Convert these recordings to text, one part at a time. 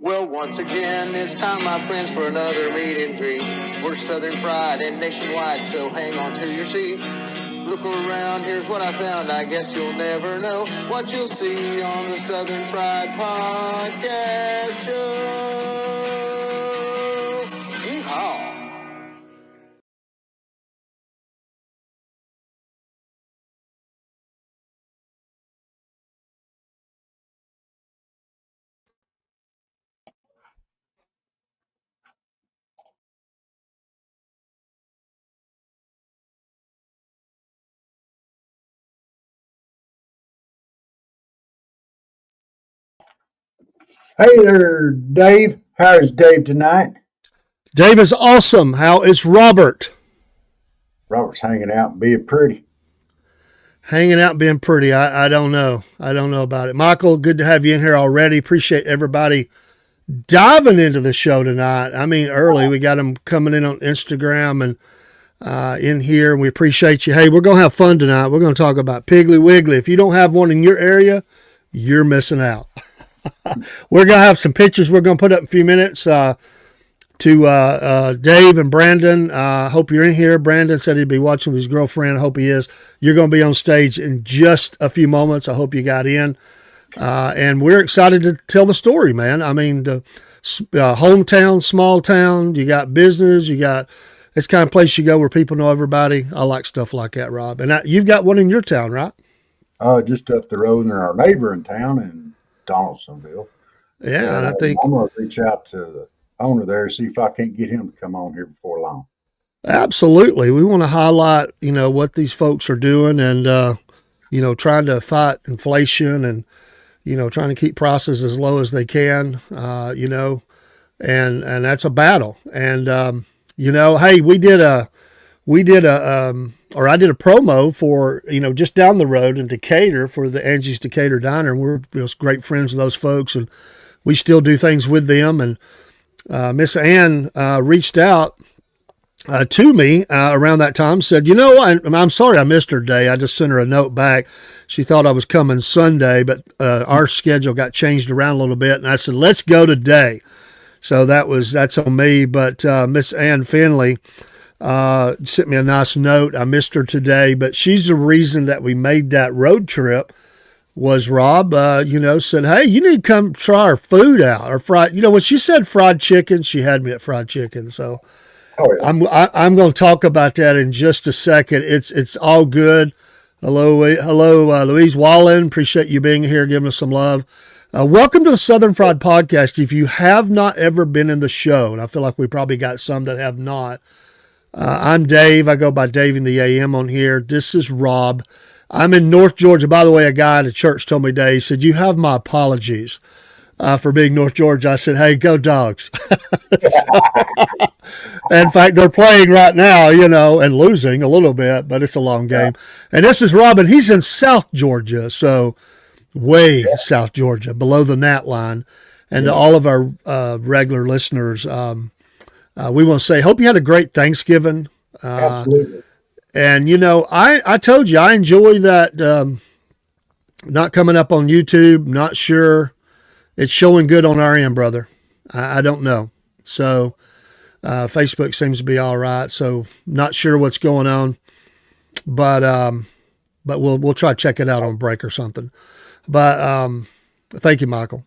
Well, once again, it's time, my friends, for another meet and greet. We're Southern Fried and nationwide, so hang on to your seat. Look around, here's what I found. I guess you'll never know what you'll see on the Southern Fried Podcast Show. Yeehaw! Hey there, Dave. How's Dave tonight? Dave is awesome. How is Robert? Robert's hanging out and being pretty. Hanging out being pretty. I don't know. I don't know about it. Michael, good to have you in here already. Appreciate everybody diving into the show tonight. I mean, early. We got them coming in on Instagram and in here, and we appreciate you. Hey, we're going to have fun tonight. We're going to talk about Piggy Wiggly. If you don't have one in your area, you're missing out. We're going to have some pictures we're going to put up in a few minutes to Dave and Brandon. Hope you're in here. Brandon said he'd be watching with his girlfriend. I hope he is. You're going to be on stage in just a few moments. I hope you got in. And we're excited to tell the story, man. I mean, the hometown, small town, you got business, you got it's kind of place you go where people know everybody. I like stuff like that, Rob. And you've got one in your town, right? Just up the road in our neighboring town in Donaldsonville. Yeah, and I think I'm going to reach out to the owner there, see if I can't get him to come on here before long. Absolutely. We want to highlight, what these folks are doing and, trying to fight inflation and, trying to keep prices as low as they can, and that's a battle. And, hey, I did a promo for, just down the road in Decatur for the Angie's Decatur Diner. And we're great friends with those folks and we still do things with them. And Miss Ann reached out to me around that time, said, I'm sorry I missed her day. I just sent her a note back. She thought I was coming Sunday, but our schedule got changed around a little bit. And I said, let's go today. So that's on me. But Miss Ann Finley sent me a nice note. I missed her today, but she's the reason that we made that road trip was Rob, said, hey, you need to come try our food out. Our fried, when she said fried chicken, she had me at fried chicken. So I'm going to talk about that in just a second. It's all good. Hello, Louise Wallen. Appreciate you being here, giving us some love. Welcome to the Southern Fried Podcast. If you have not ever been in the show, and I feel like we probably got some that have not, I'm Dave. I go by Dave in the AM on here. This is Rob. I'm in North Georgia. By the way, a guy at a church told me today, he said, you have my apologies for being North Georgia. I said, hey, go Dogs. In fact, they're playing right now, and losing a little bit, but it's a long game. And this is Robin. He's in South Georgia, so way South Georgia, below the gnat line. And to all of our regular listeners, we want to say, hope you had a great Thanksgiving. Absolutely. And, I told you, I enjoy that not coming up on YouTube. Not sure it's showing good on our end, brother. I don't know. So Facebook seems to be all right. So not sure what's going on, but we'll try to check it out on break or something. But thank you, Michael.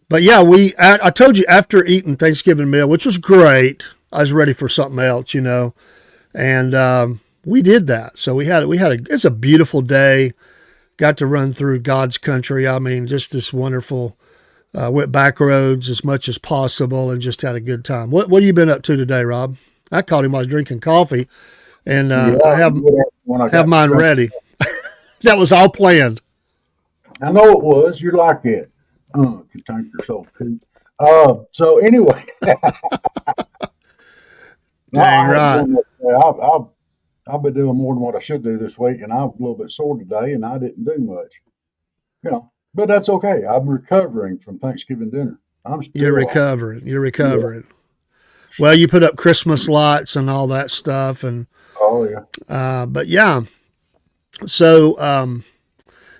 But yeah, I told you after eating Thanksgiving meal, which was great, I was ready for something else, and we did that. So it's a beautiful day. Got to run through God's country. I mean, just this wonderful. Went back roads as much as possible and just had a good time. What have you been up to today, Rob? I caught him while I was drinking coffee, and I have mine ready. That was all planned. I know it was. You're like it. Can tank yourself, Pete. So anyway. Dang right. I've been doing more than what I should do this week, and I'm a little bit sore today, and I didn't do much. But that's okay. I'm recovering from Thanksgiving dinner. You're recovering. Yeah. Well, you put up Christmas lights and all that stuff, and oh yeah. But yeah. So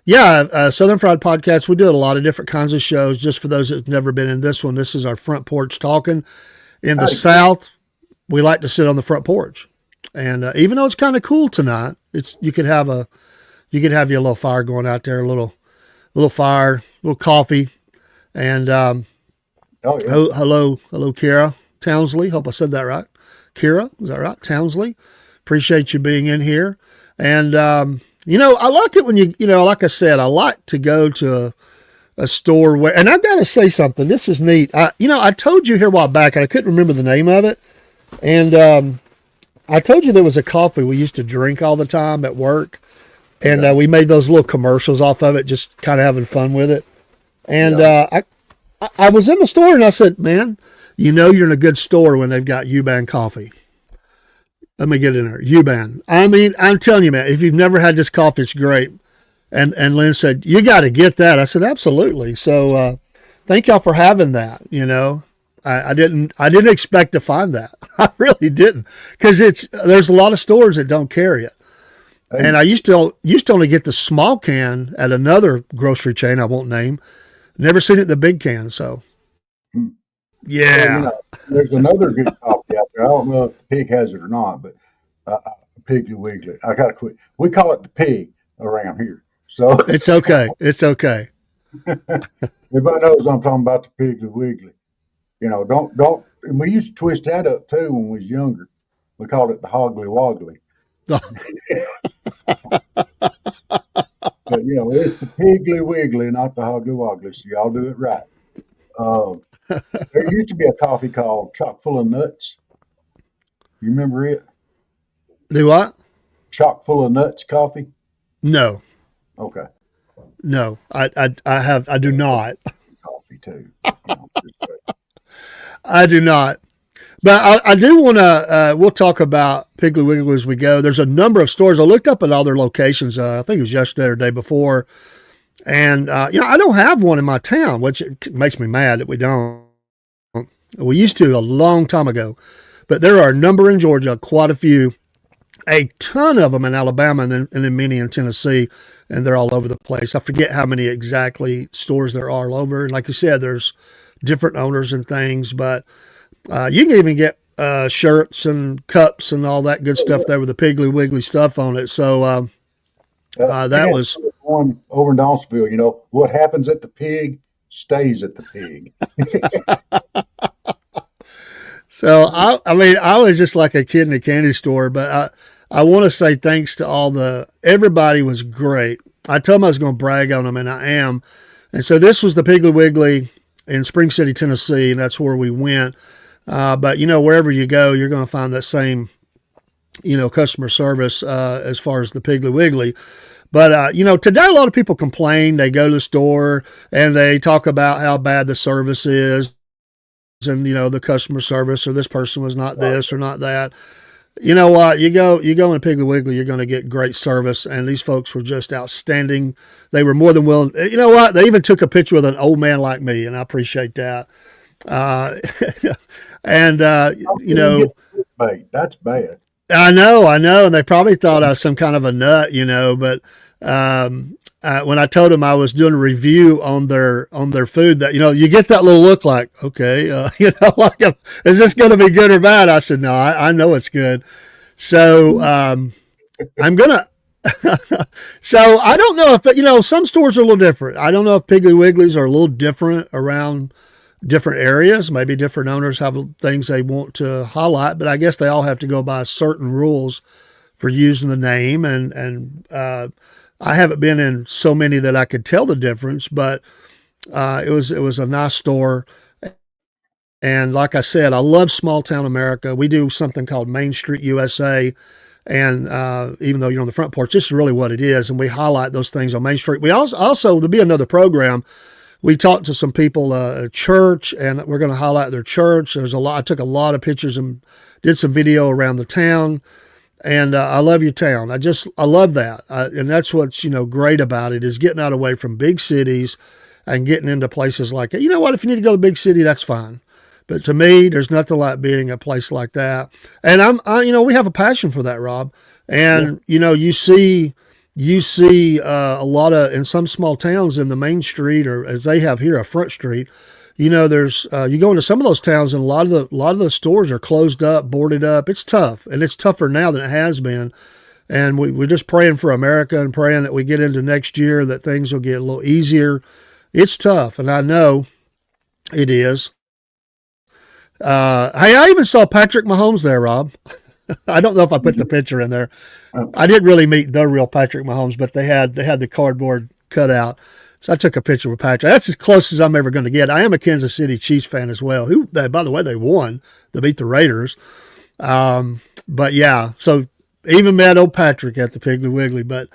Yeah, Southern Fried Podcast. We do a lot of different kinds of shows. Just for those that've never been in this one, this is our front porch talking. In the South, we like to sit on the front porch, and even though it's kind of cool tonight, you could have you a little fire going out there, a little fire, a little coffee, and hello, Kira Townsley. Hope I said that right. Kira, is that right? Townsley. Appreciate you being in here, and I like it when like I said, I like to go to a store where, and I've got to say something. This is neat. I told you here a while back, and I couldn't remember the name of it. And I told you there was a coffee we used to drink all the time at work, and we made those little commercials off of it, just kind of having fun with it. And I was in the store, and I said, "Man, you're in a good store when they've got U-Ban coffee." Let me get in there. U-Ban. I mean, I'm telling you, man, if you've never had this coffee, it's great. And Lynn said, "You got to get that." I said, "Absolutely." So thank y'all for having that. I didn't expect to find that. I really didn't, because there's a lot of stores that don't carry it. And I used to only get the small can at another grocery chain I won't name. Never seen it in the big can. So yeah. Well, there's another good coffee out there. I don't know if the Pig has it or not, but Piggy Wiggly. I got to quit. We call it the Pig around here. So it's okay. It's okay. Everybody knows I'm talking about the Piggy Wiggly. Don't. And we used to twist that up too when we was younger. We called it the Hoggly Woggly. But it's the Piggly Wiggly, not the Hoggly Woggly. So y'all do it right. There used to be a coffee called Chock full of Nuts. You remember it? The what? Chock full of Nuts coffee? No. Okay. No, I do not. Coffee too. I do not. But I do want to, we'll talk about Piggly Wiggly as we go. There's a number of stores. I looked up at all their locations. I think it was yesterday or the day before. And, I don't have one in my town, which makes me mad that we don't. We used to a long time ago. But there are a number in Georgia, quite a few, a ton of them in Alabama, and then many in Tennessee, and they're all over the place. I forget how many exactly stores there are all over. And like you said, there's different owners and things, but you can even get shirts and cups and all that good stuff there with the Piggly Wiggly stuff on it. So that was one over in Dawsonville. What happens at the Pig stays at the Pig. So I mean, I was just like a kid in a candy store, but I want to say thanks to everybody was great. I told them I was going to brag on them, and I am. And so this was the Piggly Wiggly in Spring City, Tennessee, and that's where we went. But wherever you go, you're going to find that same, customer service as far as the Piggly Wiggly. But, today a lot of people complain. They go to the store and they talk about how bad the service is and, the customer service, or this person was not this or not that. You know what? You go in a Piggly Wiggly, you're going to get great service. And these folks were just outstanding. They were more than willing. You know what? They even took a picture with an old man like me, and I appreciate that. That's bad. I know. And they probably thought I was some kind of a nut, but when I told them I was doing a review on their food, that, you get that little look like, okay, like, is this going to be good or bad? I said, no, I know it's good. So, I'm going to, so I don't know if, some stores are a little different. I don't know if Piggly Wigglies are a little different around different areas. Maybe different owners have things they want to highlight, but I guess they all have to go by certain rules for using the name. And I haven't been in so many that I could tell the difference, but it was a nice store. And like I said, I love small town America. We do something called Main Street USA. And even though you're on the front porch, this is really what it is. And we highlight those things on Main Street. We also there'll be another program. We talked to some people at church, and we're going to highlight their church. I took a lot of pictures and did some video around the town. And I love your town. I love that. And that's what's, great about it, is getting out away from big cities and getting into places like that. You know what? If you need to go to a big city, that's fine. But to me, there's nothing like being a place like that. And we have a passion for that, Rob. And, you see you see a lot of, in some small towns in the main street, or as they have here, a front street. There's you go into some of those towns, and a lot of the stores are closed up, boarded up. It's tough, and it's tougher now than it has been. And we're just praying for America and praying that we get into next year that things will get a little easier. It's tough, and I know it is. Hey, I even saw Patrick Mahomes there, Rob. I don't know if I put the picture in there. I didn't really meet the real Patrick Mahomes, but they had the cardboard cutout. So I took a picture with Patrick. That's as close as I'm ever going to get. I am a Kansas City Chiefs fan as well. By the way, they won. They beat the Raiders. But yeah, so even met old Patrick at the Piggly Wiggly. But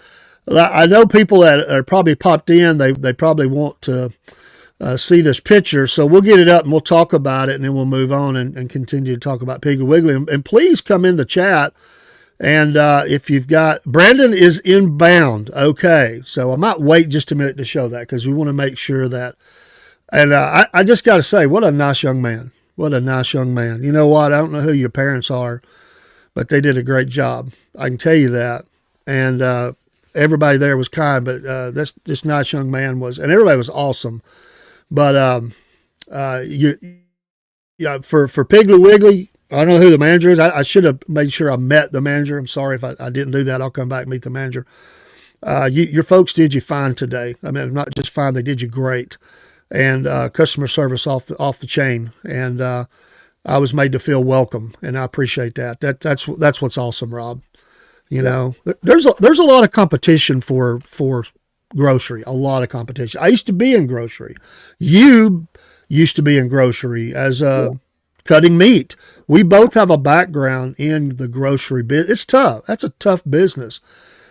I know people that are probably popped in. They probably want to see this picture. So we'll get it up and we'll talk about it, and then we'll move on and continue to talk about Piggy Wiggly. And please come in the chat. And if you've got, Brandon is inbound. Okay. So I might wait just a minute to show that because we want to make sure that, and I just got to say, what a nice young man. What a nice young man. You know what? I don't know who your parents are, but they did a great job. I can tell you that. And everybody there was kind, but this nice young man was, and everybody was awesome. But for Piggly Wiggly, I don't know who the manager is. I should have made sure I met the manager. I'm sorry if I didn't do that. I'll come back and meet the manager. Your folks did you fine today. I mean, not just fine, they did you great. And customer service off the chain. And I was made to feel welcome, and I appreciate that. That's what's awesome, Rob. There's a lot of competition for grocery, a lot of competition. I used to be in grocery. You used to be in grocery as cutting meat. We both have a background in the grocery business. It's tough. That's a tough business.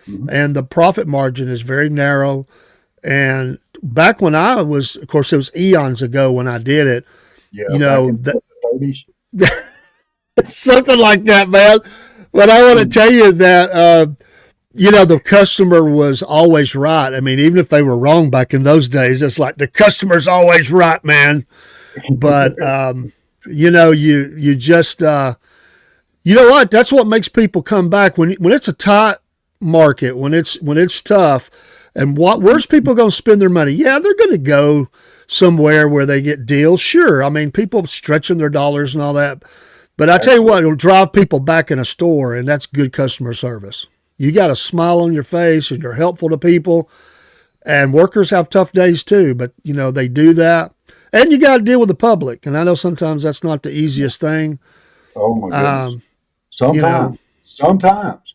Mm-hmm. And the profit margin is very narrow. And back when I was, of course, it was eons ago when I did it. Yeah, the 30s. Something like that, man. But I want to tell you that, the customer was always right. I mean, even if they were wrong back in those days, it's like the customer's always right, man. But, you just, you know what? That's what makes people come back when it's a tight market, when it's tough. And where's people going to spend their money? Yeah, they're going to go somewhere where they get deals. Sure. I mean, people stretching their dollars and all that. But I tell you what, it'll drive people back in a store, and that's good customer service. You got a smile on your face, and you're helpful to people. And workers have tough days too, but they do that. And you got to deal with the public. And I know sometimes that's not the easiest thing. Oh my goodness. Sometimes.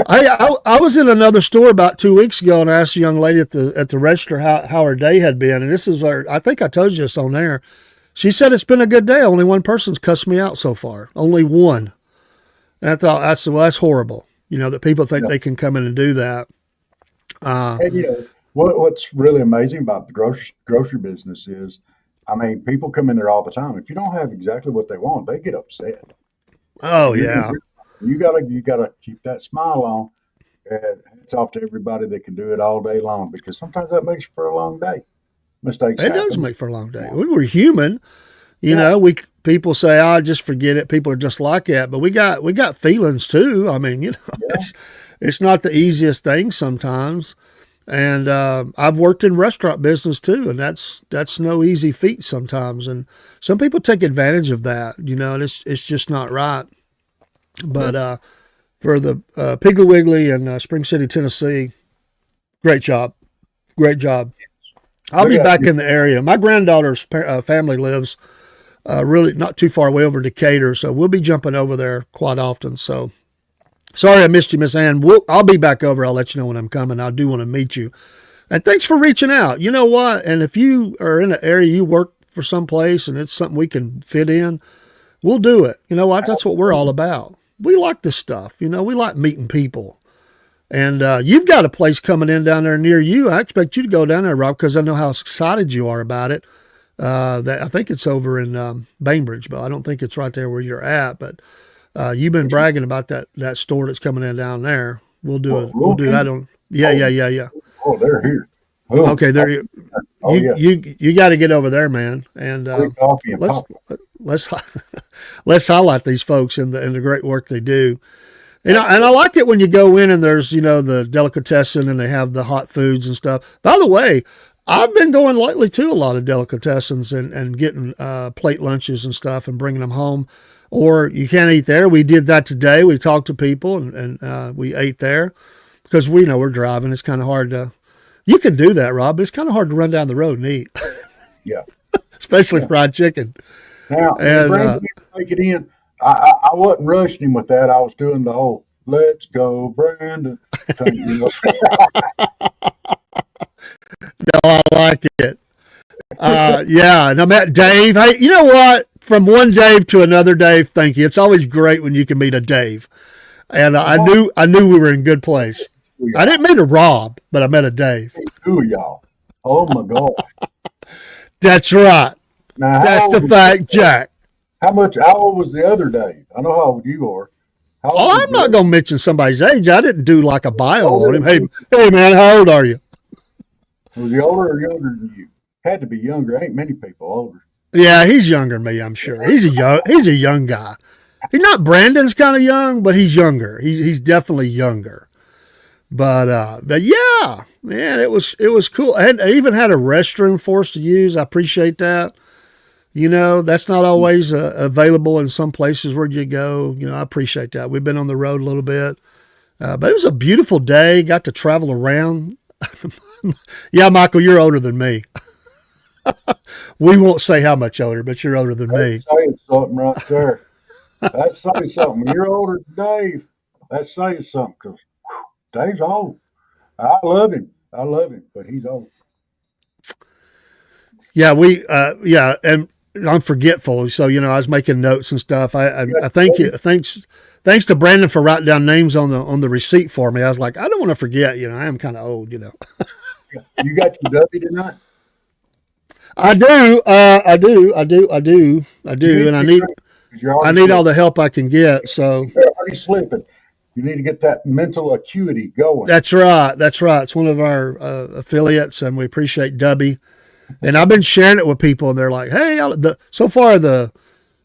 I was in another store about 2 weeks ago, and I asked a young lady at the register how her day had been. And this is where I think I told you this on there. She said it's been a good day. Only one person's cussed me out so far. Only one. And I thought, that's horrible. That people think they can come in and do that. And what's really amazing about the grocery business is, I mean, people come in there all the time. If you don't have exactly what they want, they get upset. Oh yeah. You gotta keep that smile on. And it's off to everybody that can do it all day long, because sometimes that makes for a long day. Mistakes happen. It does make for a long day. We're human. People say, just forget it. People are just like that. But we got feelings too. I mean, it's not the easiest thing sometimes. And I've worked in restaurant business too, and that's no easy feat sometimes. And some people take advantage of that, and it's just not right. But for the Piggly Wiggly in Spring City, Tennessee, great job. Great job. I'll be back in the area. My granddaughter's family lives really not too far away over in Decatur, so we'll be jumping over there quite often. So sorry I missed you, Miss Ann. I'll be back over. I'll let you know when I'm coming. I do want to meet you. And thanks for reaching out. You know what? And if you are in an area you work for someplace and it's something we can fit in, we'll do it. You know what? That's what we're all about. We like this stuff. We like meeting people. And you've got a place coming in down there near you. I expect you to go down there, Rob, because I know how excited you are about it. I think it's over in Bainbridge, but I don't think it's right there where you're at. But you've been bragging about that store that's coming in down there. We'll do it. We'll do that on. Yeah. Oh, they're here. Oh. Okay, there. You got to get over there, man. And coffee and let's highlight these folks and the great work they do. And I like it when you go in and there's, the delicatessen and they have the hot foods and stuff. By the way, I've been going lately to a lot of delicatessens and getting plate lunches and stuff and bringing them home. Or you can't eat there. We did that today. We talked to people and we ate there because we know we're driving. It's kind of hard to, you can do that, Rob, but it's kind of hard to run down the road and eat. Yeah. Especially fried chicken. Now, Brandon didn't make it in. I wasn't rushing him with that. I was doing the whole "Let's go, Brandon" thing, No, I like it. Yeah, and I met Dave. Hey, you know what? From one Dave to another Dave, thank you. It's always great when you can meet a Dave. And I knew we were in good place. I didn't meet a Rob, but I met a Dave. Who y'all? Oh my God. That's right. Now, that's the fact, Jack. How old was the other Dave? I know how old you are. I'm not going to mention somebody's age. I didn't do like a bio on him. Hey, man, how old are you? Was he older or younger than you? Had to be younger. Ain't many people older. Yeah, he's younger than me, I'm sure. He's a young guy. He's not Brandon's kind of young, but he's younger. He's definitely younger. But yeah, man, it was cool. I even had a restroom for us to use. I appreciate that. That's not always available in some places where you go. I appreciate that. We've been on the road a little bit. But it was a beautiful day. Got to travel around. Yeah, Michael, you're older than me. We won't say how much older, but you're older than me. That's saying something right there. That's saying something. When you're older than Dave, that's saying something because Dave's old. I love him, but he's old. Yeah, and I'm forgetful. So, I was making notes and stuff. I thank you. Thanks to Brandon for writing down names on the receipt for me. I was like, I don't want to forget, I am kind of old, You got your W tonight? I do. And I need all the help I can get. So you're already sleeping. You need to get that mental acuity going. That's right. It's one of our affiliates, and we appreciate Dubby. And I've been sharing it with people, and they're like, "Hey, so far the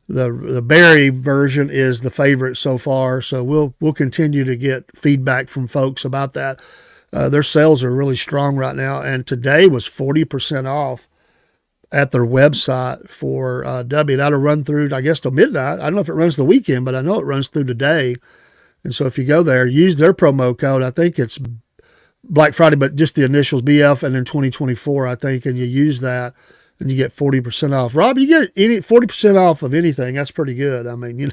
berry version is the favorite so far." So we'll continue to get feedback from folks about that. Their sales are really strong right now, and today was 40% off at their website for Dubby. That'll run through, I guess, till midnight. I don't know if it runs the weekend, but I know it runs through today. And so if you go there, use their promo code. I think it's Black Friday, but just the initials BF and then 2024, I think, and you use that and you get 40% off. Rob, you get 40% off of anything. That's pretty good. I mean, you're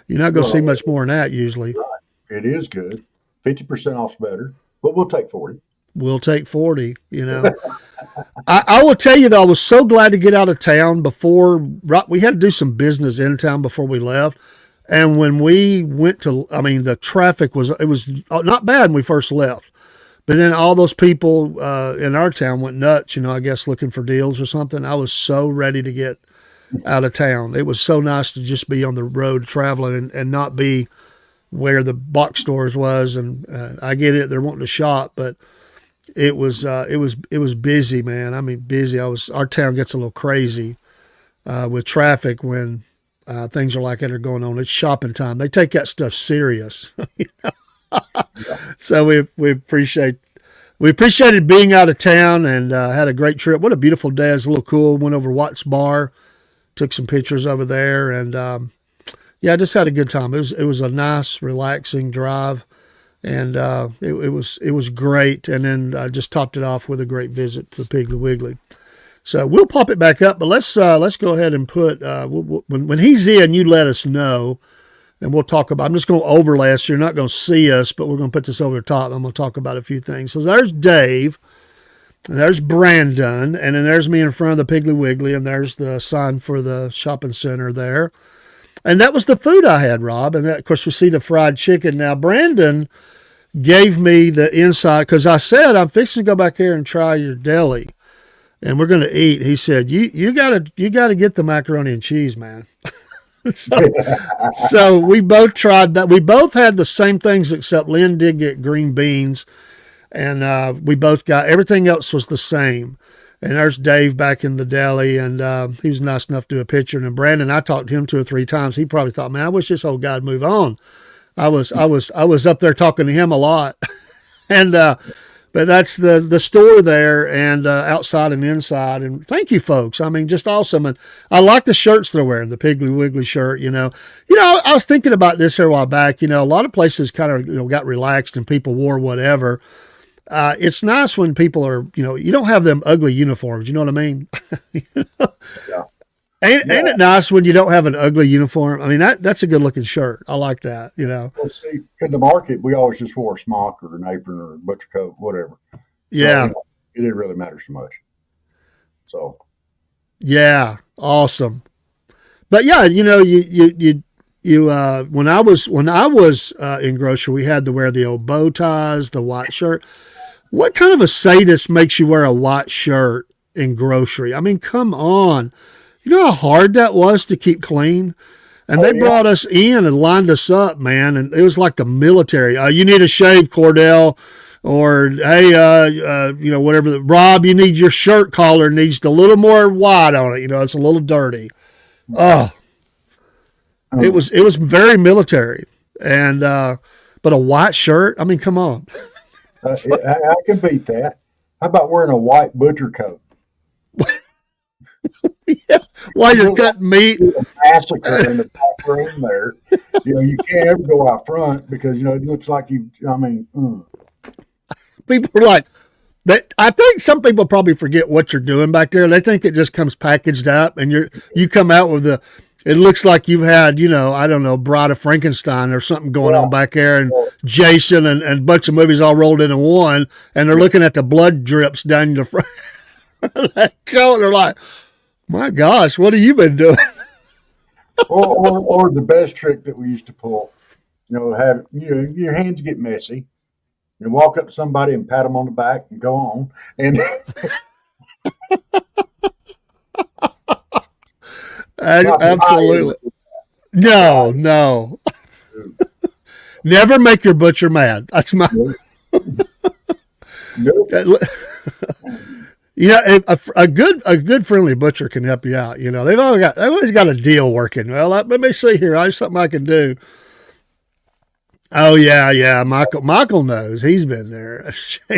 not going to see much more than that usually. Right. It is good. 50% off's better, but we'll take 40. We'll take 40, I will tell you, though, I was so glad to get out of town we had to do some business in town before we left. And when we went the traffic was not bad when we first left. But then all those people in our town went nuts, I guess looking for deals or something. I was so ready to get out of town. It was so nice to just be on the road traveling and not be where the box stores was. And I get it, they're wanting to shop, but it was busy, man. I mean, busy. Our town gets a little crazy with traffic when things are like that are going on. It's shopping time. They take that stuff serious. So we appreciated being out of town and had a great trip. What a beautiful day. It was a little cool. Went over Watts Bar, took some pictures over there, and I just had a good time. It was a nice, relaxing drive, and it was great. And then I just topped it off with a great visit to Piggy Wiggly. So we'll pop it back up, but let's go ahead and put when he's in, you let us know, and we'll talk about. I'm just going to overlay us. So you're not going to see us, but we're going to put this over the top. I'm going to talk about a few things. So there's Dave, and there's Brandon, and then there's me in front of the Piggly Wiggly, and there's the sign for the shopping center there. And that was the food I had, Rob. And that, of course, we see the fried chicken. Now, Brandon gave me the insight because I said, I'm fixing to go back here and try your deli, and we're going to eat. He said, you gotta get the macaroni and cheese, man. So we both tried that. We both had the same things, except Lynn did get green beans, and we both got everything else was the same. And there's Dave back in the deli, and he was nice enough to do a picture. And Brandon, I talked to him 2 or 3 times. He probably thought, man, I wish this old guy would move on. I was up there talking to him a lot, and but that's the store there, and outside and inside. And thank you, folks. I mean, just awesome. And I like the shirts they're wearing, the Piggly Wiggly shirt. I was thinking about this here a while back. A lot of places kind of got relaxed and people wore whatever. It's nice when people are, you don't have them ugly uniforms. You know what I mean? Yeah. Ain't it nice when you don't have an ugly uniform? I mean, that's a good looking shirt. I like that, Well, see, in the market, we always just wore a smock or an apron or a butcher coat, whatever. Yeah. So, it didn't really matter so much. So. Yeah. Awesome. But yeah, when I was in grocery, we had to wear the old bow ties, the white shirt. What kind of a sadist makes you wear a white shirt in grocery? I mean, come on. You know how hard that was to keep clean? And they brought us in and lined us up, man. And it was like the military. You need a shave, Cordell. Or, hey, whatever. Rob, you need your shirt collar needs a little more white on it. It's a little dirty. It was very military. And, but a white shirt, I mean, come on. I can beat that. How about wearing a white butcher coat? Yeah, while you're cutting meat. A massacre in the back room there. You can't ever go out front because, it looks like People are like, I think some people probably forget what you're doing back there. They think it just comes packaged up and you come out with it looks like you've had, I don't know, Bride of Frankenstein or something going on back there, and Jason and a bunch of movies all rolled into one, and they're looking at the blood drips down the front of that coat, and they're like, my gosh, what have you been doing? or the best trick that we used to pull, have your hands get messy, and walk up to somebody and pat them on the back and go on, and absolutely, no, never make your butcher mad. That's my. Nope. A good friendly butcher can help you out. They've always got a deal working. Well, let me see here. I have something I can do. Oh yeah. Michael knows. He's been there.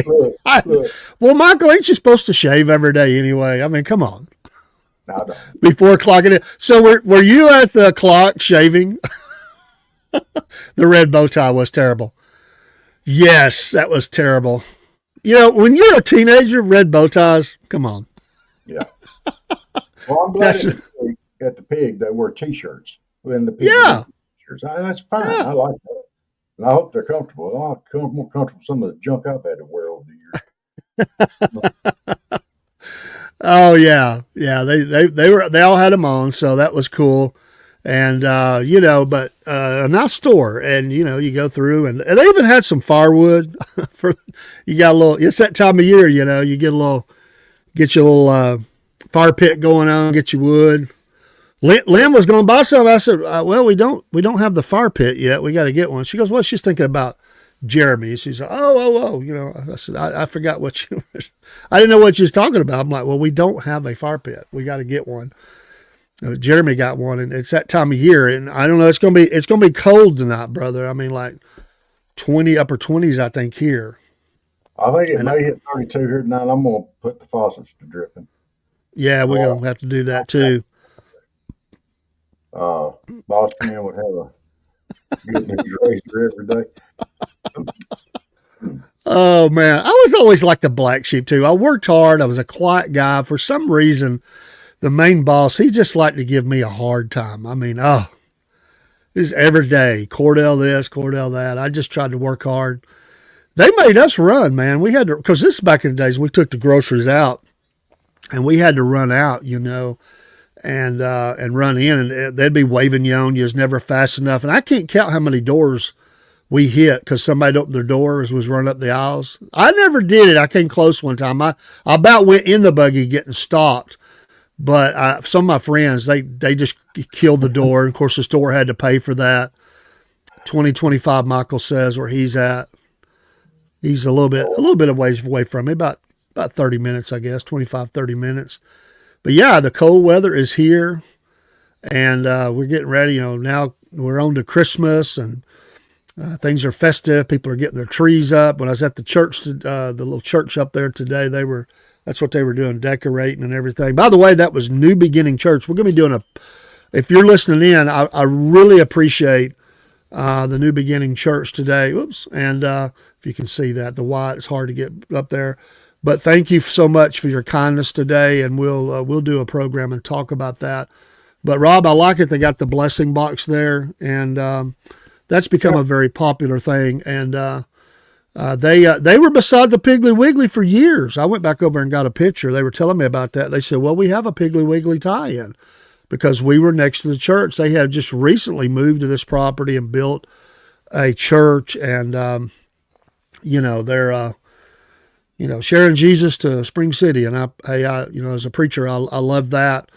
Well, Michael, ain't you supposed to shave every day anyway? I mean, come on. No. Before clocking it. So were you at the clock shaving? The red bow tie was terrible. Yes, that was terrible. When you're a teenager, red bow ties, come on. Yeah. Well, I'm glad at the pig they wear T-shirts. In the pig T-shirts. That's fine. Yeah. I like that. And I hope they're comfortable. I'm more comfortable with some of the junk I've had to wear over the years. Oh yeah. They all had them on, so that was cool. And but a nice store, and you go through, and they even had some firewood for you got a little. It's that time of year, you get your little fire pit going on, get your wood. Lynn was going to buy some. I said, well, we don't have the fire pit yet. We got to get one. She goes, well, she's thinking about Jeremy. She's like, oh. I said, I forgot what I didn't know what she was talking about. I'm like, well, we don't have a fire pit. We got to get one. Jeremy got one, and it's that time of year, and I don't know. It's gonna be cold tonight, brother. I mean, like upper 20s, I think here. I think it may hit 32 here tonight. I'm gonna put the faucets to dripping. Yeah, we're gonna have to do that too. Boss man would have a good news razor every day. Oh man, I was always like the black sheep too. I worked hard. I was a quiet guy. For some reason, the main boss, he just liked to give me a hard time. I mean, it was every day. Cordell this, Cordell that. I just tried to work hard. They made us run, man. We had to, because this is back in the days we took the groceries out, and we had to run out, and run in, and they'd be waving you on. You was never fast enough. And I can't count how many doors we hit because somebody opened their doors, was running up the aisles. I never did it. I came close one time. I about went in the buggy getting stopped. But some of my friends, they just killed the door. And of course, the store had to pay for that. 2025, Michael says, where he's at. He's a little bit of ways away from me, about 30 minutes, I guess, 25, 30 minutes. But yeah, the cold weather is here, and we're getting ready. Now we're on to Christmas, and Things are festive. People are getting their trees up. When I was at the church, the little church up there today, that's what they were doing, decorating and everything. By the way, that was New Beginning Church. We're going to be doing if you're listening in, I really appreciate the New Beginning Church today. Oops. And if you can see that, the white, it's hard to get up there. But thank you so much for your kindness today, and we'll do a program and talk about that. But Rob, I like it. They got the blessing box there, and that's become a very popular thing. And they were beside the Piggly Wiggly for years. I went back over and got a picture. They were telling me about that. They said, well, we have a Piggly Wiggly tie-in because we were next to the church. They had just recently moved to this property and built a church, and they're sharing Jesus to Spring City. And I as a preacher, I love that.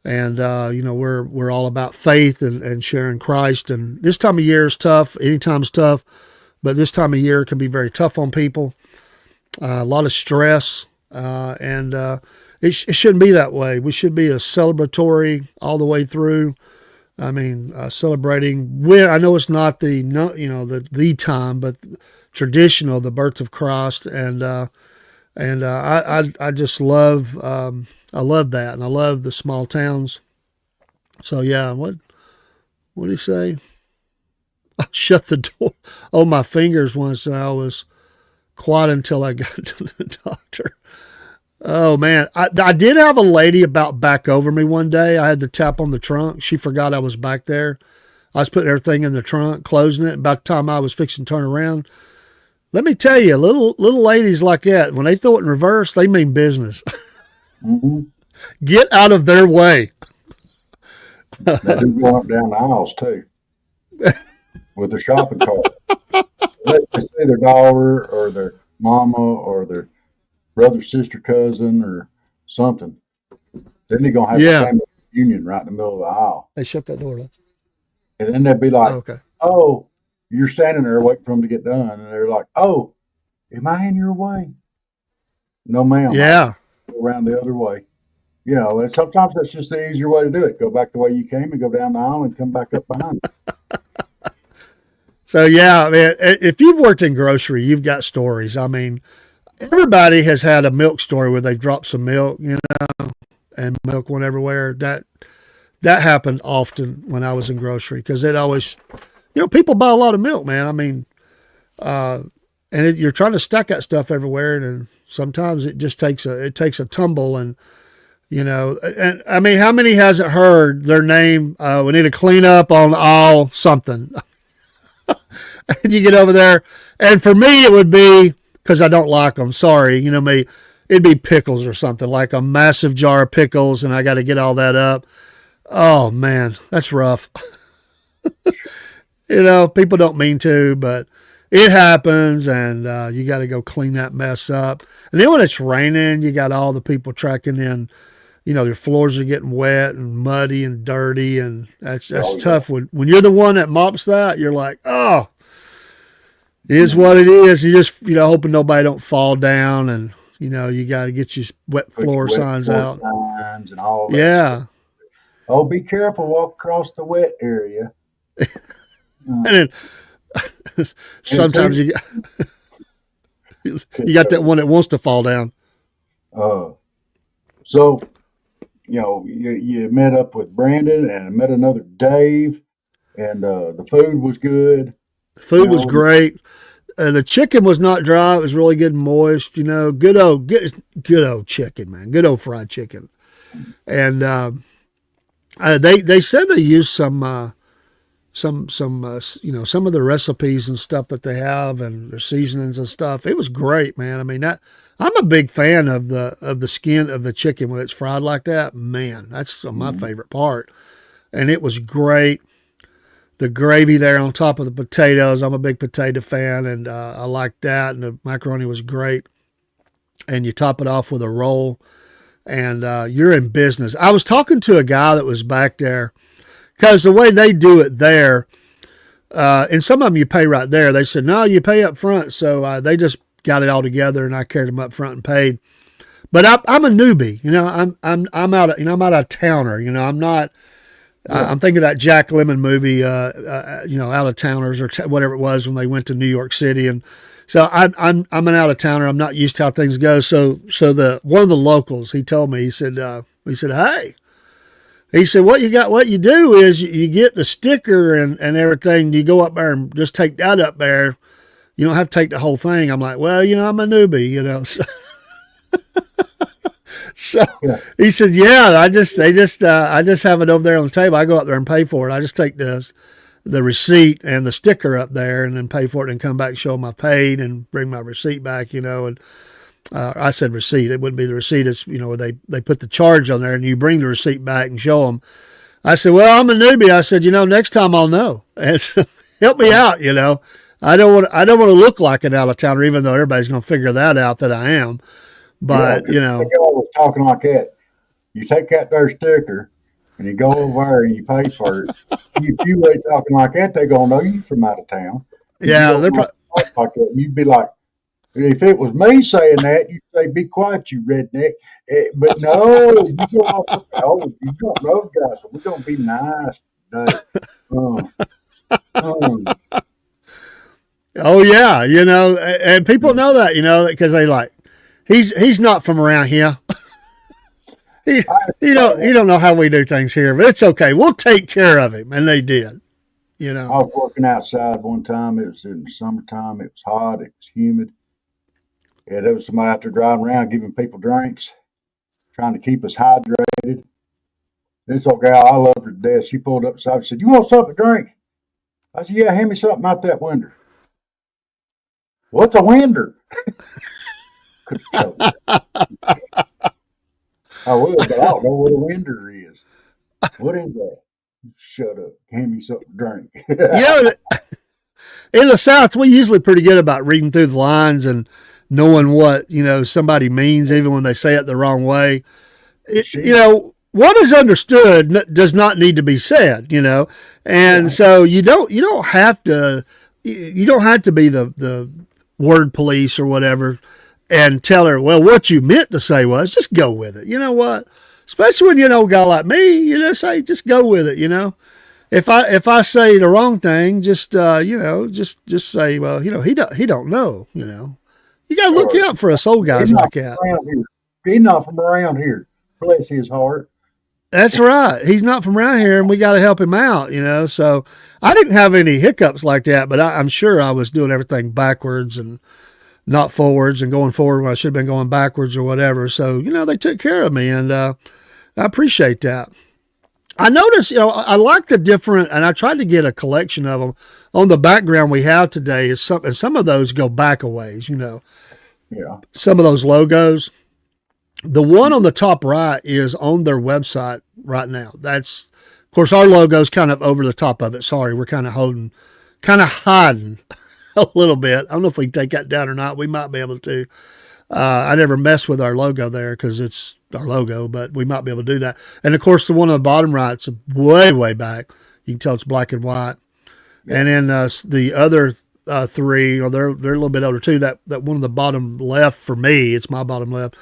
And, we're all about faith and sharing Christ. And this time of year is tough. Anytime's tough. But this time of year can be very tough on people. A lot of stress. And it shouldn't be that way. We should be a celebratory all the way through. I mean, celebrating when I know it's not the time, but traditional, the birth of Christ. And I just love, I love that. And I love the small towns. So yeah, what did he say? I shut the door. Oh, my fingers once I was quiet until I got to the doctor. Oh man. I did have a lady about back over me one day. I had to tap on the trunk. She forgot I was back there. I was putting everything in the trunk, closing it. And by the time I was fixing to turn around, let me tell you, little ladies like that, when they throw it in reverse, they mean business. Mm-hmm. Get out of their way. They do go up down the aisles too with the shopping cart. They see their daughter or their mama or their brother, sister, cousin, or something. Then they're gonna have a family reunion right in the middle of the aisle. They shut that door. And then they'd be like, okay. Oh, you're standing there waiting for them to get done. And they're like, oh, am I in your way? No, ma'am. Yeah. Go around the other way. And sometimes that's just the easier way to do it. Go back the way you came and go down the aisle and come back up behind. So, yeah, man, if you've worked in grocery, you've got stories. I mean, everybody has had a milk story where they've dropped some milk, and milk went everywhere. That happened often when I was in grocery because it always, people buy a lot of milk, man. I mean, you're trying to stack that stuff everywhere, and sometimes it just takes a tumble, and and I mean, how many hasn't heard their name? We need to clean up on all something, and you get over there, and for me it would be because I don't like them. Sorry, me, it'd be pickles or something, like a massive jar of pickles, and I got to get all that up. Oh man, that's rough. People don't mean to, but it happens, and you got to go clean that mess up. And then when it's raining, you got all the people tracking in. Your floors are getting wet and muddy and dirty, and that's tough. When you're the one that mops that, you're like, oh, it is what it is. You just hoping nobody don't fall down, and you got to get your wet floor signs out. Signs and all that. Yeah. Stuff. Oh, be careful! Walk across the wet area. And then sometimes you got that one that wants to fall down. So, you met up with Brandon and met another Dave, and the food was good. Food was great. The chicken was not dry. It was really good and moist. Good old chicken, man. Good old fried chicken. And they said they used some of the recipes and stuff that they have and their seasonings and stuff. It was great, man. I mean, I'm a big fan of the skin of the chicken when it's fried like that. Man, that's my favorite part. And it was great. The gravy there on top of the potatoes. I'm a big potato fan, and I like that. And the macaroni was great. And you top it off with a roll, and you're in business. I was talking to a guy that was back there, because the way they do it there, and some of them you pay right there. They said, no, you pay up front. So they just got it all together, and I carried them up front and paid. But I'm a newbie, I'm out of towner, I'm not Yeah. I'm thinking of that Jack Lemmon movie, Out of Towners or whatever it was when they went to New York City, and so I'm an out of towner. I'm not used to how things go. So the one of the locals, he told me, he said, hey, he said, what you do is you get the sticker and everything. You go up there and just take that up there. You don't have to take the whole thing. I'm like, well, I'm a newbie, so. So Yeah. he said, yeah, I just have it over there on the table. I go up there and pay for it. I just take the receipt and the sticker up there and then pay for it and come back and show them I paid and bring my receipt back, and I said receipt. It wouldn't be the receipt. It's, where they put the charge on there and you bring the receipt back and show them. I said, well, I'm a newbie. I said, next time I'll know. And so, help me out, I don't want to look like an out of towner, even though everybody's going to figure that out that I am. But, The guy was talking like that. You take that there sticker and you go over there and you pay for it. If you ain't talking like that, they're going to know you from out of town. yeah, they're talk like that. You'd be like, if it was me saying that, you'd say, be quiet, you redneck. But no, you go off you don't know guys, so we're going to be nice today. Oh, yeah, and people know that, because they like, he's not from around here. He don't know how we do things here, but it's okay. We'll take care of him. And they did, I was working outside one time. It was in the summertime. It was hot. It was humid. Yeah, there was somebody out there driving around giving people drinks, trying to keep us hydrated. This old gal, I loved her to death. She pulled up beside me and said, you want something to drink? I said, yeah, hand me something out that window. What's a window? I would, but I don't know what a window is. What is that? Shut up. Hand me something to drink. In the South, we're usually pretty good about reading through the lines and knowing what, somebody means, even when they say it the wrong way. What is understood does not need to be said, and so you don't have to be the word police or whatever and tell her, well, what you meant to say was just go with it. You know what? Especially when you know a guy like me, say just go with it. If I say the wrong thing, just just say, well, he don't know. You got to look out for us old guys like that. He's not from around here. Bless his heart. That's right. He's not from around here, and we got to help him out. So I didn't have any hiccups like that, but I'm sure I was doing everything backwards and not forwards and going forward when I should have been going backwards or whatever. So, they took care of me, and I appreciate that. I noticed, I like the different, and I tried to get a collection of them. On the background we have today is some of those go back a ways, Yeah. Some of those logos. The one on the top right is on their website right now. That's, of course, our logo's kind of over the top of it. Sorry, we're kind of hiding a little bit. I don't know if we can take that down or not. We might be able to. I never mess with our logo there because it's our logo, but we might be able to do that. And of course, the one on the bottom right's way, way back. You can tell it's black and white. Yeah. And then the other three, they're a little bit older too. That one on the bottom left for me, it's my bottom left,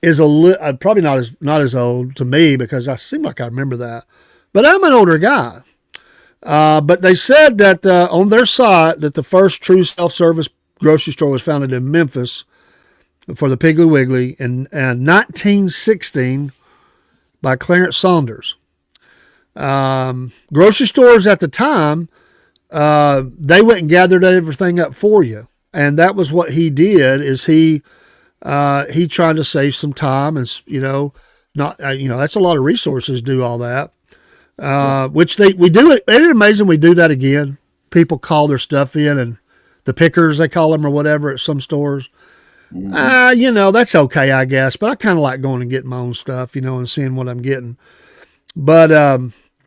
is probably not as old to me because I seem like I remember that. But I'm an older guy. But they said that on their site that the first true self-service grocery store was founded in Memphis for the Piggy Wiggly in 1916 by Clarence Saunders. Grocery stores at the time, they went and gathered everything up for you. And that was what he did is he tried to save some time and, that's a lot of resources to do all that. Which we do it. Isn't it amazing we do that again? People call their stuff in and the pickers, they call them or whatever at some stores. That's okay, I guess, but I kind of like going and getting my own stuff, and seeing what I'm getting. But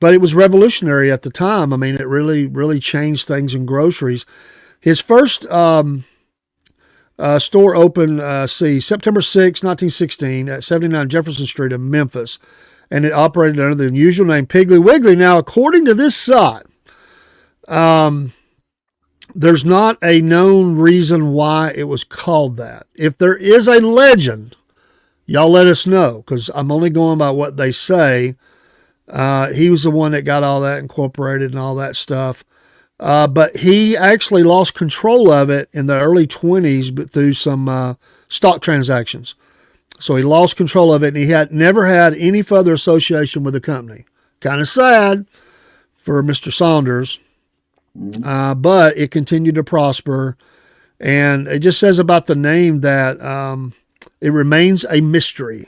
it was revolutionary at the time. I mean, it really, really changed things in groceries. His first store opened, September 6, 1916 at 79 Jefferson Street in Memphis. And it operated under the unusual name Piggly Wiggly. Now, according to this site, there's not a known reason why it was called that. If there is a legend, y'all let us know, because I'm only going by what they say. He was the one that got all that incorporated and all that stuff. But he actually lost control of it in the early 20s, but through some stock transactions. So he lost control of it, and he had never had any further association with the company. Kind of sad for Mr. Saunders, but it continued to prosper. And it just says about the name that it remains a mystery.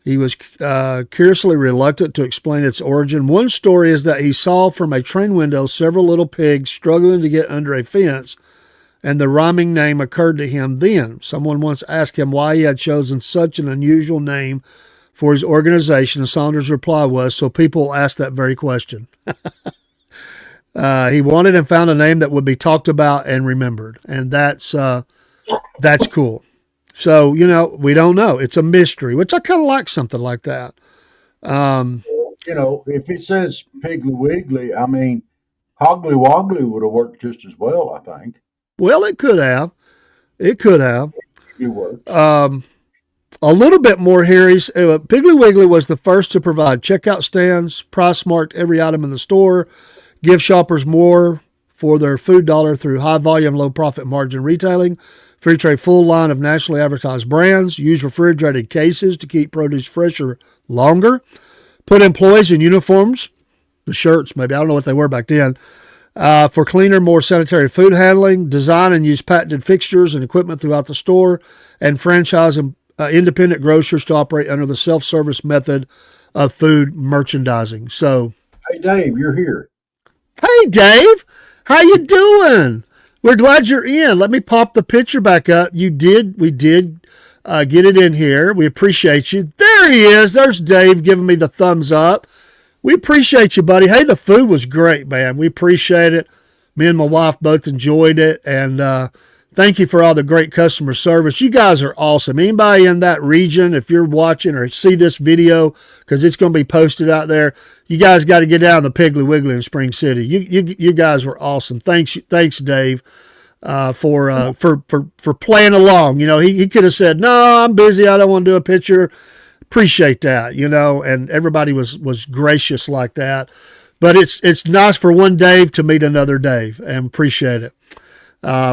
He was curiously reluctant to explain its origin. One story is that he saw from a train window several little pigs struggling to get under a fence, and the rhyming name occurred to him then. Someone once asked him why he had chosen such an unusual name for his organization, and Saunders' reply was, so people ask that very question. He wanted and found a name that would be talked about and remembered, and that's cool. So, we don't know. It's a mystery, which I kind of like something like that. If it says Piggly Wiggly, I mean, Hoggly Woggly would have worked just as well, I think. Well, it could have. It could have. It worked. A little bit more here. Piggly Wiggly was the first to provide checkout stands, price marked every item in the store, give shoppers more for their food dollar through high volume, low profit margin retailing, feature a full line of nationally advertised brands, use refrigerated cases to keep produce fresher longer, put employees in uniforms, the shirts maybe, I don't know what they were back then, for cleaner, more sanitary food handling, design and use patented fixtures and equipment throughout the store, and franchise independent grocers to operate under the self-service method of food merchandising. So, hey, Dave, you're here. Hey, Dave, how you doing? We're glad you're in. Let me pop the picture back up. We did get it in here. We appreciate you. There he is. There's Dave giving me the thumbs up. We appreciate you, buddy. Hey, the food was great, man. We appreciate it. Me and my wife both enjoyed it. And thank you for all the great customer service. You guys are awesome. Anybody in that region, if you're watching or see this video, because it's going to be posted out there, you guys got to get down to Piggly Wiggly in Spring City. You guys were awesome. Thanks, Dave, for playing along. He could have said, "No, I'm busy. I don't want to do a picture." Appreciate that, and everybody was gracious like that. But it's nice for one Dave to meet another Dave, and appreciate it.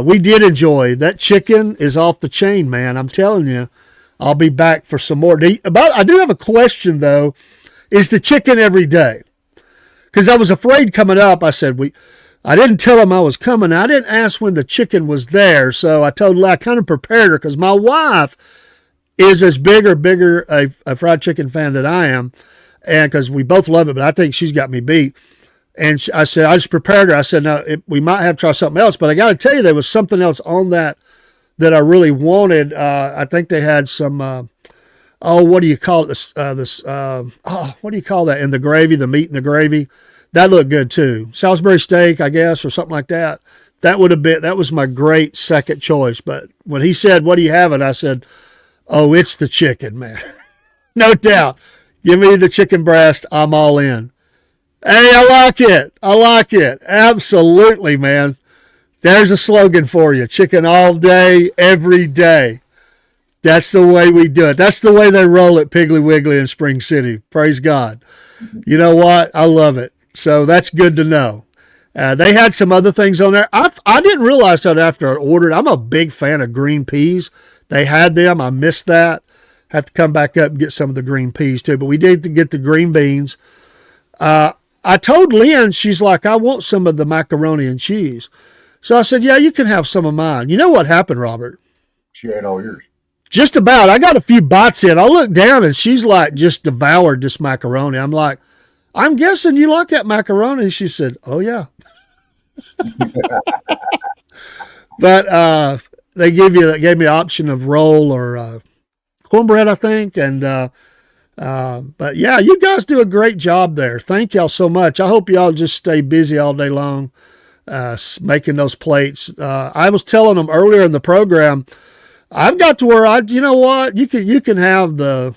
We did enjoy that. Chicken is off the chain, man. I'm telling you. I'll be back for some more. I do have a question though. Is the chicken every day? Because I was afraid coming up. I said I didn't tell him I was coming. I didn't ask when the chicken was there, so I kind of prepared her because my wife is as bigger a fried chicken fan than I am, and because we both love it, but I think she's got me beat. And I said, I just prepared her. I said, no, we might have to try something else, but I got to tell you, there was something else on that I really wanted. I think they had some, what do you call it? What do you call that in the gravy, the meat in the gravy? That looked good too. Salisbury steak, I guess, or something like that. That was my great second choice. But when he said, what do you have? And I said, oh, it's the chicken, man. No doubt. Give me the chicken breast. I'm all in. Hey, I like it. Absolutely, man. There's a slogan for you. Chicken all day, every day. That's the way we do it. That's the way they roll at Piggly Wiggly in Spring City. Praise God. You know what? I love it. So that's good to know. They had some other things on there. I didn't realize that after I ordered. I'm a big fan of green peas. They had them. I missed that. Have to come back up and get some of the green peas too. But we did get the green beans. I told Lynn, she's like, I want some of the macaroni and cheese. So I said, yeah, you can have some of mine. You know what happened, Robert? She ate all yours. Just about. I got a few bites in. I looked down and she's like just devoured this macaroni. I'm like, I'm guessing you like that macaroni. She said, oh, yeah. But they gave me the option of roll or cornbread, I think. And but yeah, you guys do a great job there. Thank y'all so much. I hope y'all just stay busy all day long making those plates. I was telling them earlier in the program, I've got to where you know what, you can have the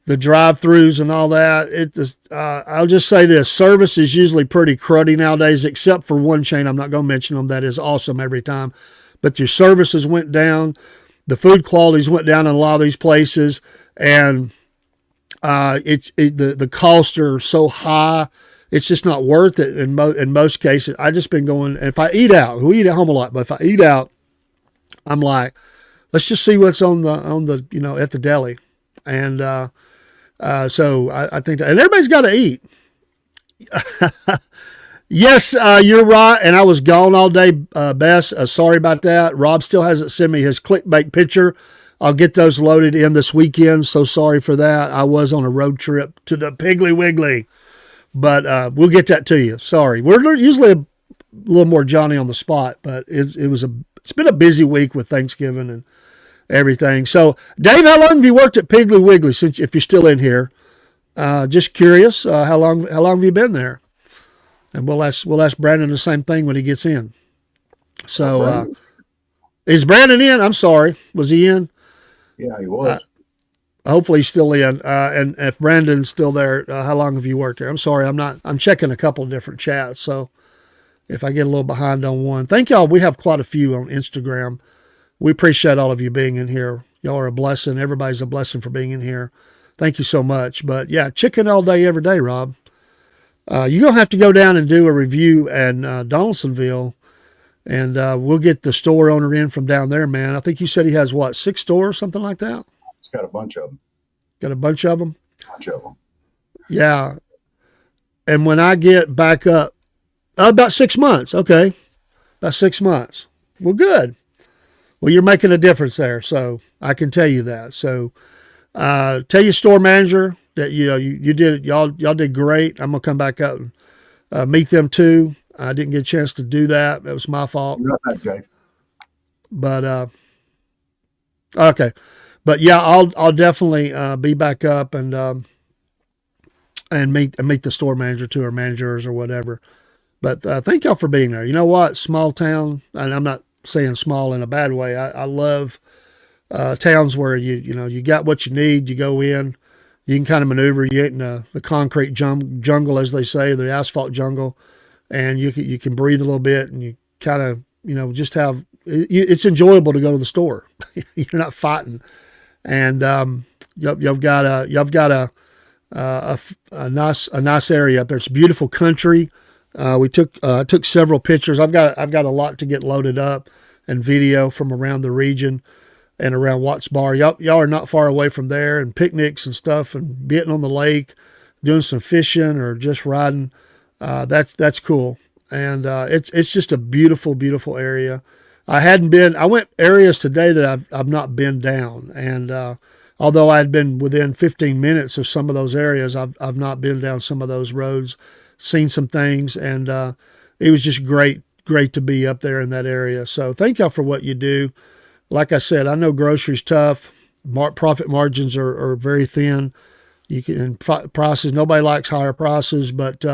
drive-throughs and all that. I'll just say this: service is usually pretty cruddy nowadays, except for one chain. I'm not going to mention them. That is awesome every time, but your services went down, the food qualities went down in a lot of these places, and The costs are so high. It's just not worth it in most cases. I just been going. If I eat out, we eat at home a lot, but if I eat out, I'm like, let's just see what's on the at the deli, and so I think and everybody's got to eat. Yes, you're right, and I was gone all day, Bess. Sorry about that. Rob still hasn't sent me his clickbait picture. I'll get those loaded in this weekend, so sorry for that. I was on a road trip to the Piggly Wiggly, but we'll get that to you. Sorry. We're usually a little more Johnny on the spot, but it's been a busy week with Thanksgiving and everything. So, Dave, how long have you worked at Piggly Wiggly, if you're still in here? Just curious, how long have you been there? And we'll ask Brandon the same thing when he gets in. So, is Brandon in? I'm sorry. Was he in? Yeah, he was. Hopefully he's still in. And if Brandon's still there, how long have you worked there? I'm sorry. I'm checking a couple of different chats. So if I get a little behind on one, thank y'all. We have quite a few on Instagram. We appreciate all of you being in here. Y'all are a blessing. Everybody's a blessing for being in here. Thank you so much. But yeah, chicken all day, every day, Rob. You're going to have to go down and do a review in Donaldsonville, and we'll get the store owner in from down there, man. I think you said he has, 6 stores, something like that? He's got a bunch of them. Got a bunch of them? Bunch of them. Yeah. And when I get back up, about 6 months. Okay. About 6 months. Well, good. Well, you're making a difference there, so I can tell you that. So tell your store manager that you did, y'all did great. I'm gonna come back up and meet them too. I didn't get a chance to do that. That was my fault. Not that, Jay. But okay, but yeah, I'll definitely be back up and meet the store manager too, or managers or whatever. But thank y'all for being there. You know what? Small town, and I'm not saying small in a bad way. I love towns where you got what you need. You go in. You can kind of maneuver. You get in the concrete jungle, as they say, the asphalt jungle, and you can breathe a little bit, and you kind of just have. It's enjoyable to go to the store. You're not fighting, and you've got a nice area up there. It's beautiful country. We took several pictures. I've got a lot to get loaded up and video from around the region and around Watts Bar. Y'all are not far away from there, and picnics and stuff, and getting on the lake, doing some fishing or just riding. That's cool. And it's just a beautiful, beautiful area. I went areas today that I've not been down. And although I had been within 15 minutes of some of those areas, I've not been down some of those roads, seen some things, and it was just great to be up there in that area. So thank y'all for what you do. Like I said, I know groceries tough. Profit margins are very thin. Prices. Nobody likes higher prices, but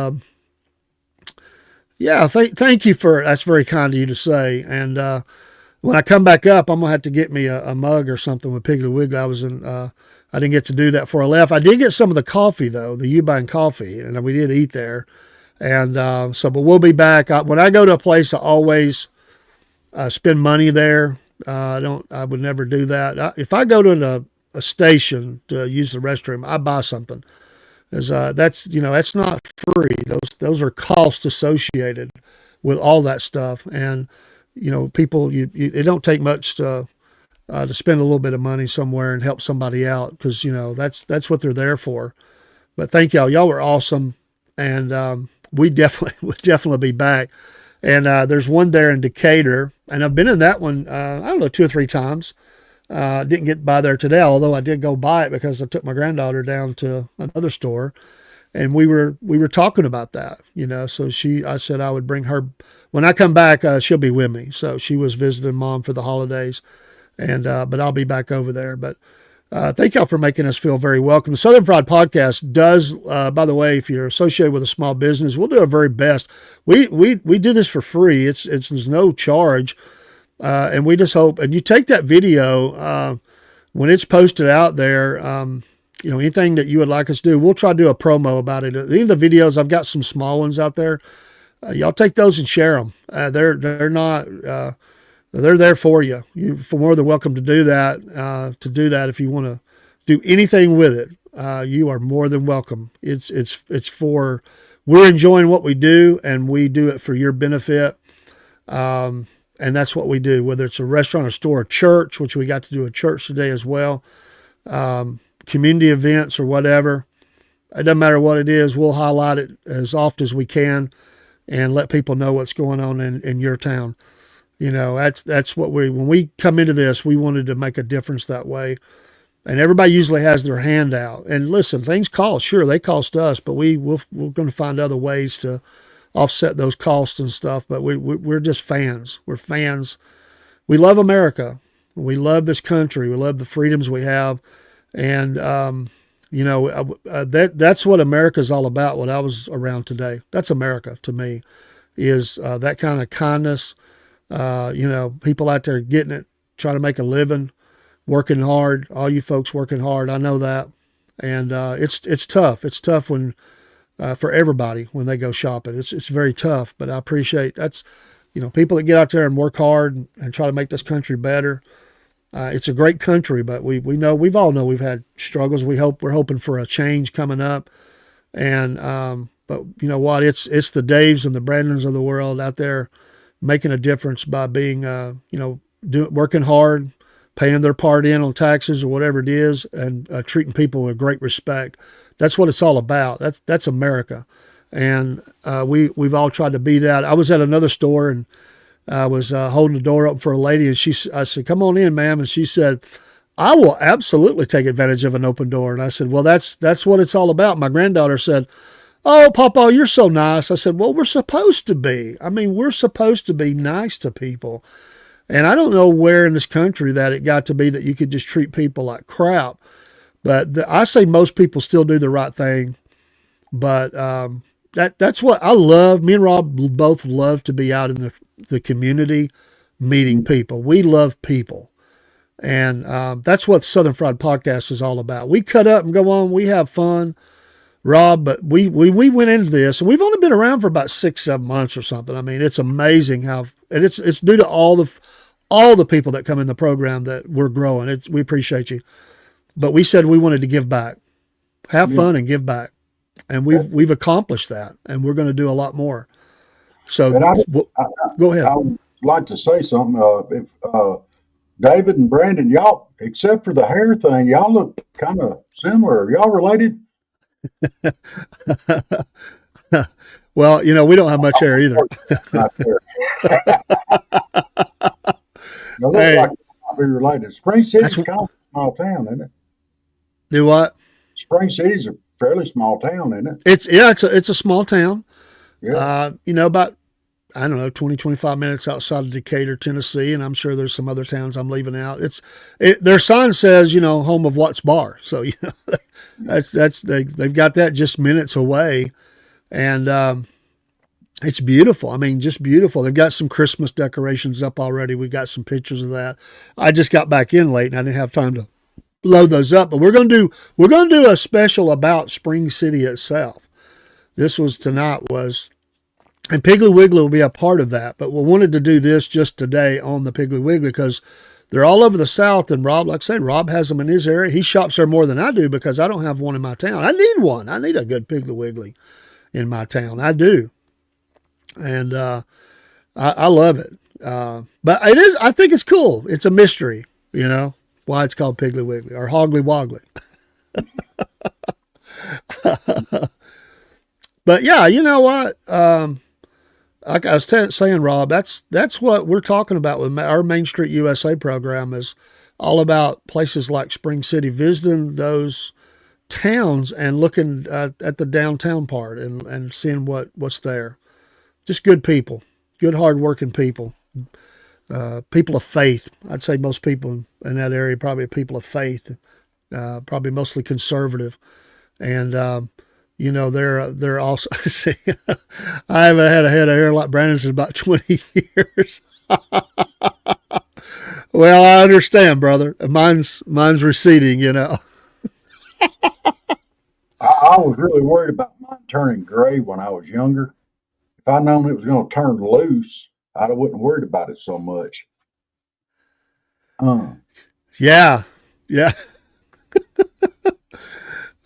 yeah. Thank you for that's very kind of you to say. And when I come back up, I'm gonna have to get me a mug or something with Piggly Wiggly. I didn't get to do that before I left. I did get some of the coffee though, the Ubine coffee, and we did eat there. And but we'll be back. When I go to a place, I always spend money there. I would never do that. If I go to a station to use the restroom, I buy something. That's not free. Those are costs associated with all that stuff. And people, it don't take much to spend a little bit of money somewhere and help somebody out, because that's what they're there for. But thank y'all. Y'all were awesome, and we definitely be back. And there's one there in Decatur, and I've been in that one, I don't know, 2 or 3 times. Didn't get by there today, although I did go by it because I took my granddaughter down to another store, and we were talking about that, So I said I would bring her when I come back. She'll be with me. So she was visiting Mom for the holidays, and but I'll be back over there. But thank y'all for making us feel very welcome. The Southern Fried Podcast does, by the way, if you're associated with a small business, we'll do our very best. We do this for free. It's no charge. And we just hope, and you take that video, when it's posted out there, anything that you would like us to do, we'll try to do a promo about it. Any of the videos, I've got some small ones out there. Y'all take those and share them. They're not, they're there for you. You're more than welcome to do that if you want to do anything with it. you are more than welcome. We're enjoying what we do, and we do it for your benefit. And that's what we do, whether it's a restaurant, a store, a church, which we got to do a church today as well, community events or whatever. It doesn't matter what it is. We'll highlight it as often as we can and let people know what's going on in your town. That's what when we come into this, we wanted to make a difference that way. And everybody usually has their hand out. And listen, things cost. Sure, they cost us, but we're going to find other ways to offset those costs and stuff. But we're just fans. We're fans. We love America. We love this country. We love the freedoms we have. And, that's what America's all about when I was around today. That's America to me, is that kind of kindness. People out there getting it, trying to make a living, working hard. All you folks working hard. I know that. And it's tough. It's tough when for everybody when they go shopping. It's very tough, but I appreciate that's, people that get out there and work hard and try to make this country better. It's a great country, but we've all know we've had struggles. We're hoping for a change coming up. And, but you know what, it's the Daves and the Brandons of the world out there making a difference by being, working hard, paying their part in on taxes or whatever it is, and treating people with great respect. That's what it's all about. That's America. And we've all tried to be that. I was at another store and I was holding the door open for a lady, and I said, "Come on in, ma'am." And she said, "I will absolutely take advantage of an open door." And I said, "Well, that's what it's all about." My granddaughter said, "Oh, Papa, you're so nice." I said, "Well, we're supposed to be. We're supposed to be nice to people." And I don't know where in this country that it got to be that you could just treat people like crap. But I say most people still do the right thing. But that's what I love. Me and Rob both love to be out in the community meeting people. We love people. And that's what Southern Fried Podcast is all about. We cut up and go on. We have fun, Rob, but we went into this, and we've only been around for about 6-7 months or something. It's amazing how, and it's due to all the people that come in the program that we're growing. We appreciate you. But we said we wanted to give back, have fun and give back. And we've accomplished that, and we're going to do a lot more. So go ahead. I would like to say something. If David and Brandon, y'all, except for the hair thing, y'all look kind of similar. Are y'all related? Well, we don't have much hair either. Hey, like be related. Spring City's kind of a small town, isn't it? Do what? Spring City's a fairly small town, isn't it? It's a small town. Yeah. About, I don't know, 20, 25 minutes outside of Decatur, Tennessee. And I'm sure there's some other towns I'm leaving out. Their sign says, home of Watts Bar. So, they've got that just minutes away. And, it's beautiful. Just beautiful. They've got some Christmas decorations up already. We've got some pictures of that. I just got back in late and I didn't have time to load those up, but we're going to do a special about Spring City itself. This was tonight, and Piggly Wiggly will be a part of that, but we wanted to do this just today on the Piggly Wiggly because they're all over the South, and Rob, like I said, Rob has them in his area. He shops there more than I do because I don't have one in my town. I need one. I need a good Piggly Wiggly in my town. I do. And I love it. But I think it's cool. It's a mystery, why it's called Piggly Wiggly or Hoggly Woggly. But yeah, you know what? Like I was saying, Rob, that's what we're talking about with our Main Street USA program, is all about places like Spring City, visiting those towns and looking at the downtown part and seeing what's there. Just good people, good hardworking people, people of faith. I'd say most people in that area probably are people of faith, probably mostly conservative, and they're also. See, I haven't had a head of hair like Brandon's in about 20 years. Well, I understand, brother. Mine's receding. I was really worried about mine turning gray when I was younger. If I'd known it was going to turn loose, I wouldn't have worried about it so much. Yeah.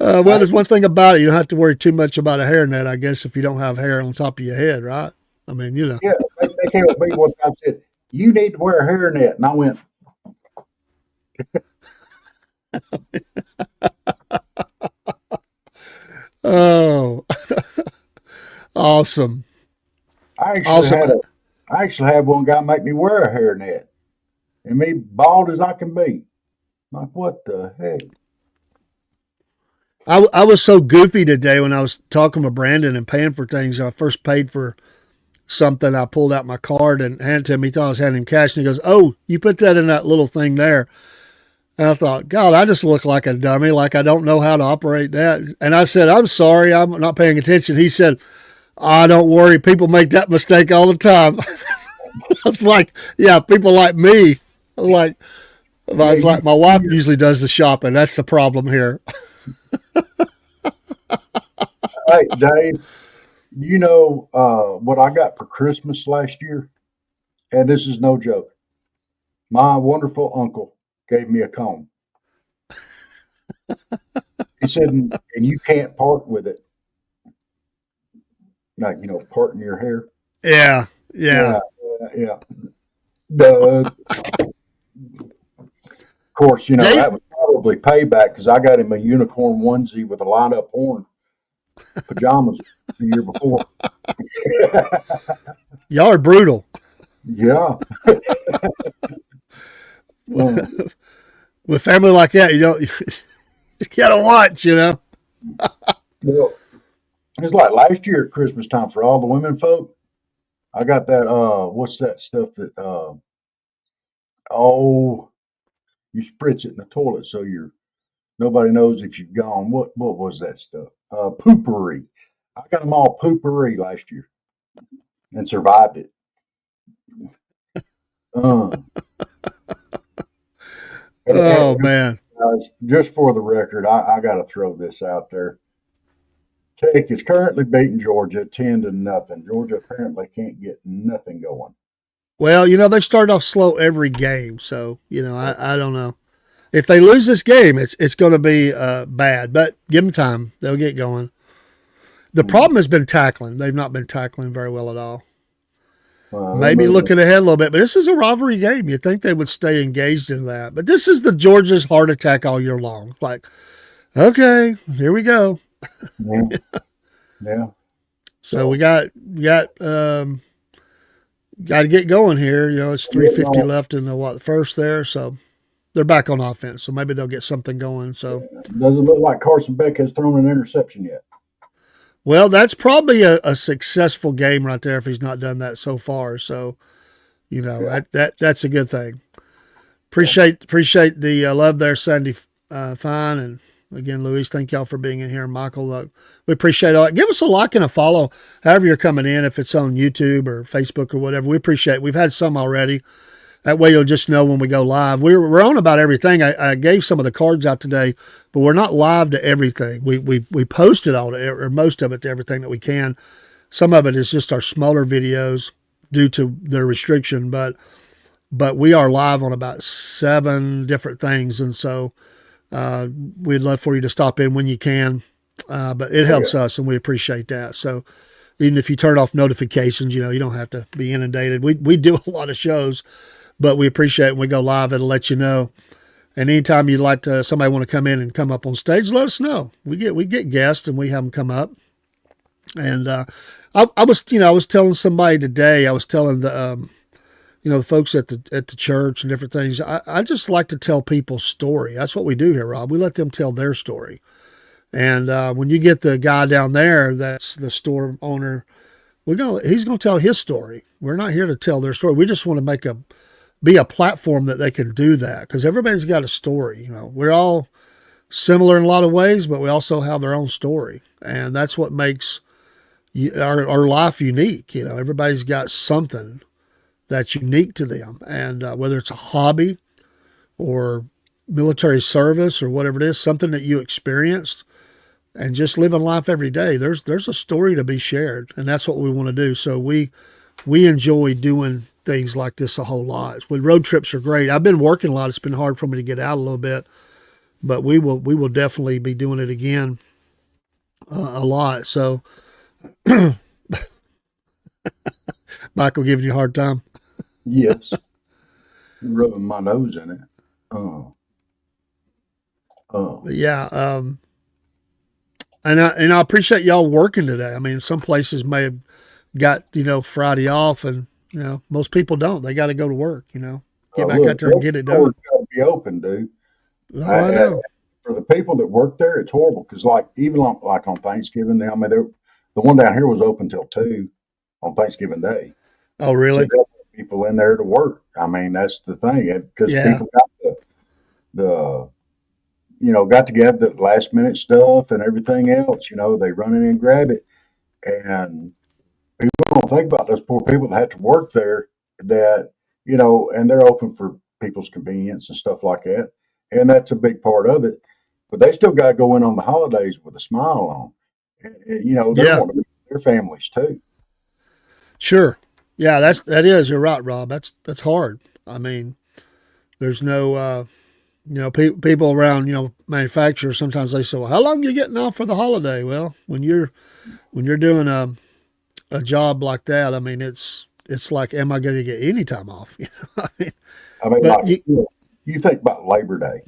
Well, there's one thing about it. You don't have to worry too much about a hairnet, I guess, if you don't have hair on top of your head, right? I mean, you know. Yeah, they came up to me one time and said, "You need to wear a hairnet," and I went, Oh, awesome. "I actually Awesome. had a, I actually had one guy make me wear a hairnet, and me bald as I can be." Like, what the heck? I was so goofy today when I was talking with Brandon and paying for things. I first paid for something. I pulled out my card and handed it to him. He thought I was handing him cash, and he goes, "Oh, you put that in that little thing there." And I thought, God, I just look like a dummy, like I don't know how to operate that. And I said, "I'm sorry, I'm not paying attention." He said, "Ah, don't worry, people make that mistake all the time." I was like, "Yeah, people like me." Like, I Yeah, was like, my wife usually does the shopping. That's the problem here. hey, Dave, you know what I got for Christmas last year? And this is no joke. My wonderful uncle gave me a comb. He said, "And you can't part with it, like parting your hair." Yeah, yeah. Yeah, yeah. The Of course, Dave, that was probably payback because I got him a unicorn onesie with a light up horn pajamas the year before. y'all are brutal. Yeah. Uh, With family like that, you don't, you gotta watch, you know? well, it's like last year at Christmas time for all the women folk. I got that. What's that stuff that? Oh, you spritz it in the toilet so nobody knows if you've gone. What was that stuff? Poopery. I got them all poopery last year and survived it. Uh, Oh, and man. guys, just for the record, I got to throw this out there. Tech is currently beating Georgia 10-0. Georgia apparently can't get nothing going. Well, they start off slow every game. So, I don't know. If they lose this game, it's going to be bad. But give them time; they'll get going. The problem has been tackling. They've not been tackling very well at all. Maybe looking ahead a little bit, but this is a rivalry game. You'd think they would stay engaged in that. But this is the Georgia's heart attack all year long. Like, okay, here we go. Yeah. Yeah. So we got to get going here. It's 3:50 left in the first there. So they're back on offense. So maybe they'll get something going. So Doesn't look like Carson Beck has thrown an interception yet. well, that's probably a successful game right there if he's not done that so far. So, that's a good thing. Appreciate the love there, Sandy Fine. And again, Luis, thank y'all for being in here. Michael, we appreciate all. Give us a like and a follow, however you're coming in, if it's on YouTube or Facebook or whatever. We appreciate it. We've had some already. That way you'll just know when we go live. We're on about everything. I gave some of the cards out today, but we're not live to everything. We posted all to, or most of it to everything that we can. Some of it is just our smaller videos due to their restriction, but we are live on about 7 different things, and so we'd love for you to stop in when you can. But it helps us, and we appreciate that. So even if you turn off notifications, you don't have to be inundated. We do a lot of shows. But we appreciate it when we go live. It'll let you know. And anytime you'd like somebody want to come in and come up on stage, let us know. We get guests and we have them come up. And I was telling somebody today. I was telling the folks at the church and different things. I just like to tell people's story. That's what we do here, Rob. We let them tell their story. And when you get the guy down there, that's the store owner. He's gonna tell his story. We're not here to tell their story. We just want to be a platform that they can do that, because everybody's got a story. We're all similar in a lot of ways, but we also have their own story, and that's what makes our life unique. Everybody's got something that's unique to them, and whether it's a hobby or military service or whatever it is, something that you experienced, and just living life every day, there's a story to be shared, and that's what we want to do. So we enjoy doing things like this a whole lot. When road trips are great. I've been working a lot. It's been hard for me to get out a little bit, but we will definitely be doing it again a lot. So Michael giving you a hard time. Yes. Rubbing my nose in it. But yeah, and I appreciate y'all working today. I mean, some places may have got Friday off, and most people don't. They got to go to work. Get back look, out there and get it done. got to be open, dude. Oh, I know. For the people that work there, it's horrible because, like, even like on Thanksgiving, I mean, the one down here was open till 2 on Thanksgiving Day. Oh, really? So people in there to work. I mean, that's the thing, because people got got to get the last minute stuff and everything else. They run in and grab it, and people don't think about those poor people that have to work there. That and they're open for people's convenience and stuff like that, and that's a big part of it. But they still got to go in on the holidays with a smile on, and they want to be with their families too. Sure. Yeah, that is. You're right, Rob. That's hard. I mean, there's no, people around, manufacturers. Sometimes they say, "Well, how long are you getting off for the holiday?" Well, when you're doing a job like that, I mean, it's like, am I going to get any time off? I mean, like, you think about Labor Day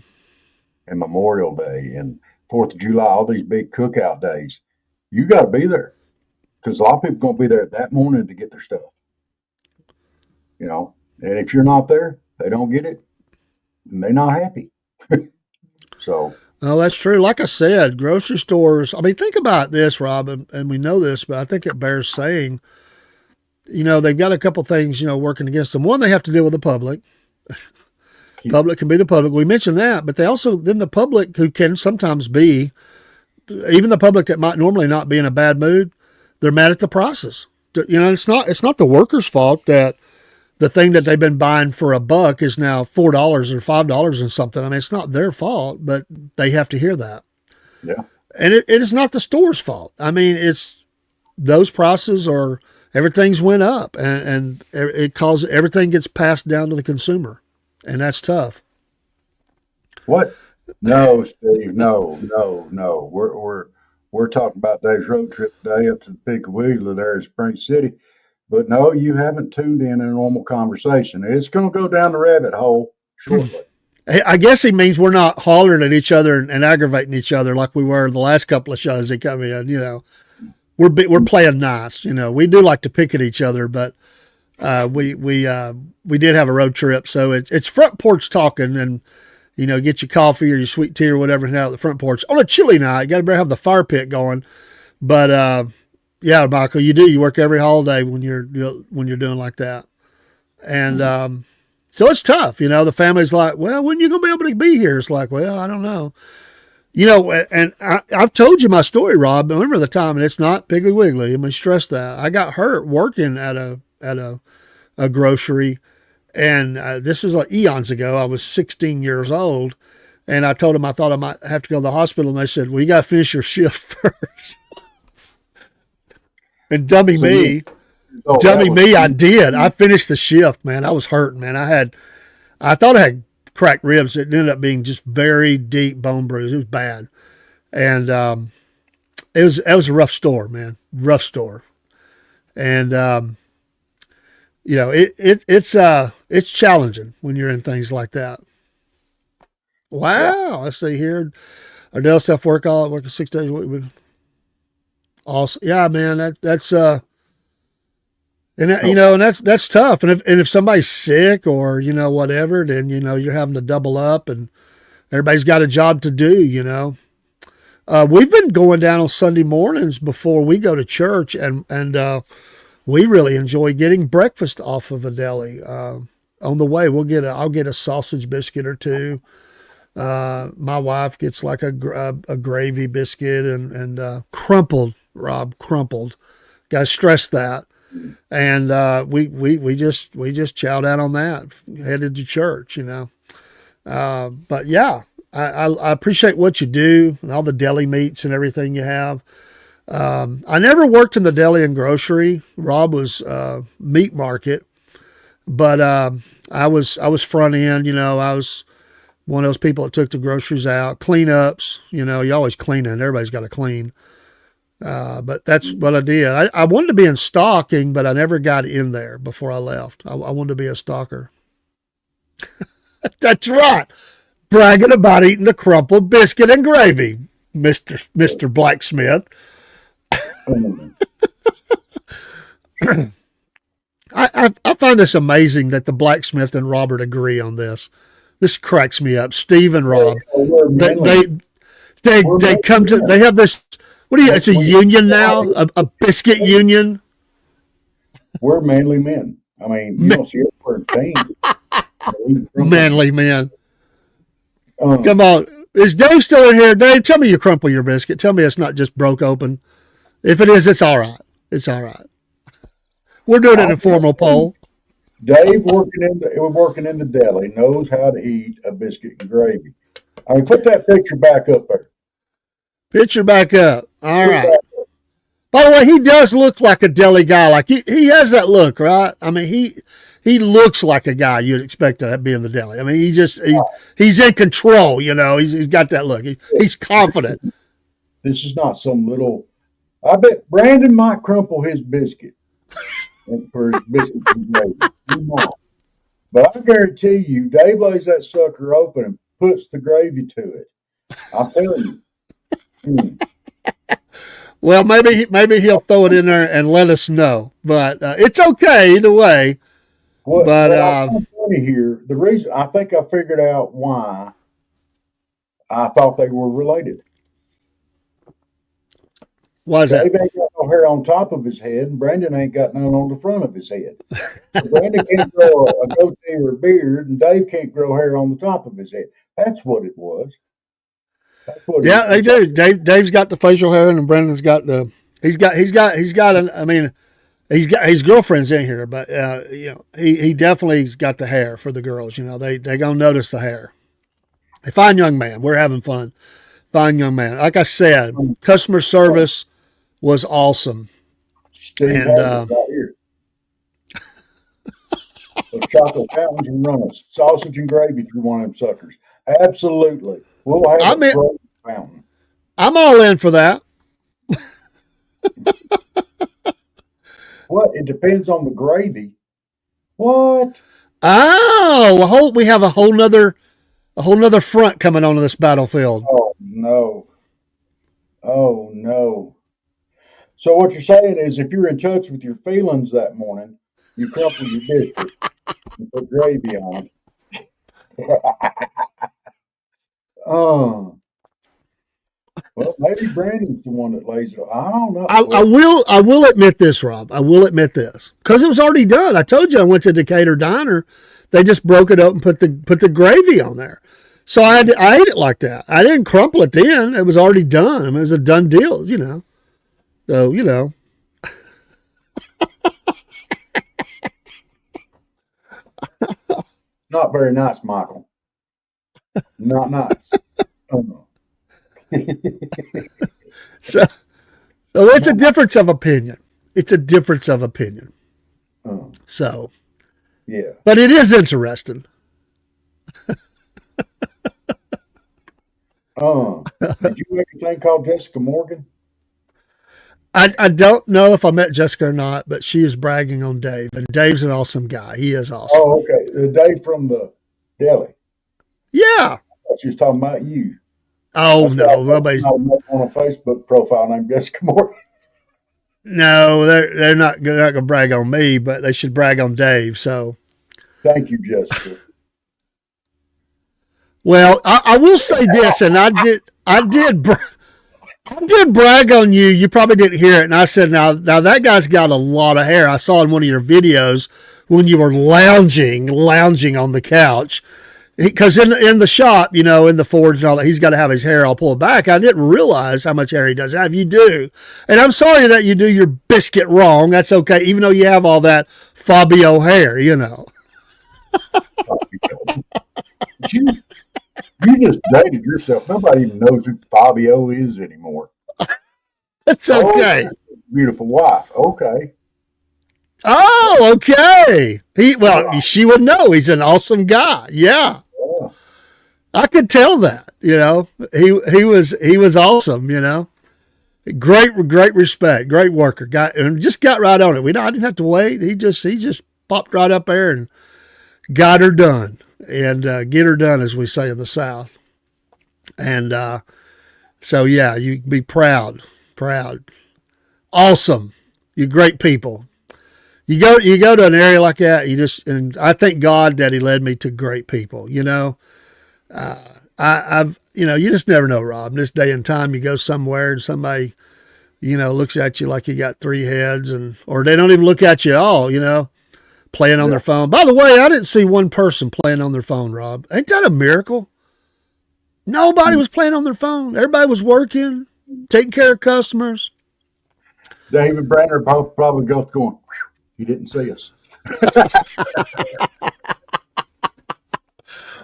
and Memorial Day and 4th of July, all these big cookout days. You got to be there because a lot of people going to be there that morning to get their stuff. And if you're not there, they don't get it, and they're not happy. So. Oh, that's true. Like I said, grocery stores. I mean, think about this, Rob, and we know this, but I think it bears saying. They've got a couple things, working against them. One, they have to deal with the public. Public can be the public. We mentioned that, but they also, then the public, who can sometimes be, even the public that might normally not be in a bad mood, they're mad at the prices. It's not the workers' fault that the thing that they've been buying for $1 is now $4 or $5 and something. I mean, it's not their fault, but they have to hear that. Yeah. And it is not the store's fault. I mean, it's those prices are, everything's went up, and it causes, everything gets passed down to the consumer, and that's tough. What? No, Steve. No. We're talking about Dave's road trip today up to the Piggy Wiggly there in Spring City. But no, you haven't tuned in a normal conversation. It's going to go down the rabbit hole shortly. I guess he means we're not hollering at each other and aggravating each other like we were the last couple of shows that come in. We're playing nice. We do like to pick at each other, but we did have a road trip, so it's front porch talking, and get your coffee or your sweet tea or whatever out at the front porch on a chilly night. You got to better have the fire pit going, but yeah, Michael, you work every holiday when you're doing like that, and so it's tough. The family's like, well, when are you gonna be able to be here? It's like, well, I don't know. And I've told you my story, Rob. Remember the time, and it's not Piggly Wiggly. Let me stress that. I got hurt working at a grocery, and this is like eons ago. I was 16 years old, and I told them I thought I might have to go to the hospital, and they said, well, you got to finish your shift first. And dummy me, I did. I finished the shift, man. I was hurting, man. I thought I had cracked ribs. It ended up being just very deep bone bruise. It was bad, and it was a rough store, man. Rough store, and it's challenging when you're in things like that. Wow, yeah. Let's see here. Ardell self working 6 days a week. Awesome, yeah, man. That's and that's tough. And if somebody's sick or whatever, then you're having to double up, and everybody's got a job to do. We've been going down on Sunday mornings before we go to church, and we really enjoy getting breakfast off of a deli. On the way, I'll get a sausage biscuit or two. My wife gets like a gravy biscuit and crumpled. Rob, crumpled. Got to stress that. And we just chow down on that. Headed to church, But yeah, I appreciate what you do and all the deli meats and everything you have. I never worked in the deli and grocery. Rob was meat market, but I was front end. I was one of those people that took the groceries out, cleanups. You always cleaning. Everybody's got to clean. But that's what I did. I wanted to be in stocking, but I never got in there before I left. I wanted to be a stalker. That's right. Bragging about eating the crumpled biscuit and gravy, Mr. Blacksmith. I find this amazing that the blacksmith and Robert agree on this. This cracks me up. Steve and Rob, they come to, they have this, it's a union now, a biscuit union. We're manly men. I mean, you don't see it for a team. Manly men. Come on. Is Dave still in here? Dave, tell me you crumple your biscuit. Tell me it's not just broke open. If it is, it's all right. It's all right. We're doing an informal poll. Dave, working in the deli, knows how to eat a biscuit and gravy. I mean, put that picture back up there. Picture back up. All right. By the way, he does look like a deli guy. Like he has that look, right? I mean, he looks like a guy you'd expect to be in the deli. I mean, he's in control. He's got that look. He's confident. This is not some little. I bet Brandon might crumple his biscuit for his biscuit and gravy. He might. But I guarantee you, Dave lays that sucker open and puts the gravy to it. I'm telling you. Well, maybe he'll throw it in there and let us know. But it's okay either way. I'm funny here. The reason I think I figured out why I thought they were related. Why is that? Dave ain't got no hair on top of his head, and Brandon ain't got none on the front of his head. So Brandon can't grow a goatee or a beard, and Dave can't grow hair on the top of his head. That's what it was. Yeah, they do. Dave's got the facial hair, and Brandon's got the. He's got his girlfriend's in here, but he definitely's got the hair for the girls. They gonna notice the hair. A fine young man. We're having fun. Fine young man. Like I said, customer service was awesome. Steve and right here. The chocolate fountains and run a sausage and gravy through one of them suckers. Absolutely. We'll have a fountain. I'm all in for that. What? It depends on the gravy. What? Oh, we have a whole nother front coming onto this battlefield. Oh no. Oh no. So what you're saying is, if you're in touch with your feelings that morning, you crumple your biscuit and put gravy on it. Well, maybe Brandon's the one that lays it. I don't know. I will admit this, Rob. I will admit this because it was already done. I told you I went to Decatur Diner. They just broke it up and put the gravy on there. So I ate it like that. I didn't crumple it then. It was already done. I mean, it was a done deal, So Not very nice, Michael. Not nice. Oh no. So it's a difference of opinion. It's a difference of opinion. So, yeah. But it is interesting. Did you make a thing called Jessica Morgan? I don't know if I met Jessica or not, but she is bragging on Dave, and Dave's an awesome guy. He is awesome. Oh, okay. Dave from the deli. Yeah. She was talking about you. Oh, no. Nobody's on a Facebook profile named Jessica Morgan. No, they're not going to brag on me, but they should brag on Dave. So, thank you, Jessica. Well, I will say this, and I did brag on you. You probably didn't hear it, and I said, now that guy's got a lot of hair. I saw in one of your videos when you were lounging on the couch. Because in the shop, in the forge and all that, he's got to have his hair all pulled back. I didn't realize how much hair he does have. You do. And I'm sorry that you do your biscuit wrong. That's okay, even though you have all that Fabio hair, You just dated yourself. Nobody even knows who Fabio is anymore. It's okay. Oh, beautiful wife. Okay. Oh, okay. She would know. He's an awesome guy. Yeah. I could tell that. He was awesome. Great respect, great worker. Just got right on it. I didn't have to wait. He just popped right up there and got her done, and get her done, as we say in the South. And so yeah, you be proud, awesome. You great people. You go to an area like that. And I thank God that He led me to great people. I've you just never know, Rob. In this day and time, you go somewhere and somebody looks at you like you got three heads, or they don't even look at you at all. Playing on their phone. By the way, I didn't see one person playing on their phone, Rob. Ain't that a miracle? Nobody was playing on their phone. Everybody was working, taking care of customers. David Branner probably goes going, he didn't see us.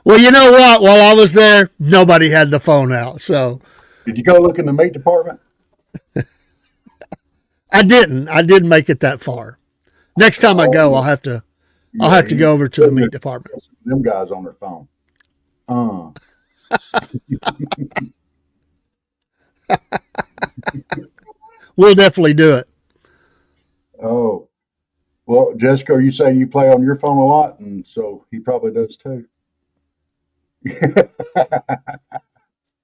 Well, you know what? While I was there, nobody had the phone out. So, did you go look in the meat department? I didn't. I didn't make it that far. Next time I go, I'll have to go over to the meat department. Them guys on their phone. We'll definitely do it. Oh, well, Jessica, are you saying you play on your phone a lot? And so he probably does too.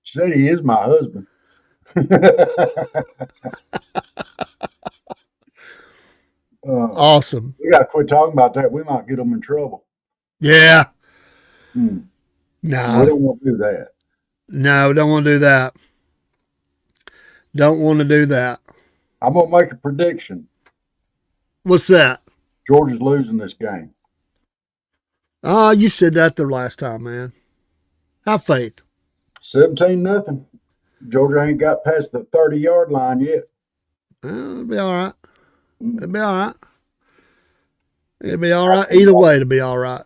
Said he is my husband. Awesome. We got to quit talking about that. We might get them in trouble. Yeah. No. No. We don't want to do that. No, don't want to do that. Don't want to do that. I'm going to make a prediction. What's that? Georgia's losing this game. Oh, you said that the last time, man. Have faith. 17-0. Georgia ain't got past the 30-yard line yet. It'll be all right. It'll be all right. It'll be all right. Either way, it'll be all right.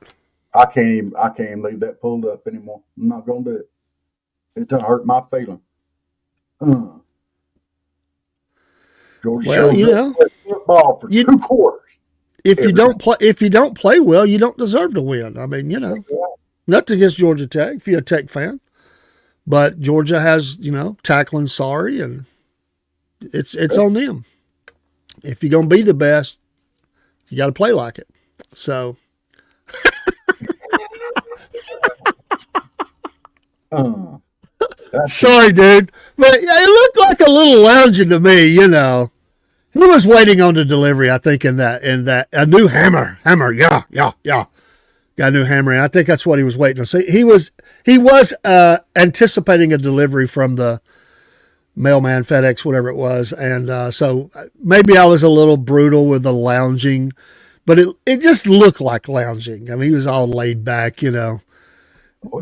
I can't even leave that pulled up anymore. I'm not gonna do it. It's gonna hurt my feeling. Georgia showed football for 2 quarters. If you don't play well, you don't deserve to win. I mean, nothing against Georgia Tech if you're a Tech fan, but Georgia has tackling sorry, and it's on them. If you're gonna be the best, you got to play like it. So. Sorry, dude, but it looked like a little lounging to me. He was waiting on the delivery. I think in that a new hammer, yeah, got a new hammer, and I think that's what he was waiting to see. He was anticipating a delivery from the mailman, FedEx, whatever it was, and so maybe I was a little brutal with the lounging, but it just looked like lounging. I mean, he was all laid back, Well,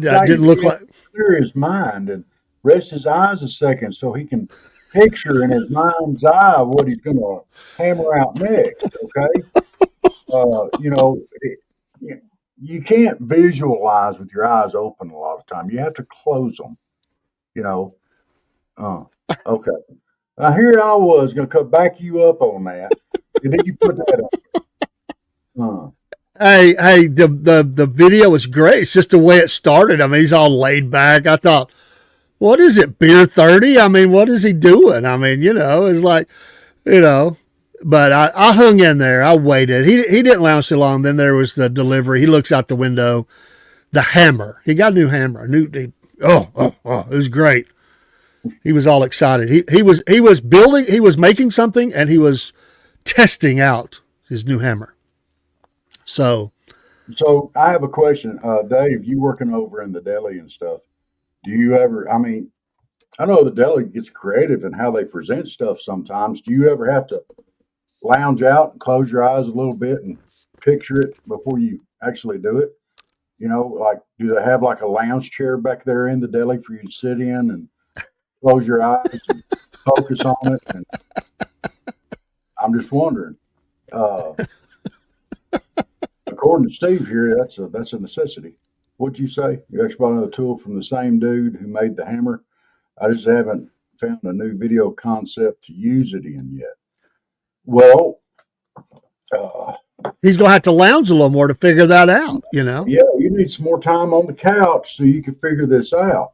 didn't look like clear his mind and rest his eyes a second so he can picture in his mind's eye what he's going to hammer out next. Okay, you can't visualize with your eyes open a lot of time. You have to close them. Okay. Now here I was going to back you up on that, and then you put that up. Hey, the video was great. It's just the way it started. I mean, he's all laid back. I thought, what is it, beer 30? I mean, what is he doing? I mean, it's like, but I hung in there. I waited. He didn't lounge too long. Then there was the delivery. He looks out the window. The hammer. He got a new hammer. It was great. He was all excited. He was building, he was making something, and he was testing out his new hammer. So I have a question, Dave. You working over in the deli and stuff? Do you ever? I mean, I know the deli gets creative in how they present stuff sometimes. Do you ever have to lounge out and close your eyes a little bit and picture it before you actually do it? Like, do they have like a lounge chair back there in the deli for you to sit in and close your eyes and focus on it? And I'm just wondering. According to Steve here, that's a necessity. What'd you say? You actually bought another tool from the same dude who made the hammer. I just haven't found a new video concept to use it in yet. Well, Uh, He's going to have to lounge a little more to figure that out, you know? yeah, you need some more time on the couch so you can figure this out.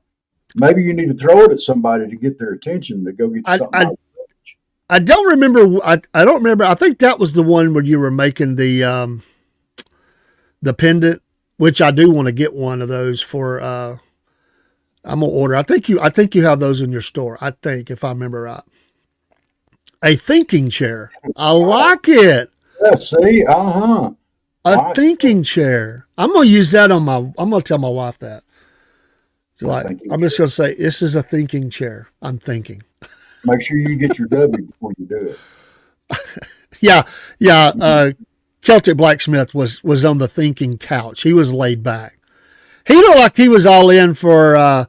Maybe you need to throw it at somebody to get their attention to go get I, something I, out. I don't remember. I don't remember. I think that was the one where you were making the pendant, which I do want to get one of those for, I'm going to order. I think you have those in your store. I think, if I remember right. A thinking chair. I like it. Yeah, see, A thinking chair. I'm gonna use that on my. I'm gonna tell my wife that. I'm just gonna say this is a thinking chair. I'm thinking. Make sure you get your W before you do it. Yeah. Celtic Blacksmith was on the thinking couch. He was laid back. He looked like he was all in for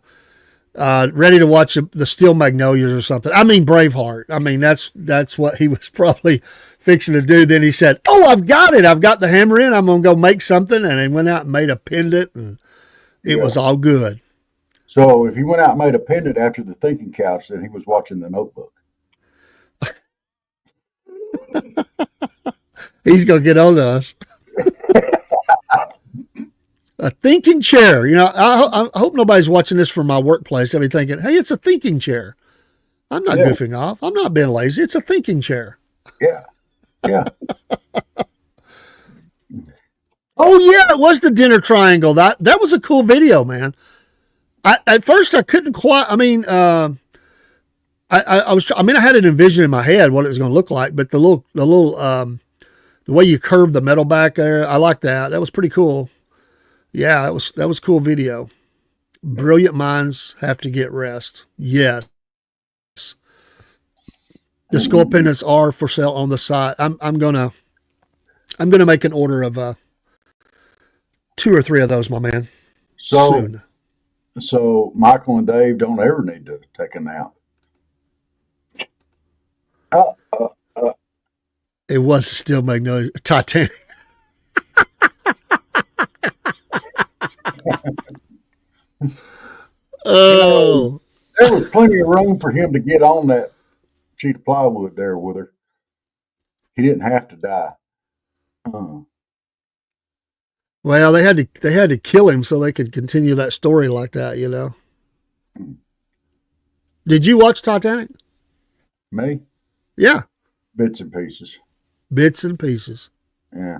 ready to watch the Steel Magnolias or something. I mean Braveheart. I mean that's what he was probably fixing to do. Then he said, "Oh, I've got it. I've got the hammer in. I'm gonna go make something." And he went out and made a pendant, and it was all good. So if he went out and made a pendant after the thinking couch, then he was watching The Notebook. He's gonna get on to us. A thinking chair. You know, I hope nobody's watching this from my workplace. They'll be thinking, "Hey, it's a thinking chair." I'm not goofing off. I'm not being lazy. It's a thinking chair. Yeah. Oh yeah, it was the dinner triangle. That was a cool video, man. At first I couldn't quite. I mean, I had it envisioned in my head what it was going to look like, but the way you curved the metal back there, I like that. That was pretty cool. Yeah, that was cool video. Brilliant minds have to get rest. Yes. The skull pendants are for sale on the site. I'm gonna make an order of 2 or 3 of those, my man. Soon. So Michael and Dave don't ever need to take a nap. It was still Magnolia Titanic. Oh, there was plenty of room for him to get on that sheet of plywood there with her. He didn't have to die. Well, they had to kill him so they could continue that story like that, you know. Did you watch Titanic? Me? Yeah. Bits and pieces. Bits and pieces. Yeah.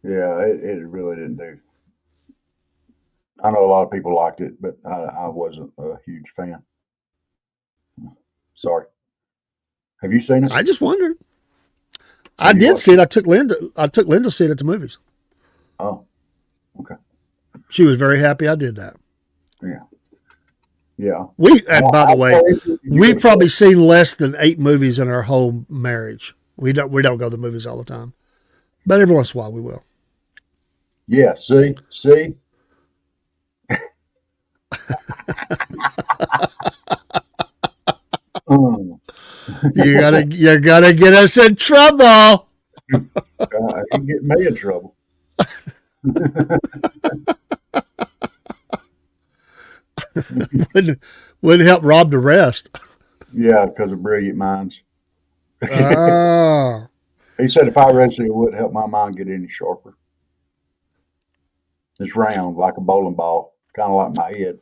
Yeah, it really didn't do. I know a lot of people liked it, but I wasn't a huge fan. Sorry. Have you seen it? I just wondered. I did see it. I took Linda to see it at the movies. Oh, okay. She was very happy I did that. Yeah. Yeah. By the way, we've probably seen less than 8 movies in our whole marriage. We don't go to the movies all the time, but every once in a while we will. Yeah. See. You're gonna get us in trouble. You get me in trouble. Wouldn't help Rob to rest. Yeah, because of brilliant minds. Oh. He said if I rested, it wouldn't help my mind get any sharper. It's round like a bowling ball, kind of like my head,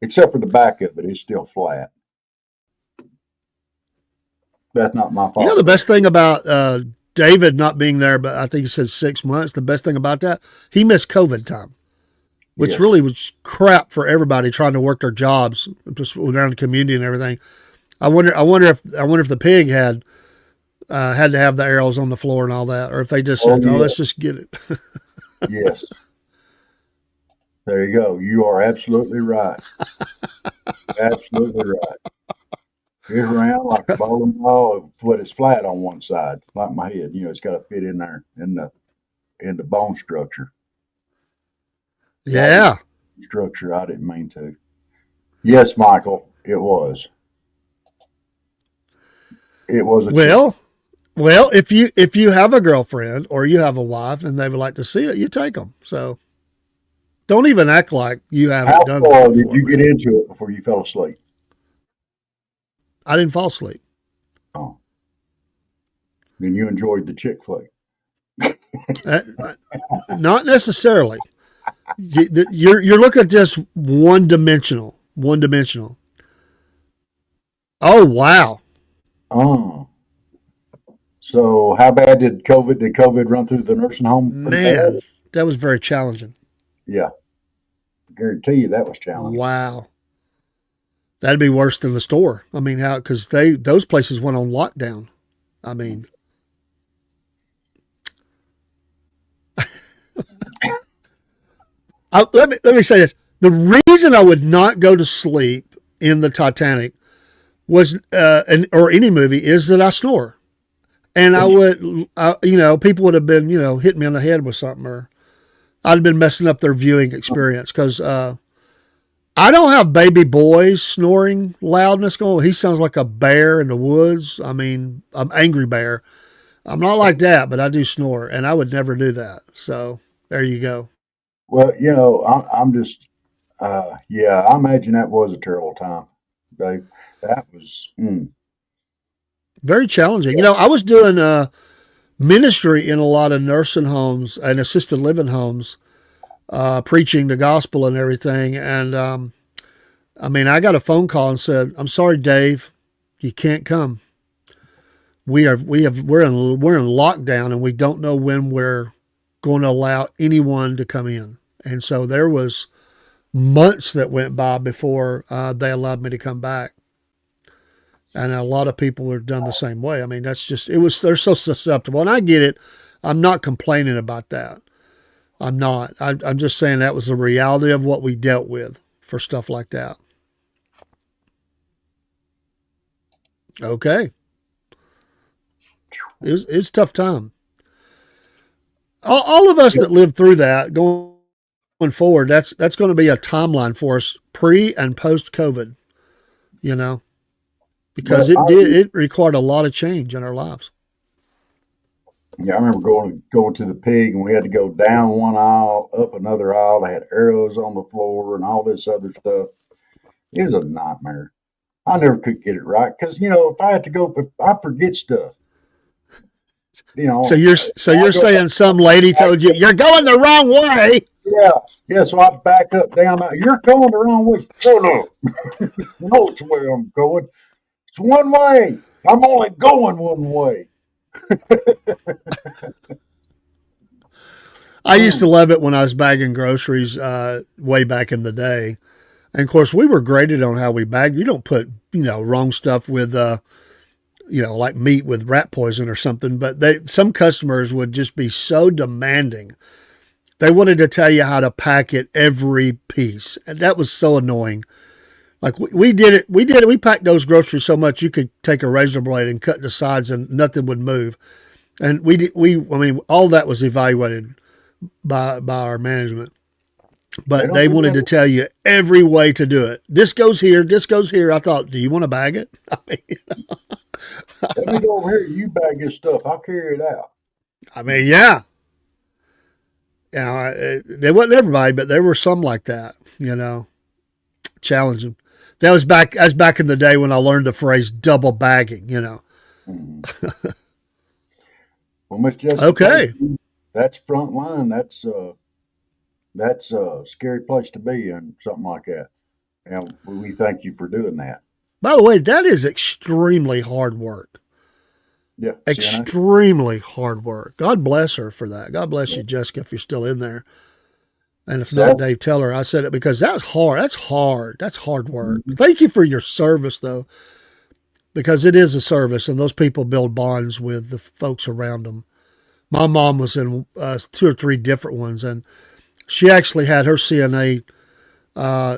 except for the back of it. It's still flat. That's not my fault. You know the best thing about David not being there, but I think he said 6 months. The best thing about that, he missed COVID time, which really was crap for everybody trying to work their jobs, just around the community and everything. I wonder if the pig had to have the arrows on the floor and all that, or if they just said, "No, let's just get it." Yes. There you go. You are absolutely right. Absolutely right. It's round like a bowling ball, but it's flat on one side, like my head. You know, it's got to fit in there in the bone structure. Yeah. Structure. I didn't mean to. Yes, Michael, it was. It was a well. If you have a girlfriend or you have a wife and they would like to see it, you take them. So don't even act like you haven't done that. How far did you get into it before you fell asleep? I didn't fall asleep. Oh. then you enjoyed the chick flick. Not necessarily. You're looking at just one dimensional. One dimensional. Oh wow. Oh. So how bad did COVID run through the nursing home? Man, that was very challenging. Yeah. I guarantee you that was challenging. Wow. That'd be worse than the store. I mean, how, because those places went on lockdown. I mean, let me say this. The reason I would not go to sleep in the Titanic was, or any movie, is that I snore. And I would, people would have been, hitting me on the head with something, or I'd have been messing up their viewing experience, because I don't have baby boys snoring loudness going. He sounds like a bear in the woods. I mean, I'm angry bear. I'm not like that, but I do snore, and I would never do that. So there you go. Well, I'm just, I imagine that was a terrible time, Dave. That was, Very challenging. I was doing ministry in a lot of nursing homes and assisted living homes, preaching the gospel and everything. And I got a phone call and said, "I'm sorry, Dave, you can't come. We're in lockdown, and we don't know when we're going to allow anyone to come in." And so there was months that went by before they allowed me to come back. And a lot of people are done the same way. I mean, they're so susceptible, and I get it. I'm not complaining about that. I'm not. I'm just saying that was the reality of what we dealt with for stuff like that. Okay. It was a tough time. All of us that lived through that going forward, that's going to be a timeline for us pre and post COVID, because it required a lot of change in our lives. Yeah, I remember going to the Pig, and we had to go down one aisle, up another aisle. They had arrows on the floor and all this other stuff. It was a nightmare. I never could get it right because if I had to go, if I forget stuff. So you're saying some lady told you you're going the wrong way? Yeah. So I back up down. You're going the wrong way. So no, no, it's where I'm going. It's one way. I'm only going one way. I used to love it when I was bagging groceries way back in the day. And of course, we were graded on how we bagged. You don't put, wrong stuff with, like meat with rat poison or something. But some customers would just be so demanding. They wanted to tell you how to pack it every piece. And that was so annoying. Like we did it. We packed those groceries so much you could take a razor blade and cut the sides and nothing would move. And all that was evaluated by our management. But they wanted to tell you every way to do it. This goes here. This goes here. I thought, do you want to bag it? Let me go over here. You bag this stuff. I'll carry it out. Yeah. There wasn't everybody, but there were some like that, challenging. That was back in the day when I learned the phrase double bagging, Well, Miss Jessica, okay. That's front line. That's a scary place to be in, something like that. And we thank you for doing that. By the way, that is extremely hard work. Yeah. Extremely hard work. God bless her for that. God bless you, Jessica, if you're still in there. And if not, Dave, tell her I said it, because that's hard. That's hard. That's hard work. Mm-hmm. Thank you for your service, though, because it is a service, and those people build bonds with the folks around them. My mom was in 2 or 3 different ones, and she actually had her CNA.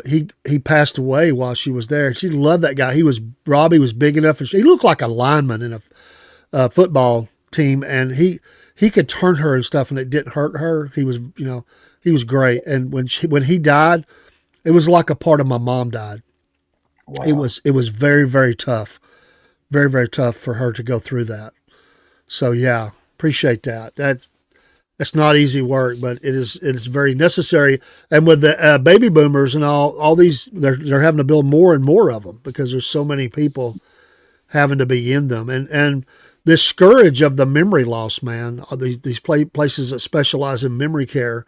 He passed away while she was there. She loved that guy. Robbie was big enough, and he looked like a lineman in a football team, and he could turn her and stuff, and it didn't hurt her. He was, he was great. And when he died, it was like a part of my mom died. Wow. It was very, very tough, very, very tough for her to go through that. So yeah, appreciate that. That's not easy work, but it is very necessary. And with the baby boomers and all these, they're having to build more and more of them because there's so many people having to be in them. And this scourge of the memory loss, man. These places that specialize in memory care.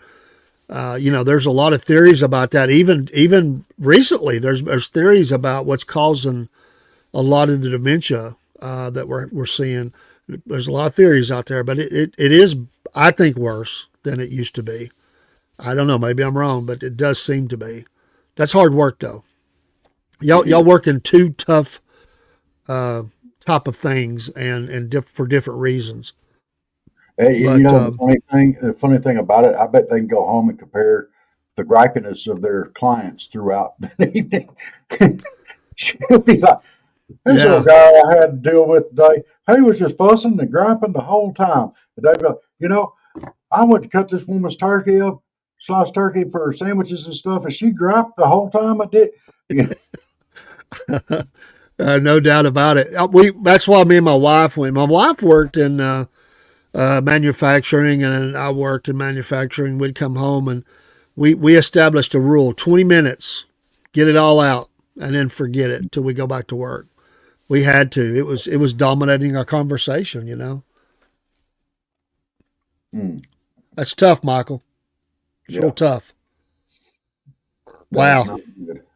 There's a lot of theories about that. Even recently, there's theories about what's causing a lot of the dementia that we're seeing. There's a lot of theories out there, but it is, I think, worse than it used to be. I don't know. Maybe I'm wrong, but it does seem to be. That's hard work, though. Y'all working two tough type of things and for different reasons. Hey, But the funny thing about it, I bet they can go home and compare the gripiness of their clients throughout the evening. She'll be like, this little guy I had to deal with today, he was just fussing and griping the whole time. And they go, I went to cut this woman's turkey up, sliced turkey for her sandwiches and stuff, and she griped the whole time I did. No doubt about it. That's why me and my wife went. My wife worked in manufacturing, and I worked in manufacturing. We'd come home and we established a rule: 20 minutes, get it all out, and then forget it until we go back to work. We had to. It was dominating our conversation. That's tough, Michael. It's real tough. Wow.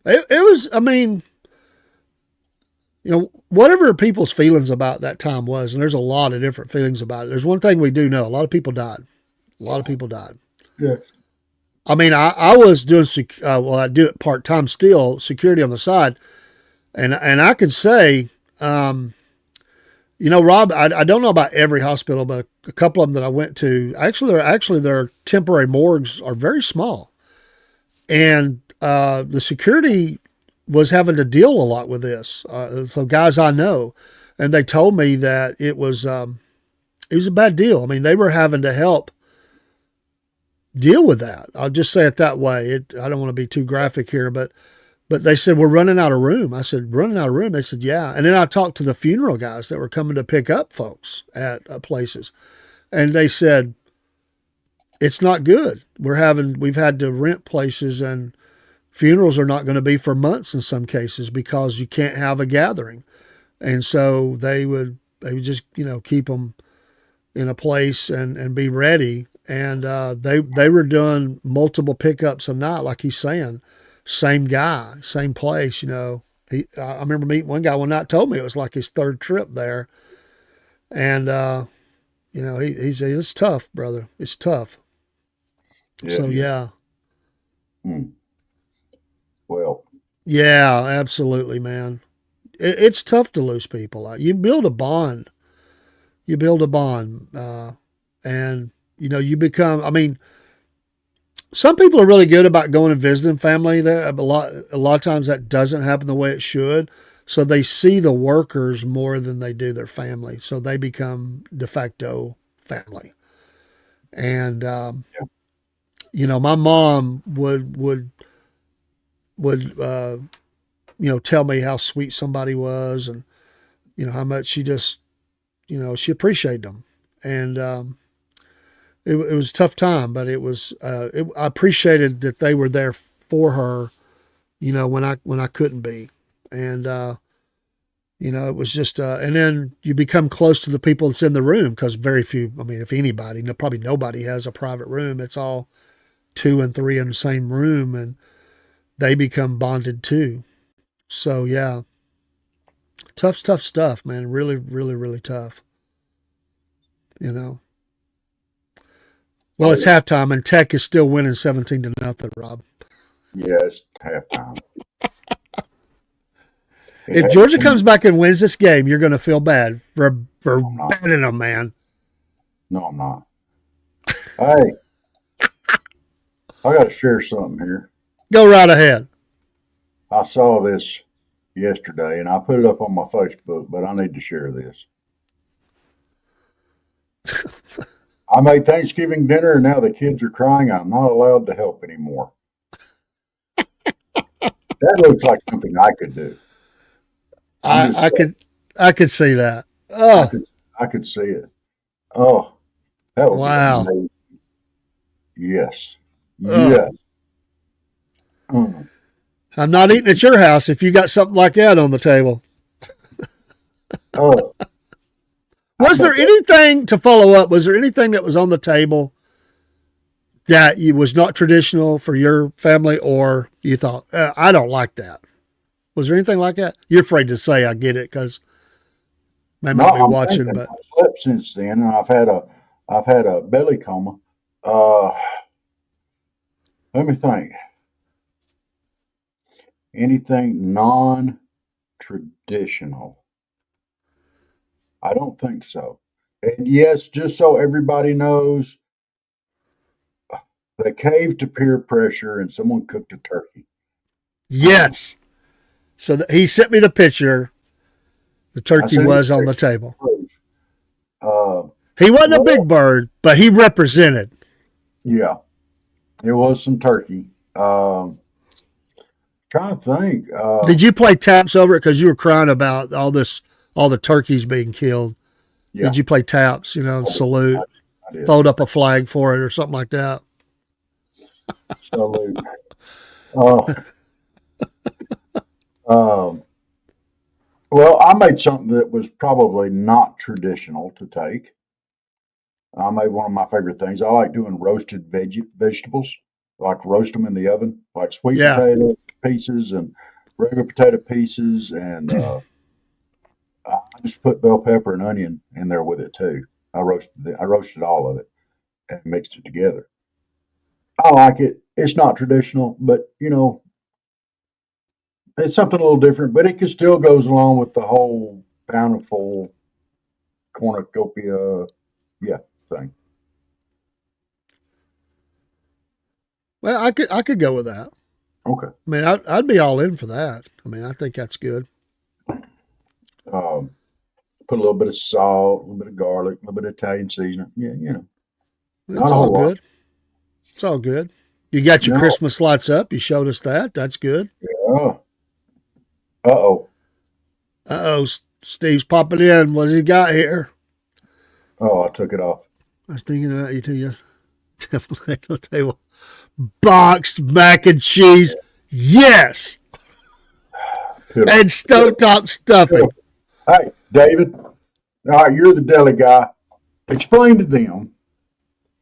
It was. I mean, whatever people's feelings about that time was, and there's a lot of different feelings about it. There's one thing we do know: a lot of people died. Yes. I mean, I was doing I do it part time still, security on the side, and I could say, Rob, I don't know about every hospital, but a couple of them that I went to, actually their temporary morgues are very small, and the security was having to deal a lot with this. So guys I know, and they told me that it was a bad deal. I mean, they were having to help deal with that. I'll just say it that way. I don't want to be too graphic here, but they said, we're running out of room. I said, running out of room? They said, yeah. And then I talked to the funeral guys that were coming to pick up folks at places. And they said, it's not good. We've had to rent places, and funerals are not going to be for months in some cases because you can't have a gathering. And so they would just, keep them in a place and be ready. And they were doing multiple pickups a night, like he's saying. Same guy, same place, I remember meeting one guy one night, told me it was like his third trip there. And, he said, it's tough, brother. It's tough. Yeah. So, yeah. Well. Yeah, absolutely, man. It's tough to lose people. You build a bond. And, you become, some people are really good about going and visiting family. A lot of times that doesn't happen the way it should. So they see the workers more than they do their family. So they become de facto family. And, my mom would tell me how sweet somebody was, and, how much she just, she appreciated them. And, it was a tough time, but it was, I appreciated that they were there for her, when I couldn't be. And, it was just, and then you become close to the people that's in the room, because very few, if anybody, probably nobody has a private room. It's all 2 and 3 in the same room, and they become bonded too. So yeah, tough stuff, man. Really, really, really tough. Well, it's halftime, and Tech is still winning 17-0, Rob. Yeah, it's halftime. If Georgia comes back and wins this game, you're going to feel bad for batting them, man. No, I'm not. Hey, I got to share something here. Go right ahead. I saw this yesterday, and I put it up on my Facebook, but I need to share this. I made Thanksgiving dinner, and now the kids are crying. I'm not allowed to help anymore. That looks like something I could do. I could see that. Oh, I could see it. Oh, that was wow. Yes. Yes. I'm not eating at your house if you got something like that on the table. Oh. Was there anything to follow up? Was there anything that was on the table that was not traditional for your family, or you thought, I don't like that? Was there anything like that? You're afraid to say, I get it, because they might be watching, but I've slept since then, and I've had a belly coma. Let me think. Anything non-traditional? I don't think so. And yes, just so everybody knows, they caved to peer pressure and someone cooked a turkey. yes. So he sent me the picture. The turkey was on the table. He wasn't a big bird, but he represented. Yeah, it was some turkey. Trying to think. Did you play taps over it because you were crying about all the turkeys being killed? Yeah. Did you play taps? Salute, I did. fold up a flag for it or something like that. Salute. Well, I made something that was probably not traditional to take. I made one of my favorite things. I like doing roasted vegetables. I like roast them in the oven, like sweet potato pieces and regular potato pieces, and I just put bell pepper and onion in there with it too. I roasted all of it and mixed it together. I like it. It's not traditional, but it's something a little different. But it still goes along with the whole bountiful cornucopia, thing. Well, I could go with that. Okay. I mean, I'd be all in for that. I mean, I think that's good. Put a little bit of salt, a little bit of garlic, a little bit of Italian seasoning. Yeah. It's all good. It's all good. You got your Christmas lights up. You showed us that. That's good. Yeah. Uh-oh. Steve's popping in. What has he got here? Oh, I took it off. I was thinking about you too. Yes. Definitely on the table. Boxed mac and cheese. Yes. And stovetop stuffing. Hey, David. All right, you're the deli guy. Explain to them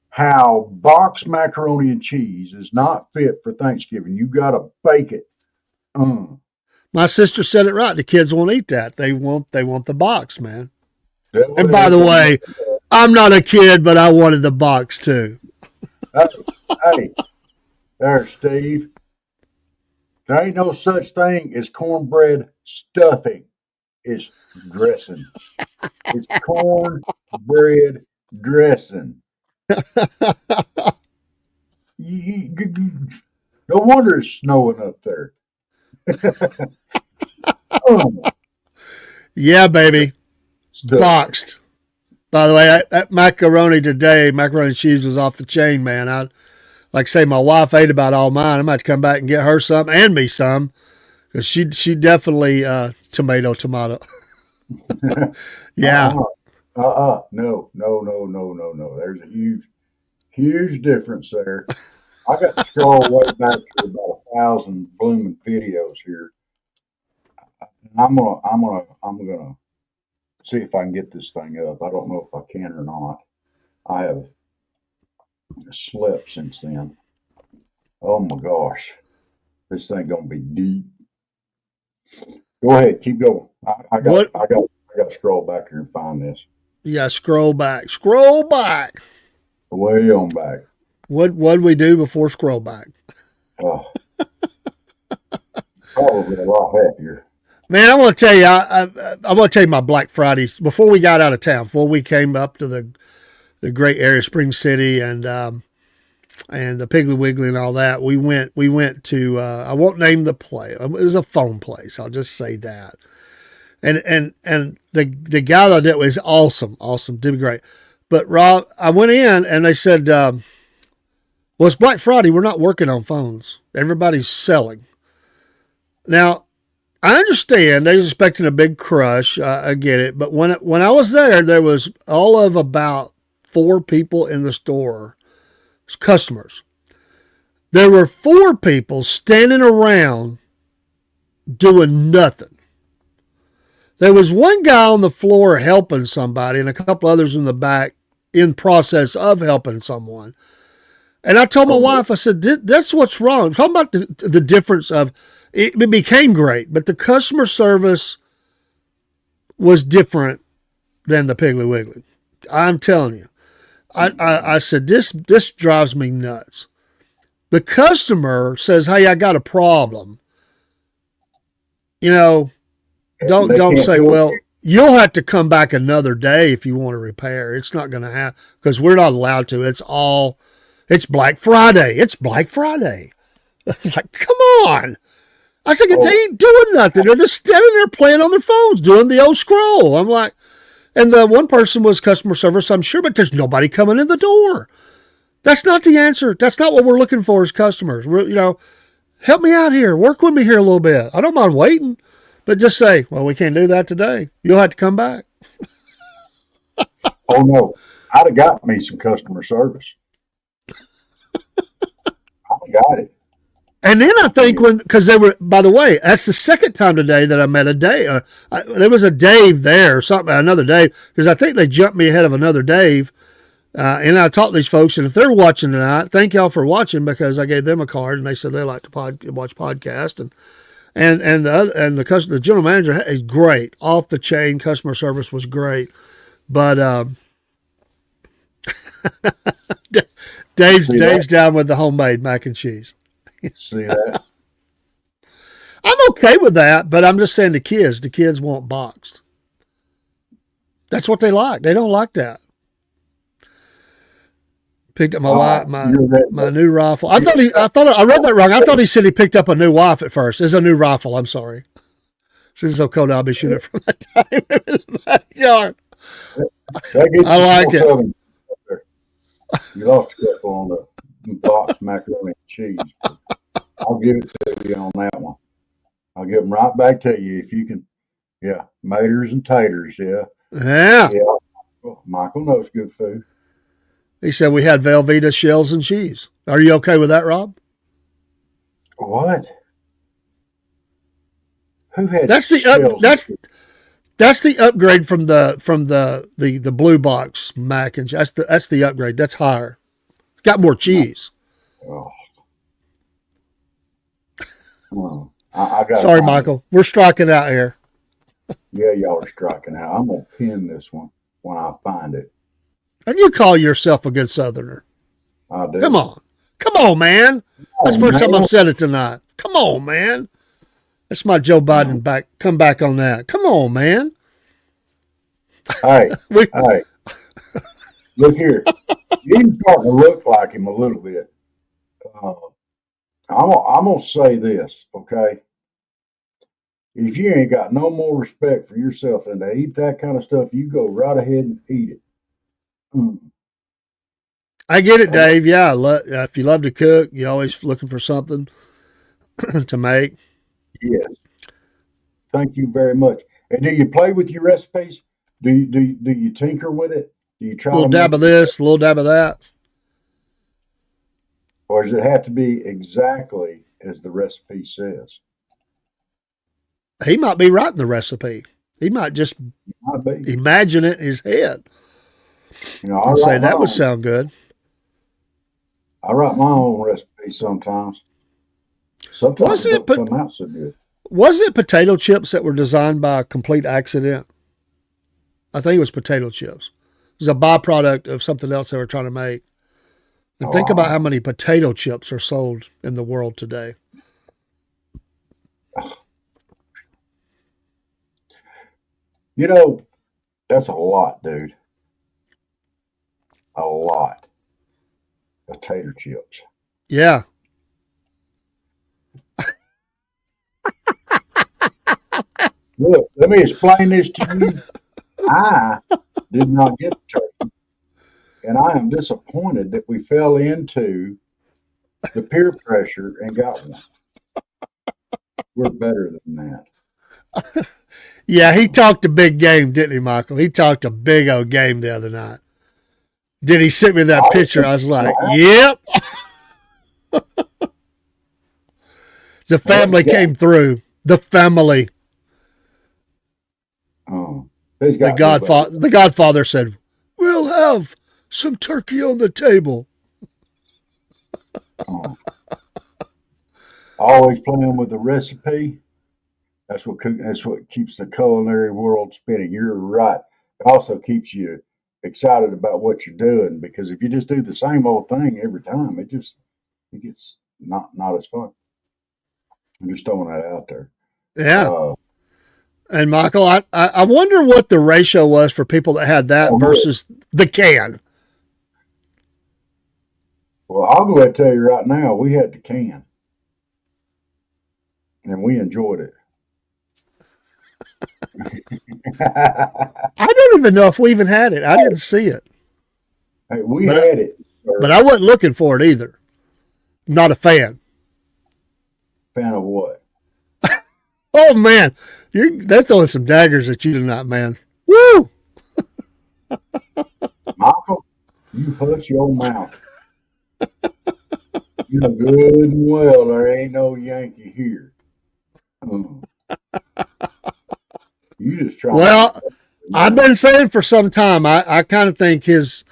how boxed macaroni and cheese is not fit for Thanksgiving. You got to bake it. My sister said it right. The kids won't eat that. They want the box, man. And by the way, I'm not a kid, but I wanted the box too. Hey, there, Steve. There ain't no such thing as cornbread stuffing. It's dressing. It's cornbread dressing. No wonder it's snowing up there. Yeah, baby. Boxed. By the way, that macaroni and cheese was off the chain, man. Like I say, my wife ate about all mine. I might come back and get her some and me some, because she definitely tomato. Yeah. No. There's a huge difference there. I got to scroll way back to about 1,000 blooming videos here. I'm gonna see if I can get this thing up. I don't know if I can or not. I have slept since then. Oh my gosh, this thing gonna be deep. Go ahead, keep going. I got to scroll back here and find this. Yeah, scroll back. Way on back. What'd we do before scroll back? Oh, probably a lot happier. Man, I want to tell you, I want to tell you my Black Fridays before we got out of town, before we came up to the great area, Spring City, and the Piggly Wiggly and all that. We went to I won't name the place. It was a phone place. I'll just say that. And the guy that did was awesome, did great. But Rob, I went in and they said, well, it's Black Friday. We're not working on phones. Everybody's selling. Now, I understand they was expecting a big crush. I get it. But when I was there was all of about 4 people in the store, customers. There were 4 people standing around doing nothing. There was one guy on the floor helping somebody and a couple others in the back in process of helping someone. And I told my wife, I said, that's what's wrong. I'm talking about the difference of, it became great, but the customer service was different than the Piggly Wiggly. I'm telling you. I said, this drives me nuts. The customer says, hey, I got a problem. You know, don't say, well, you'll have to come back another day if you want to repair. It's not going to happen because we're not allowed to. It's Black Friday. It's Black Friday. Like, come on. I said, they ain't doing nothing. They're just standing there playing on their phones, doing the old scroll. I'm like, and the one person was customer service, I'm sure, but there's nobody coming in the door. That's not the answer. That's not what we're looking for as customers. Help me out here. Work with me here a little bit. I don't mind waiting, but just say, well, we can't do that today. You'll have to come back. Oh, no. I'd have got me some customer service. I got it. And then I think because they were, by the way, that's the second time today that I met a Dave. There was a Dave there, or something, another Dave, because I think they jumped me ahead of another Dave. And I talked to these folks, and if they're watching tonight, thank y'all for watching because I gave them a card, and they said they like to watch podcasts, and the general manager is great, off the chain customer service was great, but Dave's down with the homemade mac and cheese. See that? I'm okay with that, but I'm just saying the kids want boxed. That's what they like. They don't like that. Picked up my new rifle. I read that wrong. I thought he said he picked up a new wife at first. It's a new rifle. I'm sorry. Since it's so cold, I'll be shooting it from that time in the backyard. I like it. You lost a couple on the box macaroni and cheese. I'll give it to you on that one. I'll give them right back to you if you can. Yeah, maters and taters. Yeah. Well, Michael knows good food. He said we had Velveeta shells and cheese. Are you okay with that, Rob? What? Who had that's the upgrade from the blue box mac and cheese. That's the upgrade. That's higher. Got more cheese. Oh. Sorry, Michael. We're striking out here. Yeah, y'all are striking out. I'm gonna pin this one when I find it. And you call yourself a good Southerner. I do. Come on, man. That's the first time I've said it tonight. Come on, man. That's my Joe Biden back. Come back on that. Come on, man. Hey, hey. Look here. He's starting to look like him a little bit. I'm gonna say this, okay? If you ain't got no more respect for yourself than to eat that kind of stuff, you go right ahead and eat it. I get it, Dave. Yeah, if you love to cook, you're always looking for something to make. Yes. Thank you very much. And do you play with your recipes? Do you tinker with it? Do you try a little dab of this, a little dab of that? Or does it have to be exactly as the recipe says? He might be writing the recipe. He might just imagine it in his head. And say that would sound good. I write my own recipe sometimes. Sometimes it doesn't come out so good. Wasn't it potato chips that were designed by a complete accident? I think it was potato chips. It was a byproduct of something else they were trying to make. And think about how many potato chips are sold in the world today. You know, that's a lot, dude. A lot of tater chips. Yeah. Look, let me explain this to you. I did not get the turkey, and I am disappointed that we fell into the peer pressure and got one. We're better than that. Yeah, he talked a big game, didn't he, Michael? He talked a big old game the other night. Did he send me that picture? I was like, yep. The family came through. The family. There's got to be better. The Godfather said, "We'll have some turkey on the table." Always playing with the recipe. That's what keeps the culinary world spinning. You're right. It also keeps you excited about what you're doing, because if you just do the same old thing every time, it gets not as fun. I'm just throwing that out there. Yeah. And Michael, I wonder what the ratio was for people that had that versus the can. Well, I'll go ahead and tell you right now, we had the can, and we enjoyed it. I don't even know if we even had it. I didn't see it. Hey, we had it, sir. But I wasn't looking for it either. Not a fan. Fan of what? Oh man, they're throwing some daggers at you tonight, man. Woo! Michael, you hush your mouth. You know good and well there ain't no Yankee here. You just try. Well, I've been saying for some time, I kind of think he's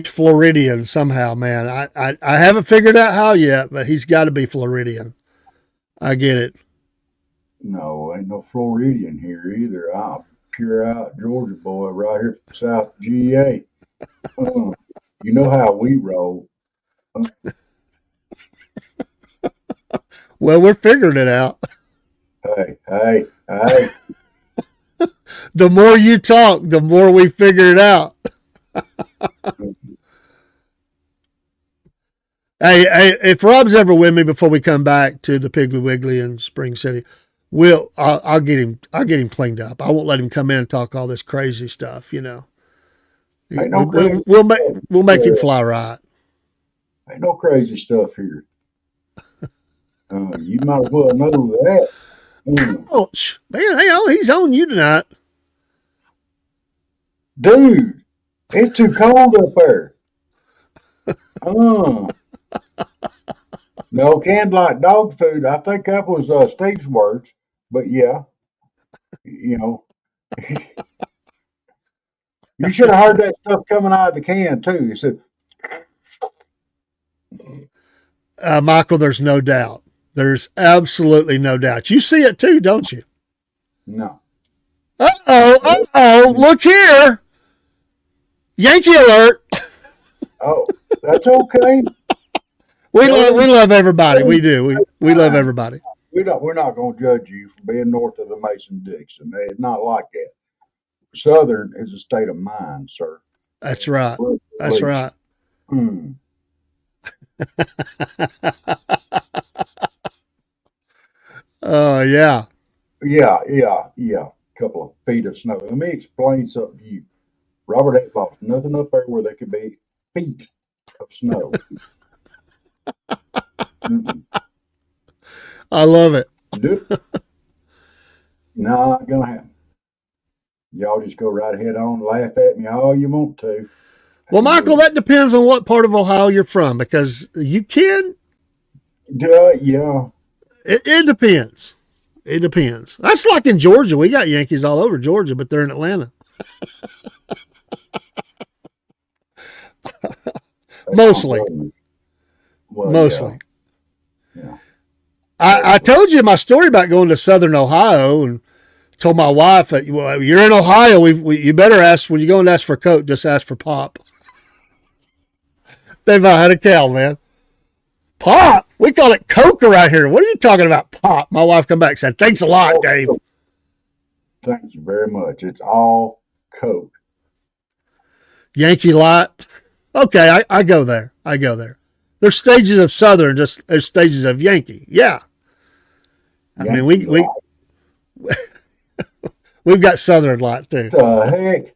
Floridian somehow, man. I haven't figured out how yet, but he's got to be Floridian. I get it. No, ain't no Floridian here either. I'm pure out Georgia boy right here from South GA. You know how we roll. Well, we're figuring it out. Hey. The more you talk, the more we figure it out. Hey, if Rob's ever with me before we come back to the Piggy Wiggly in Spring City, I'll get him cleaned up. I won't let him come in and talk all this crazy stuff, you know. We'll make him fly right. Ain't no crazy stuff here. You might as well know that. Oh, man, he's on you tonight. Dude, it's too cold up there. No, canned like dog food. I think that was Steve's words. But yeah, you know. You should have heard that stuff coming out of the can, too. He said, Michael, there's no doubt. There's absolutely no doubt. You see it too, don't you? No. Uh-oh, look here. Yankee alert. Oh, that's okay. We love everybody. We do. We love everybody. We're not going to judge you for being north of the Mason-Dixon. It's not like that. Southern is a state of mind, sir. That's right. That's right. Yeah. Yeah. A couple of feet of snow. Let me explain something to you. Robert ain't lost nothing up there where there could be feet of snow. I love it. Not gonna happen. Y'all just go right ahead on, laugh at me all you want to. Well, Michael, that depends on what part of Ohio you're from, because you can. Yeah. It depends. It depends. That's like in Georgia. We got Yankees all over Georgia, but they're in Atlanta. Mostly. Well, Mostly. Yeah. I told you my story about going to Southern Ohio and told my wife, well, you're in Ohio. You better ask, when you go and ask for Coke, just ask for Pop. They've had a cow, man. Pop? We call it Coke right here. What are you talking about, Pop? My wife come back and said, thanks a lot, Dave. Thank you very much. It's all Coke. Yankee Light. Okay, I go there. There's stages of Southern, just there's stages of Yankee. Yeah. I mean, we've got Southern Light too. What the heck?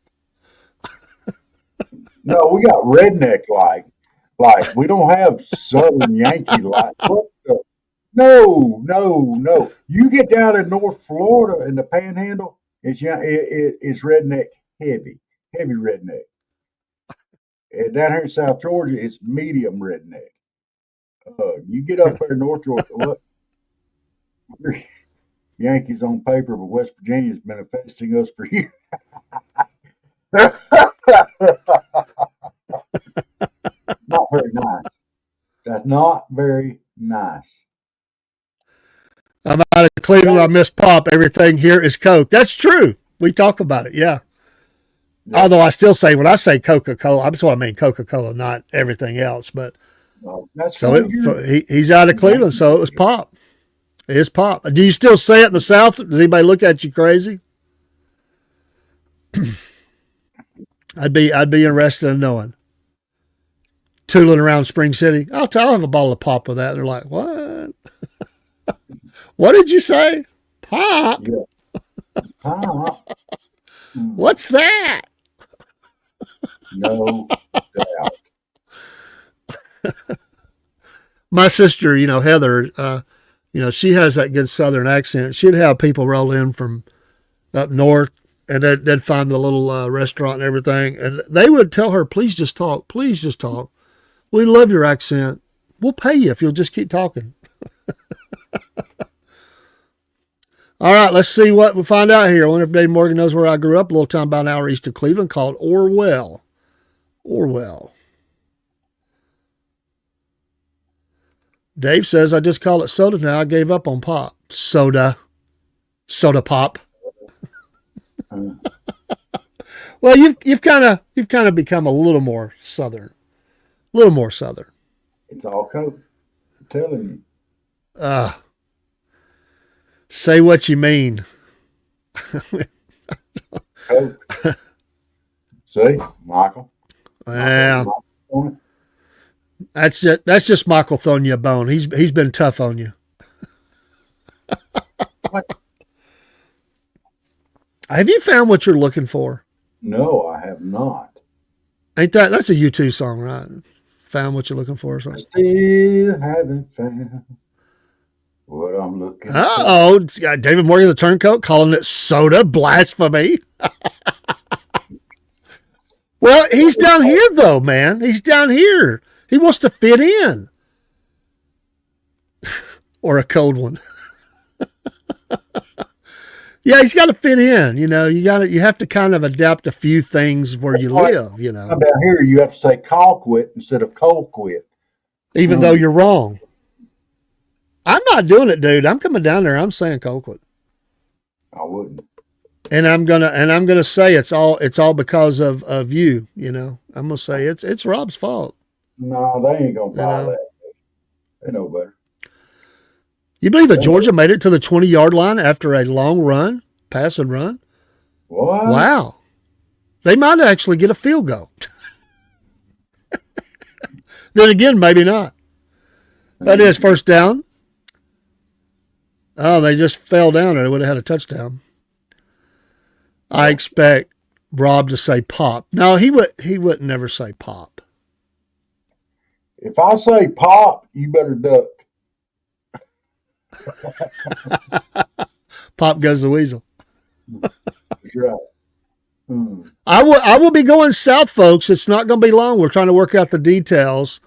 No, we got redneck light. Like, we don't have Southern Yankee Light. What the? No. You get down in North Florida in the Panhandle, it's redneck heavy redneck. And down here in South Georgia, it's medium redneck. You get up there in North Georgia, what? Yankees on paper, but West Virginia's been infesting us for years. Not very nice. That's not very nice. I'm out of Cleveland. I miss Pop. Everything here is Coke. That's true. We talk about it. Yeah. Although I still say, when I say Coca-Cola, that's what I mean, Coca-Cola, not everything else. But he's out of Cleveland, so it was Pop. It is Pop. Do you still say it in the South? Does anybody look at you crazy? I'd be interested in knowing. Tooling around Spring City, I'll have a bottle of Pop with that. And they're like, what? What did you say? Pop? Yeah. Pop. What's that? No doubt. My sister, Heather, she has that good Southern accent. She'd have people roll in from up north, and they'd find the little restaurant and everything, and they would tell her, please just talk. Please just talk. We love your accent. We'll pay you if you'll just keep talking. All right, let's see what we find out here. I wonder if Dave Morgan knows where I grew up. A little town about an hour east of Cleveland called Orwell. Dave says, I just call it soda now. I gave up on pop. Soda pop. Well, you've kind of become a little more Southern. It's all Coke. I'm telling you. Say what you mean. Coke. See, Michael. Well, that's just Michael throwing you a bone. He's been tough on you. Have you found what you're looking for? No, I have not. Ain't that's a U2 song, right? Found what you're looking for or something? Still haven't found what I'm looking for. Uh-oh. David Morgan, the Turncoat, calling it soda blasphemy. Well, he's down here, though, man. He's down here. He wants to fit in. Or a cold one. Yeah, he's got to fit in. You have to kind of adapt a few things where you live, Down here, you have to say Colquitt instead of Colquitt. Even though you're wrong. I'm not doing it, dude. I'm coming down there. I'm saying Colquitt. I wouldn't. And I'm gonna say it's all because of you. I'm gonna say it's Rob's fault. No, they ain't gonna buy that. They know better. You believe that Georgia made it to the 20-yard line after a long pass and run? What? Wow. They might actually get a field goal. Then again, maybe not. That is first down. Oh, they just fell down and they would have had a touchdown. I expect Rob to say pop. No, he would never say pop. If I say pop, you better duck. Pop goes the weasel. That's right. I will be going south, folks. It's not going to be long. We're trying to work out the details,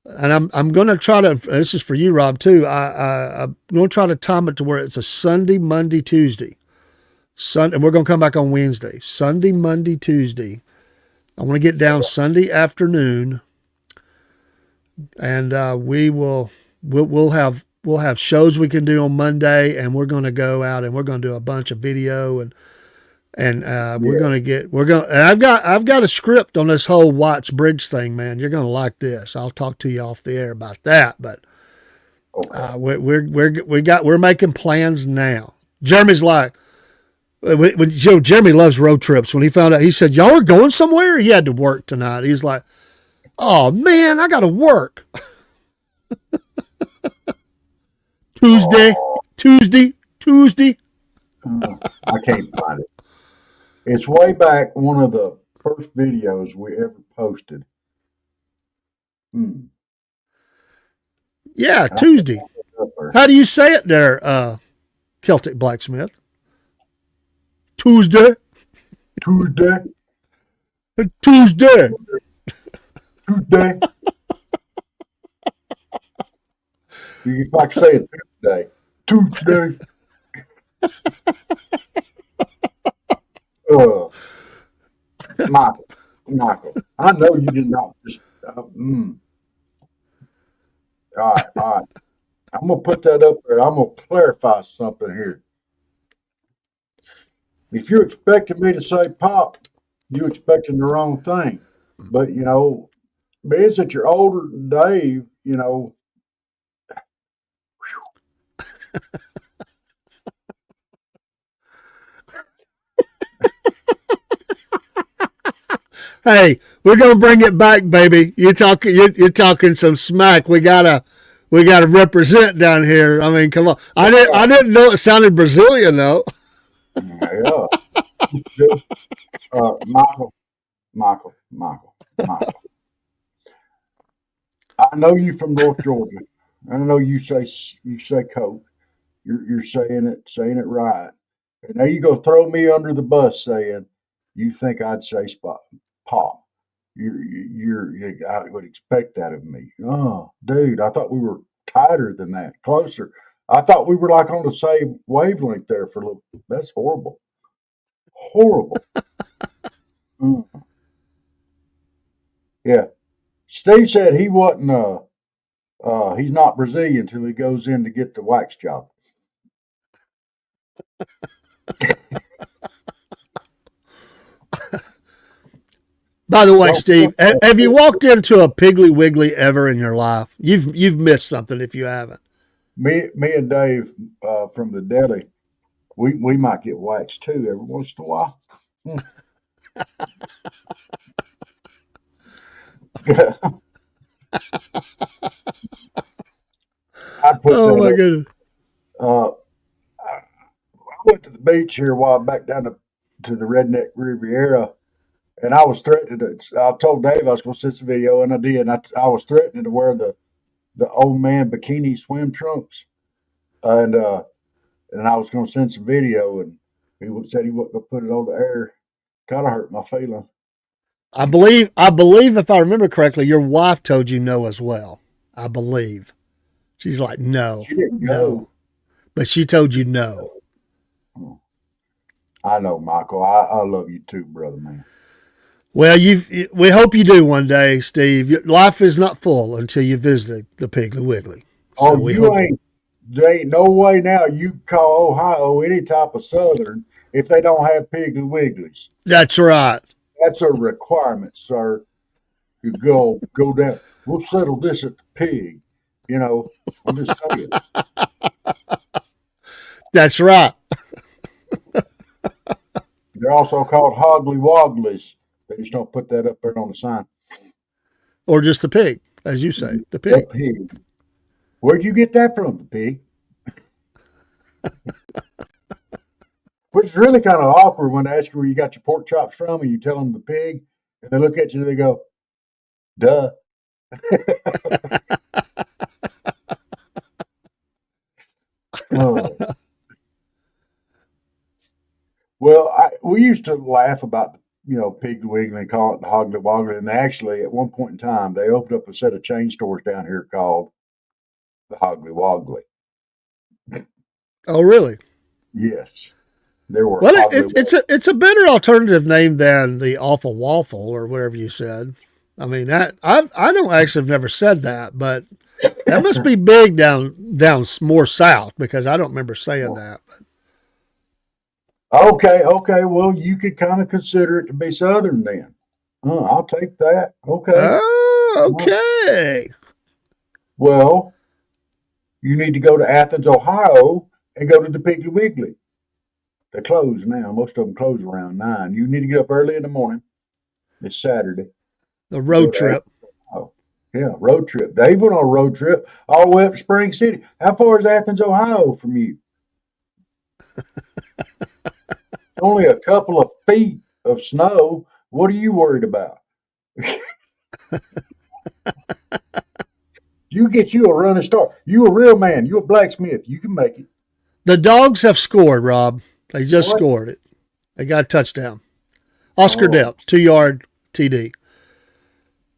and I'm going to try to. This is for you, Rob, too. I'm going to try to time it to where it's a Sunday, Monday, Tuesday, and we're going to come back on Wednesday. Sunday, Monday, Tuesday. I want to get down Sunday afternoon, and we'll have shows we can do on Monday, and we're going to go out and we're going to do a bunch of video and I've got a script on this whole Watts Bridge thing, man. You're going to like this. I'll talk to you off the air about that, but we're making plans now. Jeremy's like, Jeremy loves road trips. When he found out, he said, y'all are going somewhere? He had to work tonight. He's like, oh man, I got to work. Tuesday. I can't find it. It's way back, one of the first videos we ever posted. Yeah, Tuesday. How do you say it there, Celtic Blacksmith? Tuesday. Tuesday. You like to say it Tuesday. Uh, Michael, I know you did not just. All right. I'm gonna put that up there. I'm gonna clarify something here. If you're expecting me to say pop, you're expecting the wrong thing. But being that you're older than Dave, Hey, we're gonna bring it back, baby. You're talking some smack. We gotta represent down here. I mean, come on. I didn't know it sounded Brazilian though. yeah. Michael, Michael. I know you from North Georgia. I know you say Coke. You're saying it right. And now you go throw me under the bus saying you think I'd say spot pop. I would expect that of me. Oh, dude, I thought we were tighter than that, closer. I thought we were like on the same wavelength there for a little. That's horrible, horrible. Mm, yeah, Steve said he wasn't. He's not Brazilian till he goes in to get the wax job. By the way, Don't Steve, have you walked into a Piggly Wiggly ever in your life? You've missed something if you haven't. me and Dave from the deli. We might get waxed too every once in a while. I put Oh my that goodness. up. I went to the beach here a while back down to the Redneck Riviera, and I was threatening to. I told Dave I was going to send some video, and I did. I was threatening to wear the old man bikini swim trunks, and I was going to send some video, and said he wasn't going to put it on the air. Kind of hurt my feeling. I believe if I remember correctly, your wife told you no as well. I believe. She's like, no, She didn't no. go. But she told you no. I know, Michael. I love you too, brother, man. Well, we hope you do one day, Steve. Your life is not full until you visit the Piggly Wiggly. So Oh, we you hope. ain't. There ain't no way now you call Ohio any type of Southern if they don't have Piggly Wigglies. That's right. That's a requirement, sir. You go down. We'll settle this at the pig. I'm just saying. That's right. They're also called Hoggly Wogglies. They just don't put that up there on the sign. Or just the pig, as you say, the The pig. pig. Where'd you get that from, the pig? Which is really kind of awkward when they ask you where you got your pork chops from and you tell them the pig, and they look at you and they go, duh. Oh. Well, we used to laugh about Pig Wiggly and call it the Hoggly Woggly, and actually at one point in time they opened up a set of chain stores down here called the Hoggly Woggly. Oh, really? Yes, there were Well, Hoggly it's a better alternative name than the awful waffle or whatever you said. I mean, that I don't actually have never said that, but that must be big down more south because I don't remember saying that. Okay. Well, you could kind of consider it to be Southern then. I'll take that. Okay. Oh, okay. Well, you need to go to Athens, Ohio, and go to the Piggly Wiggly. They close now. Most of them close around 9. You need to get up early in the morning. It's Saturday. The Go road to trip. Athens, Ohio. Yeah, road trip. Dave went on a road trip all the way up to Spring City. How far is Athens, Ohio from you? Only a couple of feet of snow. What are you worried about? You get you a running start. You a real man. You a blacksmith. You can make it. The dogs have scored, Rob. They just What? scored it. They got a touchdown. Oscar Oh, Delp, 2-yard TD.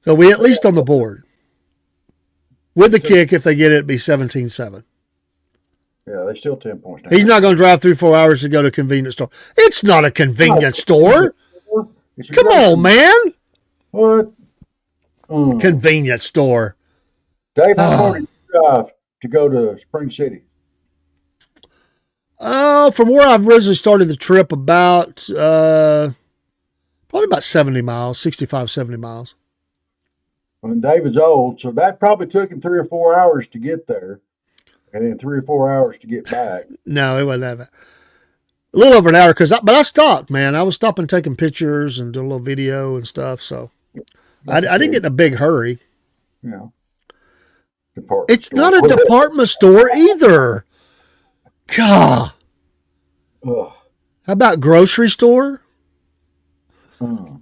So we at least on the board. With the kick, if they get it, it'd be 17-7. Yeah, they still 10 points down. He's not going to drive 3-4 hours to go to a convenience store. It's not a convenience store. Come on, man. What? Convenience store. Dave, how far did you drive to go to Spring City? From where I've originally started the trip, about probably about 70 miles, 65, 70 miles. When David's old, so that probably took him 3 or 4 hours to get there, and then 3 or 4 hours to get back. No, it wasn't that bad. A little over an hour, but I stopped, man. I was stopping, taking pictures and doing a little video and stuff. So I didn't get in a big hurry. Yeah. It's not a department store either. God. Ugh. How about grocery store?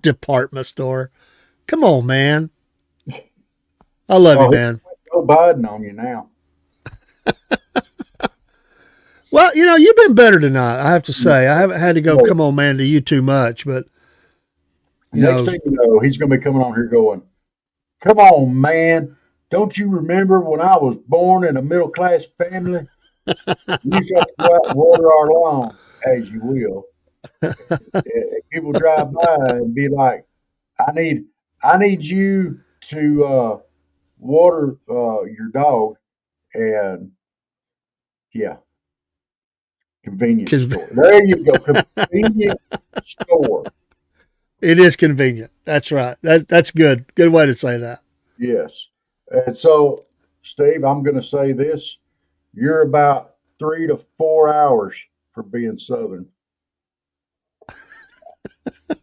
Department store. Come on, man. I love you, man. Joe Biden on you now. Well, you've been better tonight, I have to say. I haven't had to go, come on, man, to you too much, but next thing you know, he's going to be coming on here going, come on, man. Don't you remember when I was born in a middle-class family? You used to have to go out and water our lawn, as you will. People drive by and be like, I need you to water your dog. And, yeah. Convenience store. There you go. Convenience store. It is convenient. That's right. That's good. Good way to say that. Yes. And so, Steve, I'm going to say this. You're about 3 to 4 hours for being Southern. It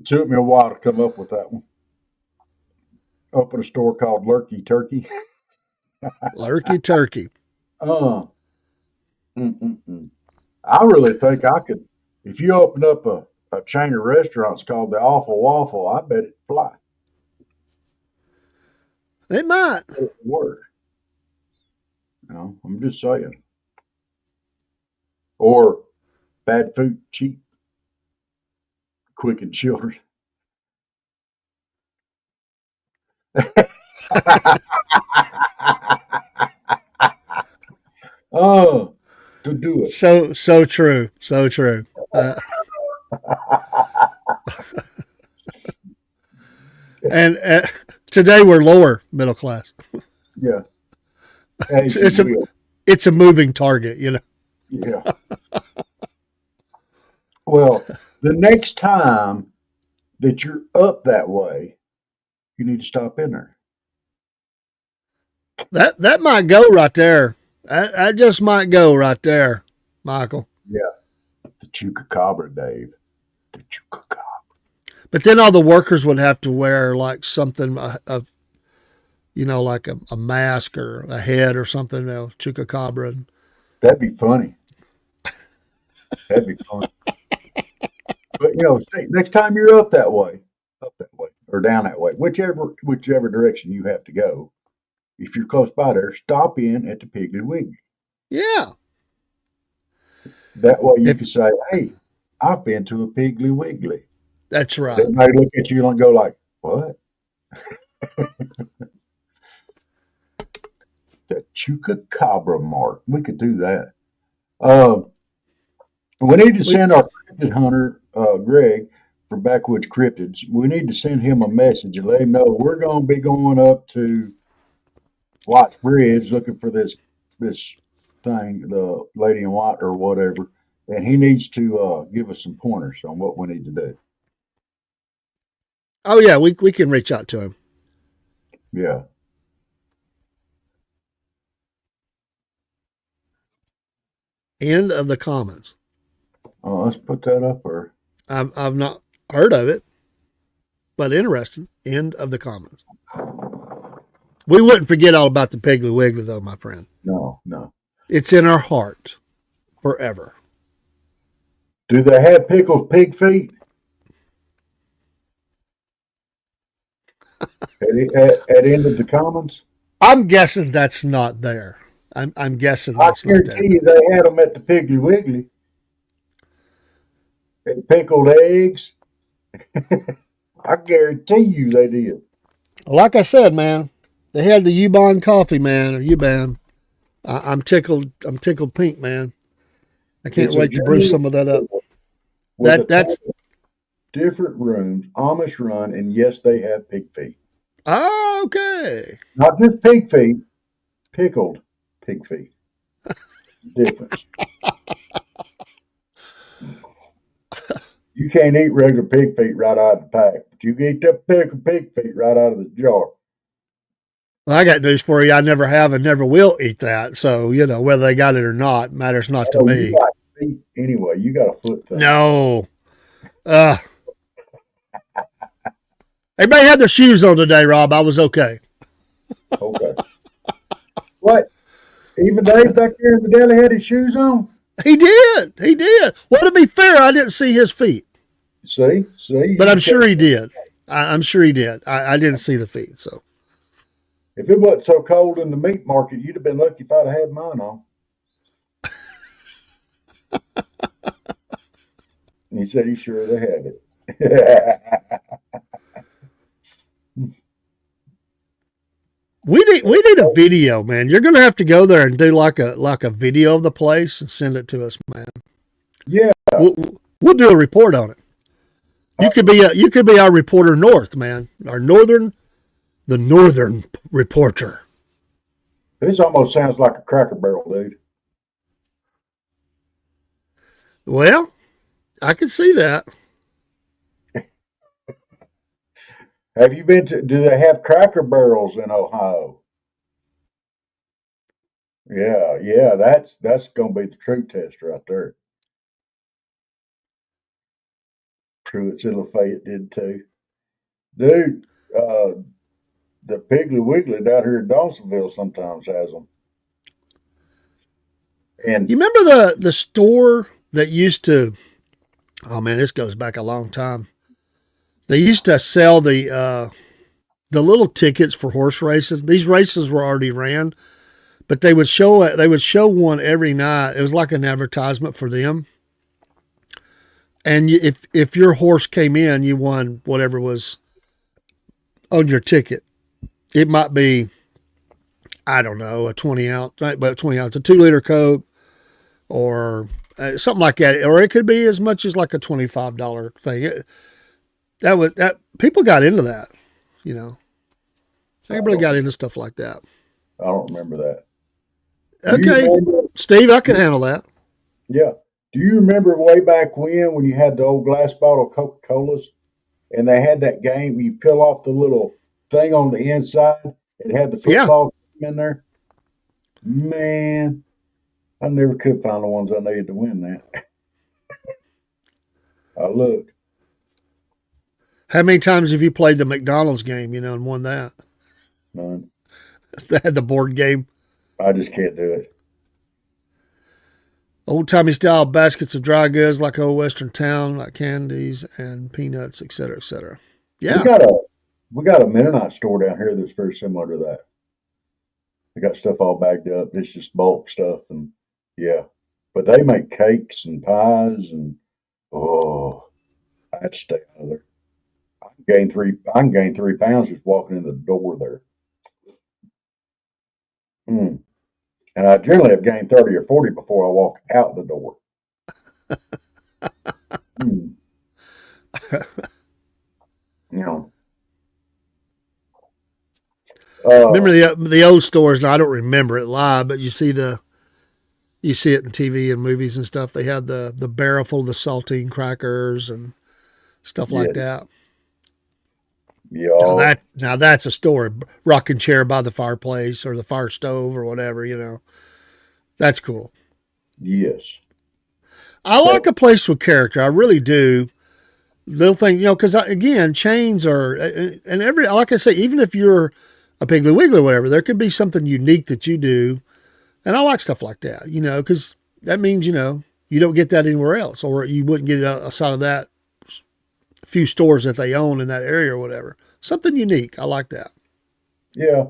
took me a while to come up with that one. Open a store called Lurky Turkey. Lurky Turkey. I really think I could, if you open up a chain of restaurants called the Awful Waffle, I bet it'd fly. It might. It would work. I'm just saying. Or bad food, cheap, quick and children. Oh, to do it. So true. So true. And today we're lower middle class. Yeah. It's a moving target, Yeah. Well, the next time that you're up that way, you need to stop in there. That might go right there. That just might go right there, Michael. Yeah. The chupacabra, Dave. The chupacabra. But then all the workers would have to wear like something like a mask or a head or something, chupacabra. That'd be funny. That'd be fun. But next time you're up that way, or down that way, whichever direction you have to go, if you're close by there, stop in at the Piggy Wiggly. Yeah. That way you can say, hey, I've been to a Piggly Wiggly. That's right. They might look at you and go like, what? The chupacabra mark. We could do that. We need to send our cryptid hunter, Greg, for Backwoods Cryptids. We need to send him a message and let him know we're going to be going up to Watts Bridge looking for this thing, the lady in white or whatever, and he needs to give us some pointers on what we need to do. Oh yeah, we can reach out to him. Yeah. End of the comments. Oh, let's put that up there. I've not heard of it, but interesting. End of the comments. We wouldn't forget all about the Piggly Wiggly, though, my friend. No. It's in our heart forever. Do they have pickled pig feet? at end of the comments? I'm guessing that's not there. I'm guessing that's not there. I guarantee you they had them at the Piggly Wiggly. And pickled eggs. I guarantee you they did. Like I said, man, they had the U-Bond coffee, man, or U-Band. I'm tickled. I'm tickled pink, man. I can't It's a wait to brew general some of that up. store with a ton That's of different rooms, Amish run, and yes, they have pig feet. okay. Not just pig feet, pickled pig feet. Difference. You can't eat regular pig feet right out of the pack, but you can eat that pickled pig feet right out of the jar. Well, I got news for you. I never have and never will eat that. So, whether they got it or not matters not to Oh, you me. like feet anyway. You got a foot thing. No. Uh, Everybody had their shoes on today, Rob. I was okay. Okay. What? Even Dave back there in the deli had his shoes on? He did. He did. Well, to be fair, I didn't see his feet, See? but You I'm sure can't. he did. I'm sure he did. I didn't see the feet. So, If it wasn't so cold in the meat market, you'd have been lucky if I'd have had mine on. And he said he's sure they have it. we need a video, man. You're gonna have to go there and do like a video of the place and send it to us, man. Yeah. We'll do a report on it. You could be our reporter north, man. The northern reporter. This almost sounds like a Cracker Barrel, dude. Well, I can see that. Have you been to, do they have Cracker Barrels in Ohio? Yeah, that's gonna be the true test right there. Truett's Lafayette did too. Dude, the Piggly Wiggly down here in Dawsonville sometimes has them. And You remember the store that used to? Oh man, this goes back a long time. They used to sell the little tickets for horse racing. These races were already ran, but they would show one every night. It was like an advertisement for them. And if your horse came in, you won whatever was on your ticket. It might be, I don't know, a 20 ounce, but 20 ounce, a 2 liter Coke, or something like that, or it could be as much as like a $25 thing. That people got into that, you know. Everybody got into stuff like that. I don't remember that. Okay, remember, Steve, I can handle that. yeah. Do you remember way back when you had the old glass bottle Coca-Colas and they had that game where you peel off the little thing on the inside? It had the Yeah, football in there. Man, I never could find the ones I needed to win that. I looked. how many times have you played the McDonald's game, and won that? None. They had the board game. I just can't do it. Old timey style baskets of dry goods like old Western town, like candies and peanuts, et cetera, et cetera. We Yeah. got a we got a Mennonite store down here that's very similar to that. They got stuff all bagged up. It's just bulk stuff, and yeah. But they make cakes and pies, and oh, I had to stay out of there. I can gain 3 pounds just walking in the door there. Mm. And I generally have gained 30 or 40 before I walk out the door. Mm. You know, Remember the old stores? And I don't remember it live, but you see it in TV and movies and stuff. They had the barrel full of the saltine crackers and stuff like yeah, that. Now y'all, that's a story. Rocking chair by the fireplace or the fire stove or whatever. That's cool. yes. I But like a place with character. I really do. Little thing, because again, chains are, and like I say, even if you're a Piggly Wiggly or whatever, there could be something unique that you do, and I like stuff like that. Because that means you don't get that anywhere else, or you wouldn't get it outside of that few stores that they own in that area or whatever. Something unique. I like that. yeah,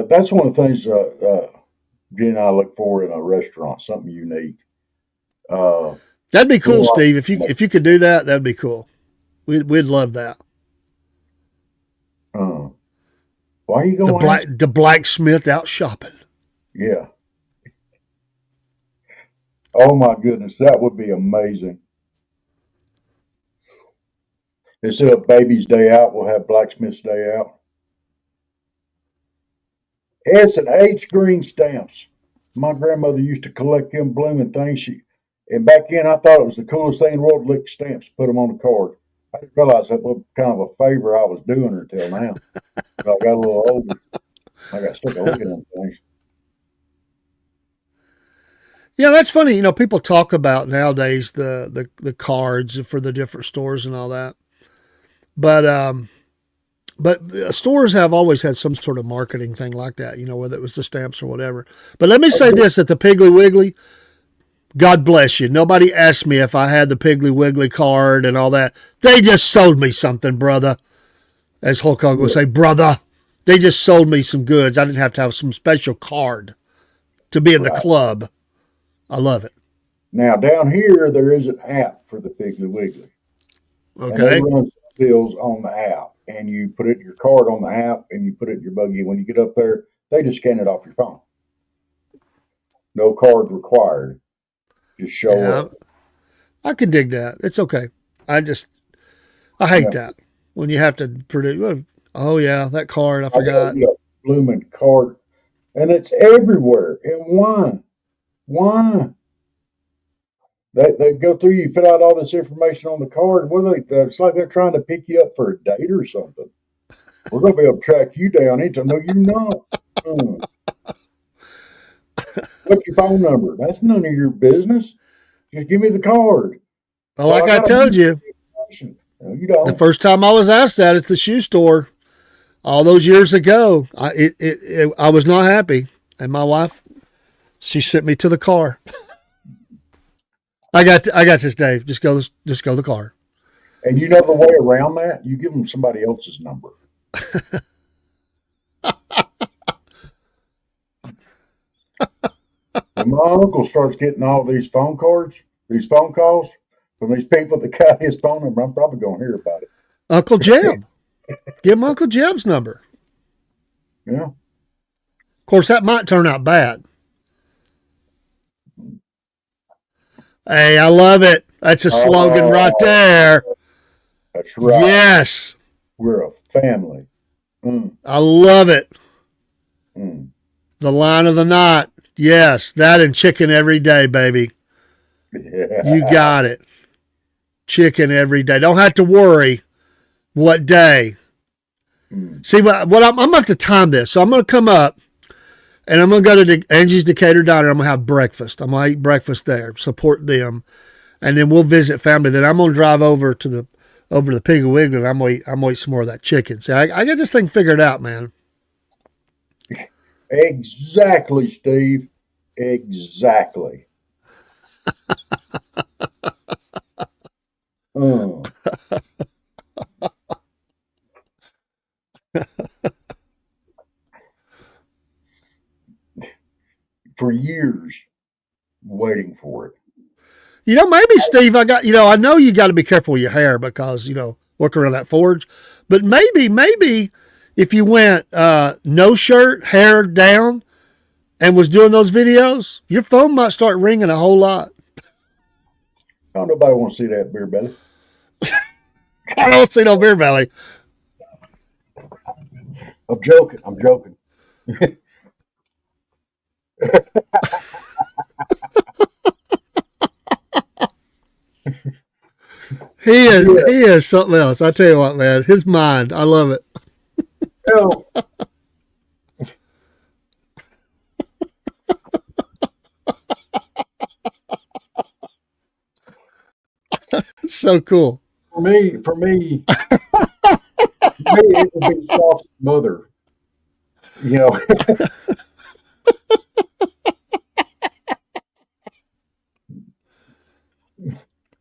that's one of the things Jen and I look for in a restaurant, something unique. Uh, That'd be we cool, want, Steve. If you could do that, that'd be cool. We'd love that. uh, why are you The going to ask? blacksmith out shopping. Yeah, Oh my goodness, that would be amazing. Instead of Baby's Day Out, we'll have Blacksmith's Day Out. It's an H green stamps. My grandmother used to collect them blooming things. And back then I thought it was the coolest thing in the world to lick stamps, put them on the card. I didn't realize that was kind of a favor I was doing her till now. But I got a little older. I got sick of looking at things. Yeah, that's funny. People talk about nowadays the cards for the different stores and all that. But stores have always had some sort of marketing thing like that, whether it was the stamps or whatever. But let me say this at the Piggly Wiggly, God bless you. Nobody asked me if I had the Piggly Wiggly card and all that. They just sold me something, brother. As Hulk Hogan would say, brother. They just sold me some goods. I didn't have to have some special card to be in the club. I love it. Now, down here, there is an app for the Piggly Wiggly. Okay. And they run bills on the app. And you put it your card on the app and you put it in your buggy. When you get up there, they just scan it off your phone. No card required. Just show up. I can dig that. It's okay. I hate that when you have to produce. Oh yeah, that card I forgot. Blooming card, and it's everywhere. And why? Why? They go through you, fill out all this information on the card. It's like they're trying to pick you up for a date or something. We're going to be able to track you down anytime. No, you're not. What's your phone number? That's none of your business. Just give me the card. Well, like I told you, no, you don't. The first time I was asked that, it's the shoe store. All those years ago, I was not happy, and my wife, she sent me to the car. I got this, Dave. Just go the car. And you know the way around that? You give them somebody else's number. When my uncle starts getting all these phone calls from these people that got his phone number, I'm probably going to hear about it. Uncle Jeb. Give him Uncle Jeb's number. Yeah. Of course, that might turn out bad. Hey, I love it. That's a slogan right there. That's right. Yes. We're a family. I love it. Mm. The line of the night. Yes, that and chicken every day, baby. Yeah. You got it. Chicken every day. Don't have to worry what day. See, what I'm about to time this. So I'm going to come up and I'm going to go to Angie's Decatur Diner. I'm going to have breakfast. I'm going to eat breakfast there, support them. And then we'll visit family. Then I'm going to drive over to the Piggy Wiggly and I'm going to eat some more of that chicken. See, I got this thing figured out, man. Exactly, Steve. Exactly. For years, waiting for it. Maybe, Steve, I know you got to be careful with your hair because, work around that forge. But maybe if you went no shirt, hair down, and was doing those videos, your phone might start ringing a whole lot. Oh, nobody wants to see that beer belly. I don't see no beer belly. I'm joking. He is something else. I tell you what, man, his mind, I love it. No. It's so cool. For me, it would be soft mother.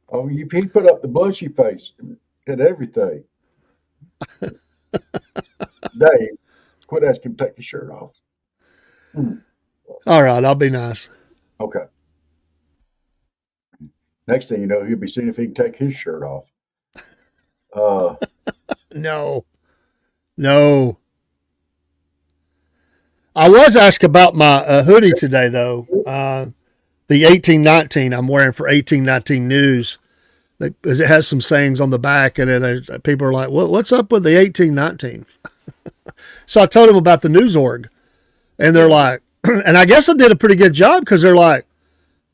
Oh, he put up the blushy face and everything. Dave, quit asking him to take the shirt off. All right, I'll be nice. Okay. Next thing you know, he'll be seeing if he can take his shirt off. No. I was asked about my hoodie today, though. the 1819 I'm wearing for 1819 news. Because it has some sayings on the back, and then people are like, what's up with the 1819? So I told them about the news org, and they're like, and I guess I did a pretty good job because they're like,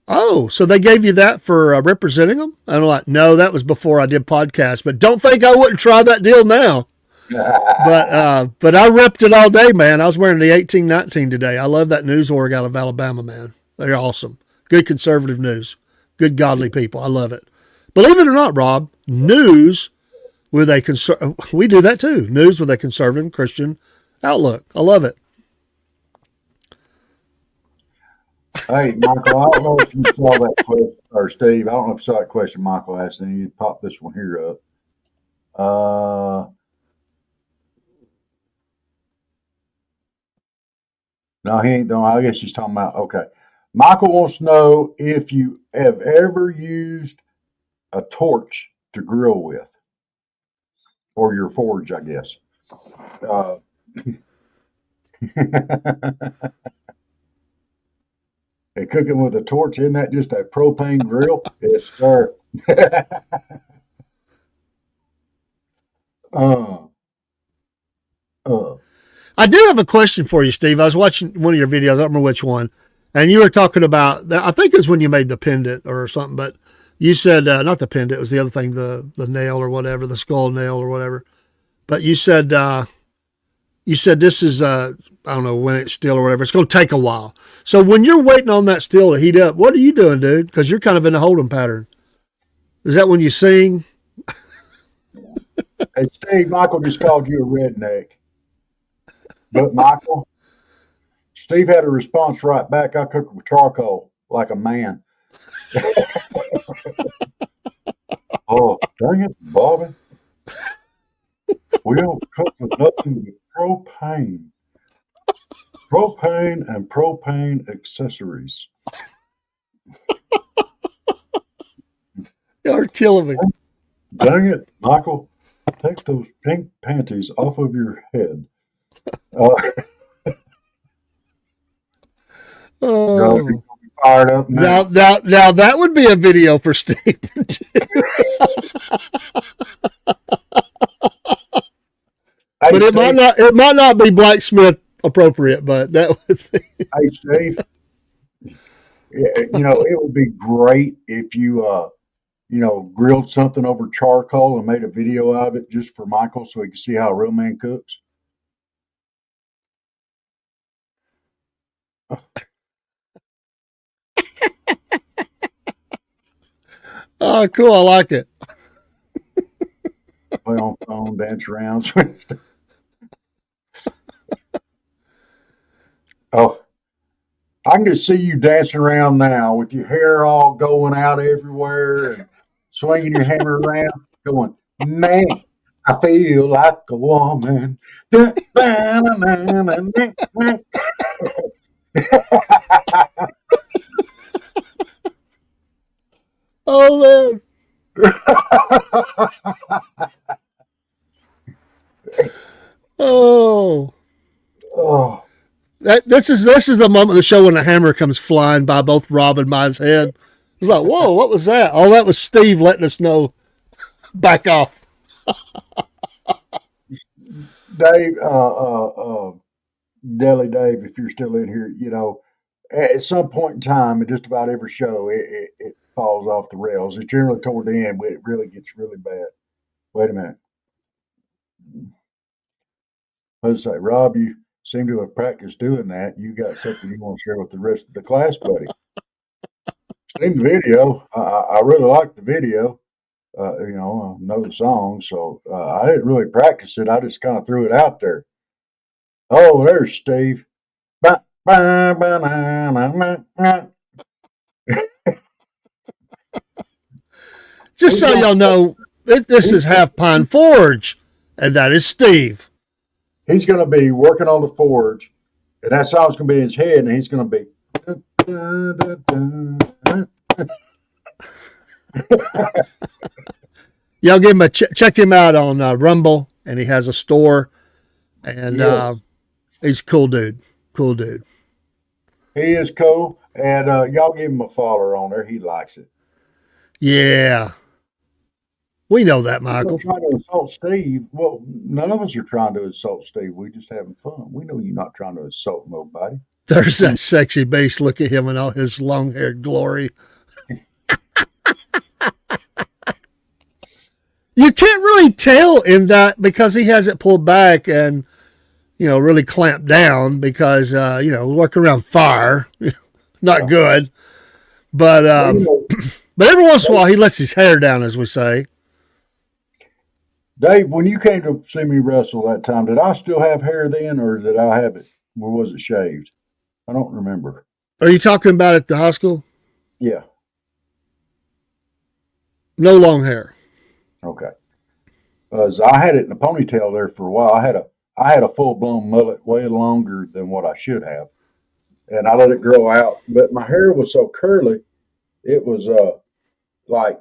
oh, so they gave you that for representing them? And I'm like, no, that was before I did podcasts, but don't think I wouldn't try that deal now. But I repped it all day, man. I was wearing the 1819 today. I love that news org out of Alabama, man. They're awesome. Good conservative news. Good godly people. I love it. Believe it or not, Rob, news with a we do that too. News with a conservative Christian outlook. I love it. Hey, Michael, I don't know if you saw that question, or Steve, I don't know if you saw that question Michael asked, and you pop this one here up. No, he ain't though. I guess he's talking about, okay. Michael wants to know if you have ever used a torch to grill with, or your forge, I guess. And cooking with a torch, isn't that just a propane grill? Yes, sir. I do have a question for you, Steve. I was watching one of your videos. I don't remember which one. And you were talking about, I think it was when you made the pendant or something, but you said, not the pendant, it was the other thing, the nail or whatever, the skull nail or whatever. But you said this is, I don't know when it's still or whatever. It's going to take a while. So when you're waiting on that still to heat up, what are you doing, dude? Because you're kind of in a hold'em pattern. Is that when you sing? Hey, Steve, Michael just called you a redneck. But Michael, Steve had a response right back. I cook with charcoal like a man. Oh, dang it, Bobby. We don't cook with nothing but propane. Propane and propane accessories. You're killing me. Dang it, Michael. Take those pink panties off of your head. Oh. Fired up now. Now that would be a video for Steve to do. But it might not be blacksmith appropriate, but that would be. Hey, Steve, it would be great if you, grilled something over charcoal and made a video of it just for Michael so he can see how a real man cooks. Oh, cool. I like it. Play on phone, dance around. Oh, I can just see you dancing around now with your hair all going out everywhere and swinging your hammer around, going, man, I feel like a woman. Oh, man. Oh. This is the moment of the show when a hammer comes flying by both Rob and mine's head. It's like, whoa, what was that? Oh, that was Steve letting us know. Back off. Dave, Deli Dave, if you're still in here, at some point in time, in just about every show, it falls off the rails. It's generally toward the end, but it really gets really bad. Wait a minute. Let's say, Rob, you seem to have practiced doing that. You got something you want to share with the rest of the class, buddy. Seen the video. I really like the video. I know the song, so I didn't really practice it. I just kind of threw it out there. Oh, there's Steve. Just so y'all know, this is Half Pine Forge, and that is Steve. He's going to be working on the forge, and that song's going to be in his head, and he's going to be. Y'all give him check him out on Rumble, and he has a store, and he's a cool dude. Cool dude. He is cool. And y'all give him a follower on there. He likes it. Yeah. We know that, I'm not Michael. trying to insult Steve. Well, none of us are trying to insult Steve. We're just having fun. We know you're not trying to insult nobody. There's that sexy bass. Look at him in all his long haired glory. You can't really tell in that because he has it pulled back and, really clamped down because, working around fire, not good. But, Well, but every once in a while he lets his hair down, as we say. Dave, when you came to see me wrestle that time, did I still have hair then, or did I have it? Or was it shaved? I don't remember. Are you talking about at the high school? Yeah. No long hair. Okay. Because I had it in a ponytail there for a while. I had a full blown mullet way longer than what I should have, and I let it grow out. But my hair was so curly, it was like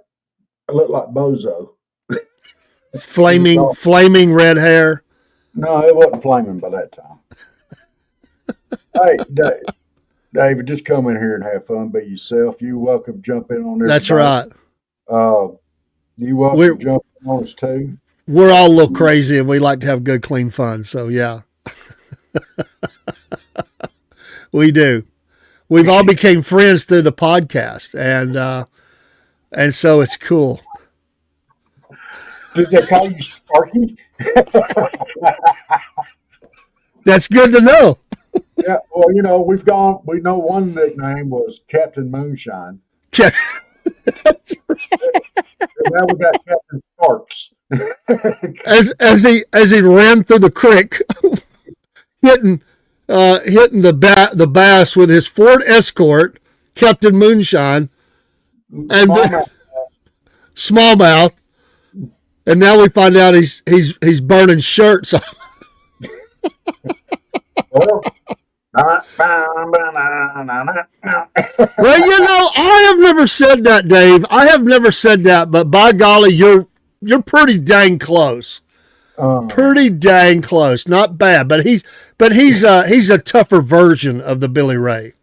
I looked like Bozo. It was all, Flaming red hair. no, it wasn't flaming by that time. Hey, David, just come in here and have fun. Be yourself. You welcome to jump in on there. That's right. You welcome We're to jump in on us too. we're all a little crazy and we like to have good, clean fun. So yeah, we do. We've all became friends through the podcast, and so it's cool. Did they call you Sparky? That's good to know. Yeah, well, we know one nickname was Captain Moonshine. Yeah. And now we got Captain Sparks. As he ran through the creek, hitting the bass with his Ford Escort, Captain Moonshine, and smallmouth, and now we find out he's burning shirts. Well, Well, I have never said that, Dave. I have never said that, but by golly, you're pretty dang close. Pretty dang close. Not bad, but he's a tougher version of the Billy Ray.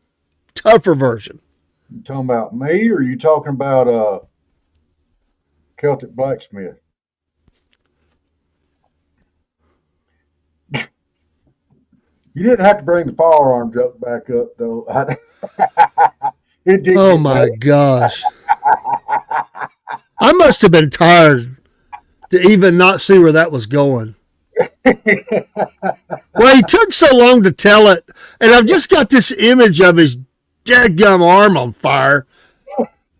Tougher version. you talking about me, or you talking about Celtic Blacksmith? You didn't have to bring the firearm joke back up, though. It did. Oh my gosh. I must have been tired to even not see where that was going. Well, he took so long to tell it, and I've just got this image of his dadgum arm on fire.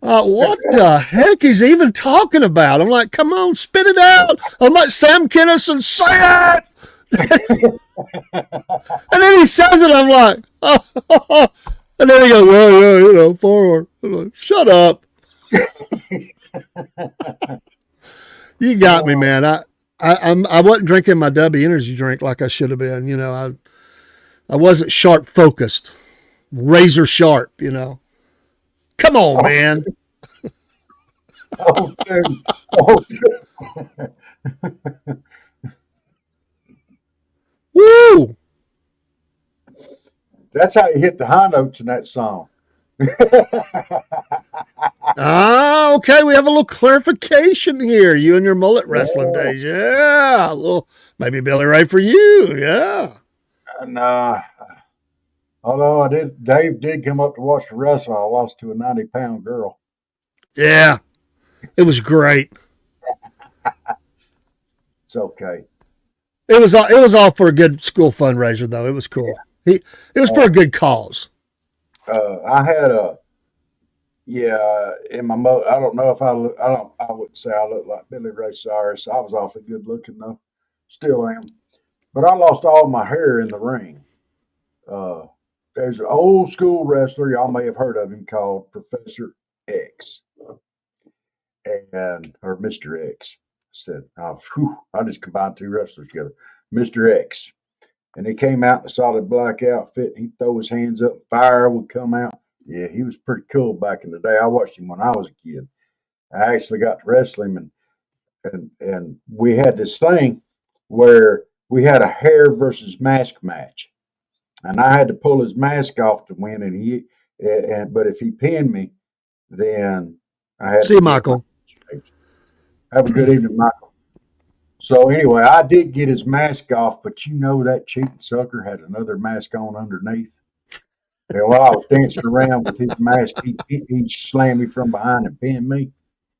What the heck is he even talking about? I'm like, come on, spit it out. I'm like Sam Kinison, say it. And then he says it, I'm like, oh. And then he goes, yeah, forward. I'm like, shut up. You got me, man. I wasn't drinking my W energy drink like I should have been. I wasn't sharp focused, razor sharp. Come on, man. Oh, dude. Oh, dude. Woo! That's how you hit the high notes in that song. Okay. We have a little clarification here. You and your mullet wrestling days. Yeah. A little, maybe Billy Ray for you. Yeah. And although Dave did come up to watch the wrestling. I lost to a 90-pound girl. Yeah. It was great. It's okay. It was all for a good school fundraiser, though. It was cool. It was for a good cause. I had in my mother. I don't know if I wouldn't say I look like Billy Ray Cyrus. I was awfully good looking though, still am. But I lost all my hair in the ring. There's an old school wrestler, y'all may have heard of him, called Professor X, or Mr. X. I just combined two wrestlers together. Mr. X. And he came out in a solid black outfit. He'd throw his hands up, fire would come out. Yeah, he was pretty cool back in the day. I watched him when I was a kid. I actually got to wrestle him, and we had this thing where we had a hair versus mask match. And I had to pull his mask off to win, and But if he pinned me, then I had See to you, get my Michael. shaved. Have a good evening, Michael. So anyway, I did get his mask off, but you know that cheating sucker had another mask on underneath. And while I was dancing around with his mask, he slammed me from behind and pinned me.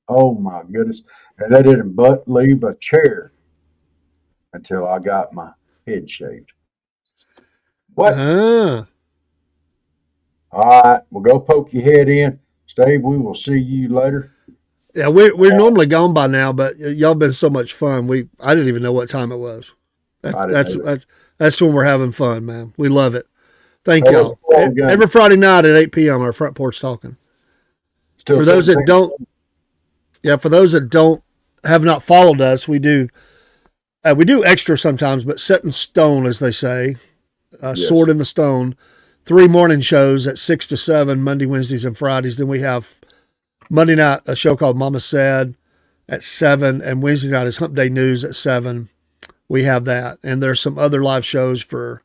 Oh my goodness! And they didn't but leave a chair until I got my head shaved. What? Ah. All right, we'll go poke your head in. Steve, we will see you later. Yeah, we're normally gone by now, but y'all been so much fun. I didn't even know what time it was. That, I didn't that's know. that's that's when we're having fun, man. We love it. Thank Hey, let's y'all. go again. Every Friday night at 8 p.m. our front porch talking. Still For those that 17. don't, yeah, for those that don't have not followed us, we do extra sometimes, but set in stone, as they say, Yes. sword in the stone. 3 morning shows at 6 to 7, Monday, Wednesdays, and Fridays. Then we have Monday night a show called Mama Said at 7, and Wednesday night is Hump Day News at 7. We have that, and there's some other live shows for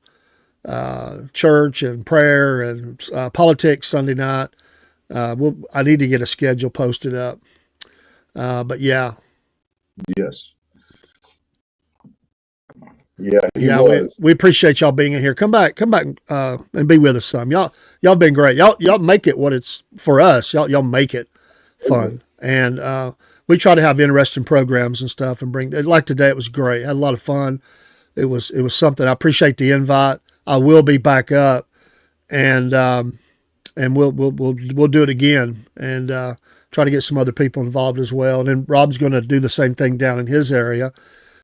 church and prayer and politics Sunday night. I need to get a schedule posted up, but yeah, Yes. Yeah, he yeah, was. we appreciate y'all being in here. Come back, and be with us some. Y'all been great. Y'all make it what it's for us. Y'all make it fun, and we try to have interesting programs and stuff, and bring like today. It was great. Had a lot of fun. It was something. I appreciate the invite. I will be back up, and we'll do it again, and try to get some other people involved as well. And then Rob's going to do the same thing down in his area.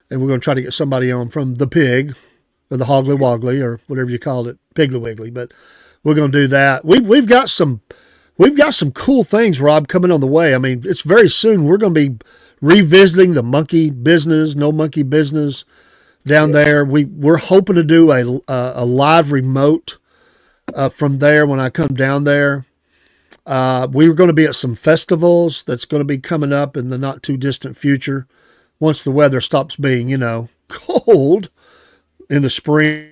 And we're going to try to get somebody on from the pig or the Hoggly Woggly or whatever you called it, Piggly Wiggly. But we're going to do that. We've got some cool things, Rob, coming on the way. I mean, it's very soon. We're going to be revisiting the monkey business, no monkey business down there. We're hoping to do a live remote from there when I come down there. We were going to be at some festivals that's going to be coming up in the not too distant future. Once the weather stops being, cold in the spring,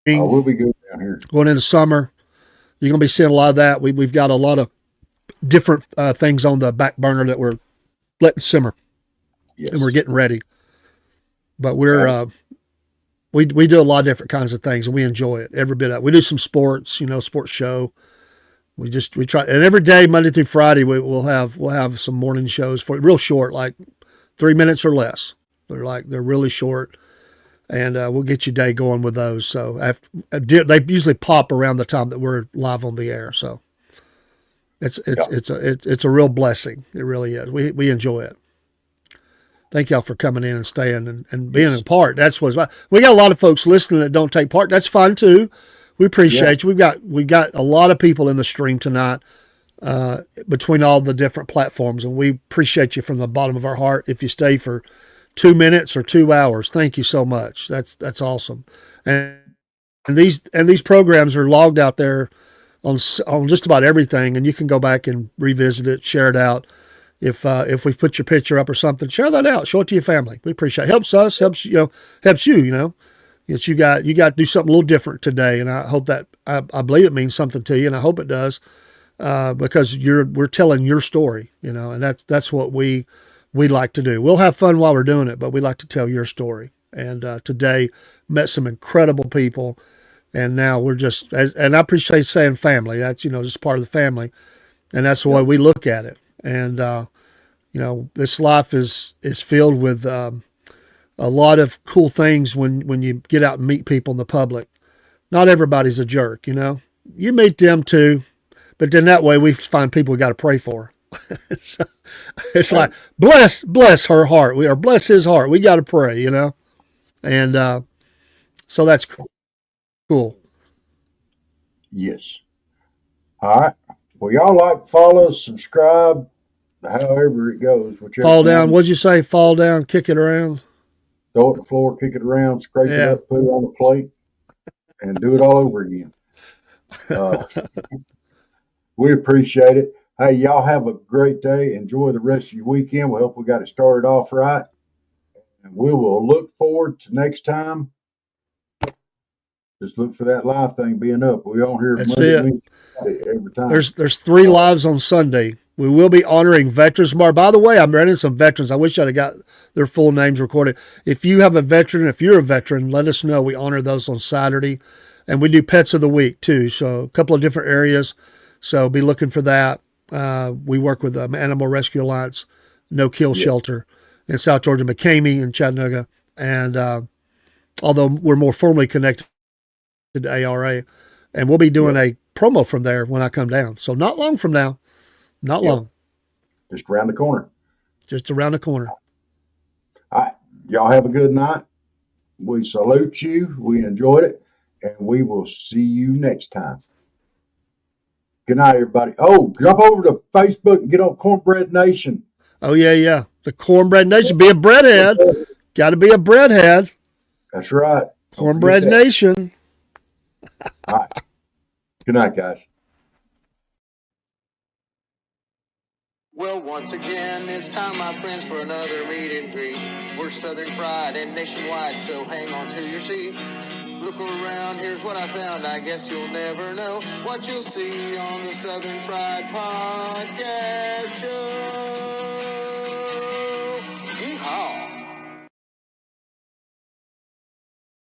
We'll be good down here. going into summer, you're going to be seeing a lot of that. We've got a lot of different things on the back burner that we're letting simmer, Yes. and we're getting ready. But we do a lot of different kinds of things, and we enjoy it every bit of it. We do some sports, sports show. We try, and every day, Monday through Friday, we'll have some morning shows for real short, like 3 minutes or less. They're really short, and we'll get your day going with those. So they usually pop around the time that we're live on the air. So it's a real blessing. It really is. We enjoy it. Thank y'all for coming in and staying and being a part. That's we got a lot of folks listening that don't take part. That's fine too. We appreciate you. We've got a lot of people in the stream tonight. Between all the different platforms, and we appreciate you from the bottom of our heart. If you stay for 2 minutes or 2 hours, thank you so much. That's awesome. And these programs are logged out there on just about everything, and you can go back and revisit it, share it out. If we've put your picture up or something, share that out, show it to your family. We appreciate it. Helps us, helps you. It's you got to do something a little different today, and I hope that I believe it means something to you, and I hope it does. Because we're telling your story, and that's what we like to do. We'll have fun while we're doing it, but we like to tell your story. And today met some incredible people, and now we're and I appreciate saying family. That's just part of the family, and that's the way we look at it. And this life is filled with a lot of cool things when you get out and meet people in the public. Not everybody's a jerk, You meet them too. But then that way we find people we got to pray for. So it's like, bless her heart. Or bless his heart. We got to pray, And so that's cool. Yes. All right. Well, y'all like, follow, subscribe, however it goes. Fall down. What'd you say? Fall down, kick it around. Throw it to the floor, kick it around, scrape it up, put it on the plate, and do it all over again. We appreciate it. Hey, y'all have a great day. Enjoy the rest of your weekend. We hope we got it started off right. And we will look forward to next time. Just look for that live thing being up. We on here That's Monday, it. Wednesday, Friday, every time. There's 3 lives on Sunday. We will be honoring veterans tomorrow. By the way, I'm running some veterans. I wish I'd have got their full names recorded. If you have a veteran, if you're a veteran, let us know. We honor those on Saturday. And we do Pets of the Week, too. So a couple of different areas. So be looking for that. We work with Animal Rescue Alliance, No Kill Shelter in South Georgia, McCamey in Chattanooga. And although we're more formally connected to ARA, and we'll be doing a promo from there when I come down. So not long from now. Not long. Just around the corner. Just around the corner. All right. Y'all have a good night. We salute you. We enjoyed it. And we will see you next time. Good night, everybody. Oh, jump over to Facebook and get on Cornbread Nation. Oh, yeah. The Cornbread Nation. Be a breadhead. Got to be a breadhead. That's right. Cornbread Nation. All right. Good night, guys. Well, once again, it's time, my friends, for another meet and greet. We're Southern Fried and nationwide, so hang on to your seat. Look around, here's what I found. I guess you'll never know what you'll see on the Southern Fried Podcast Show.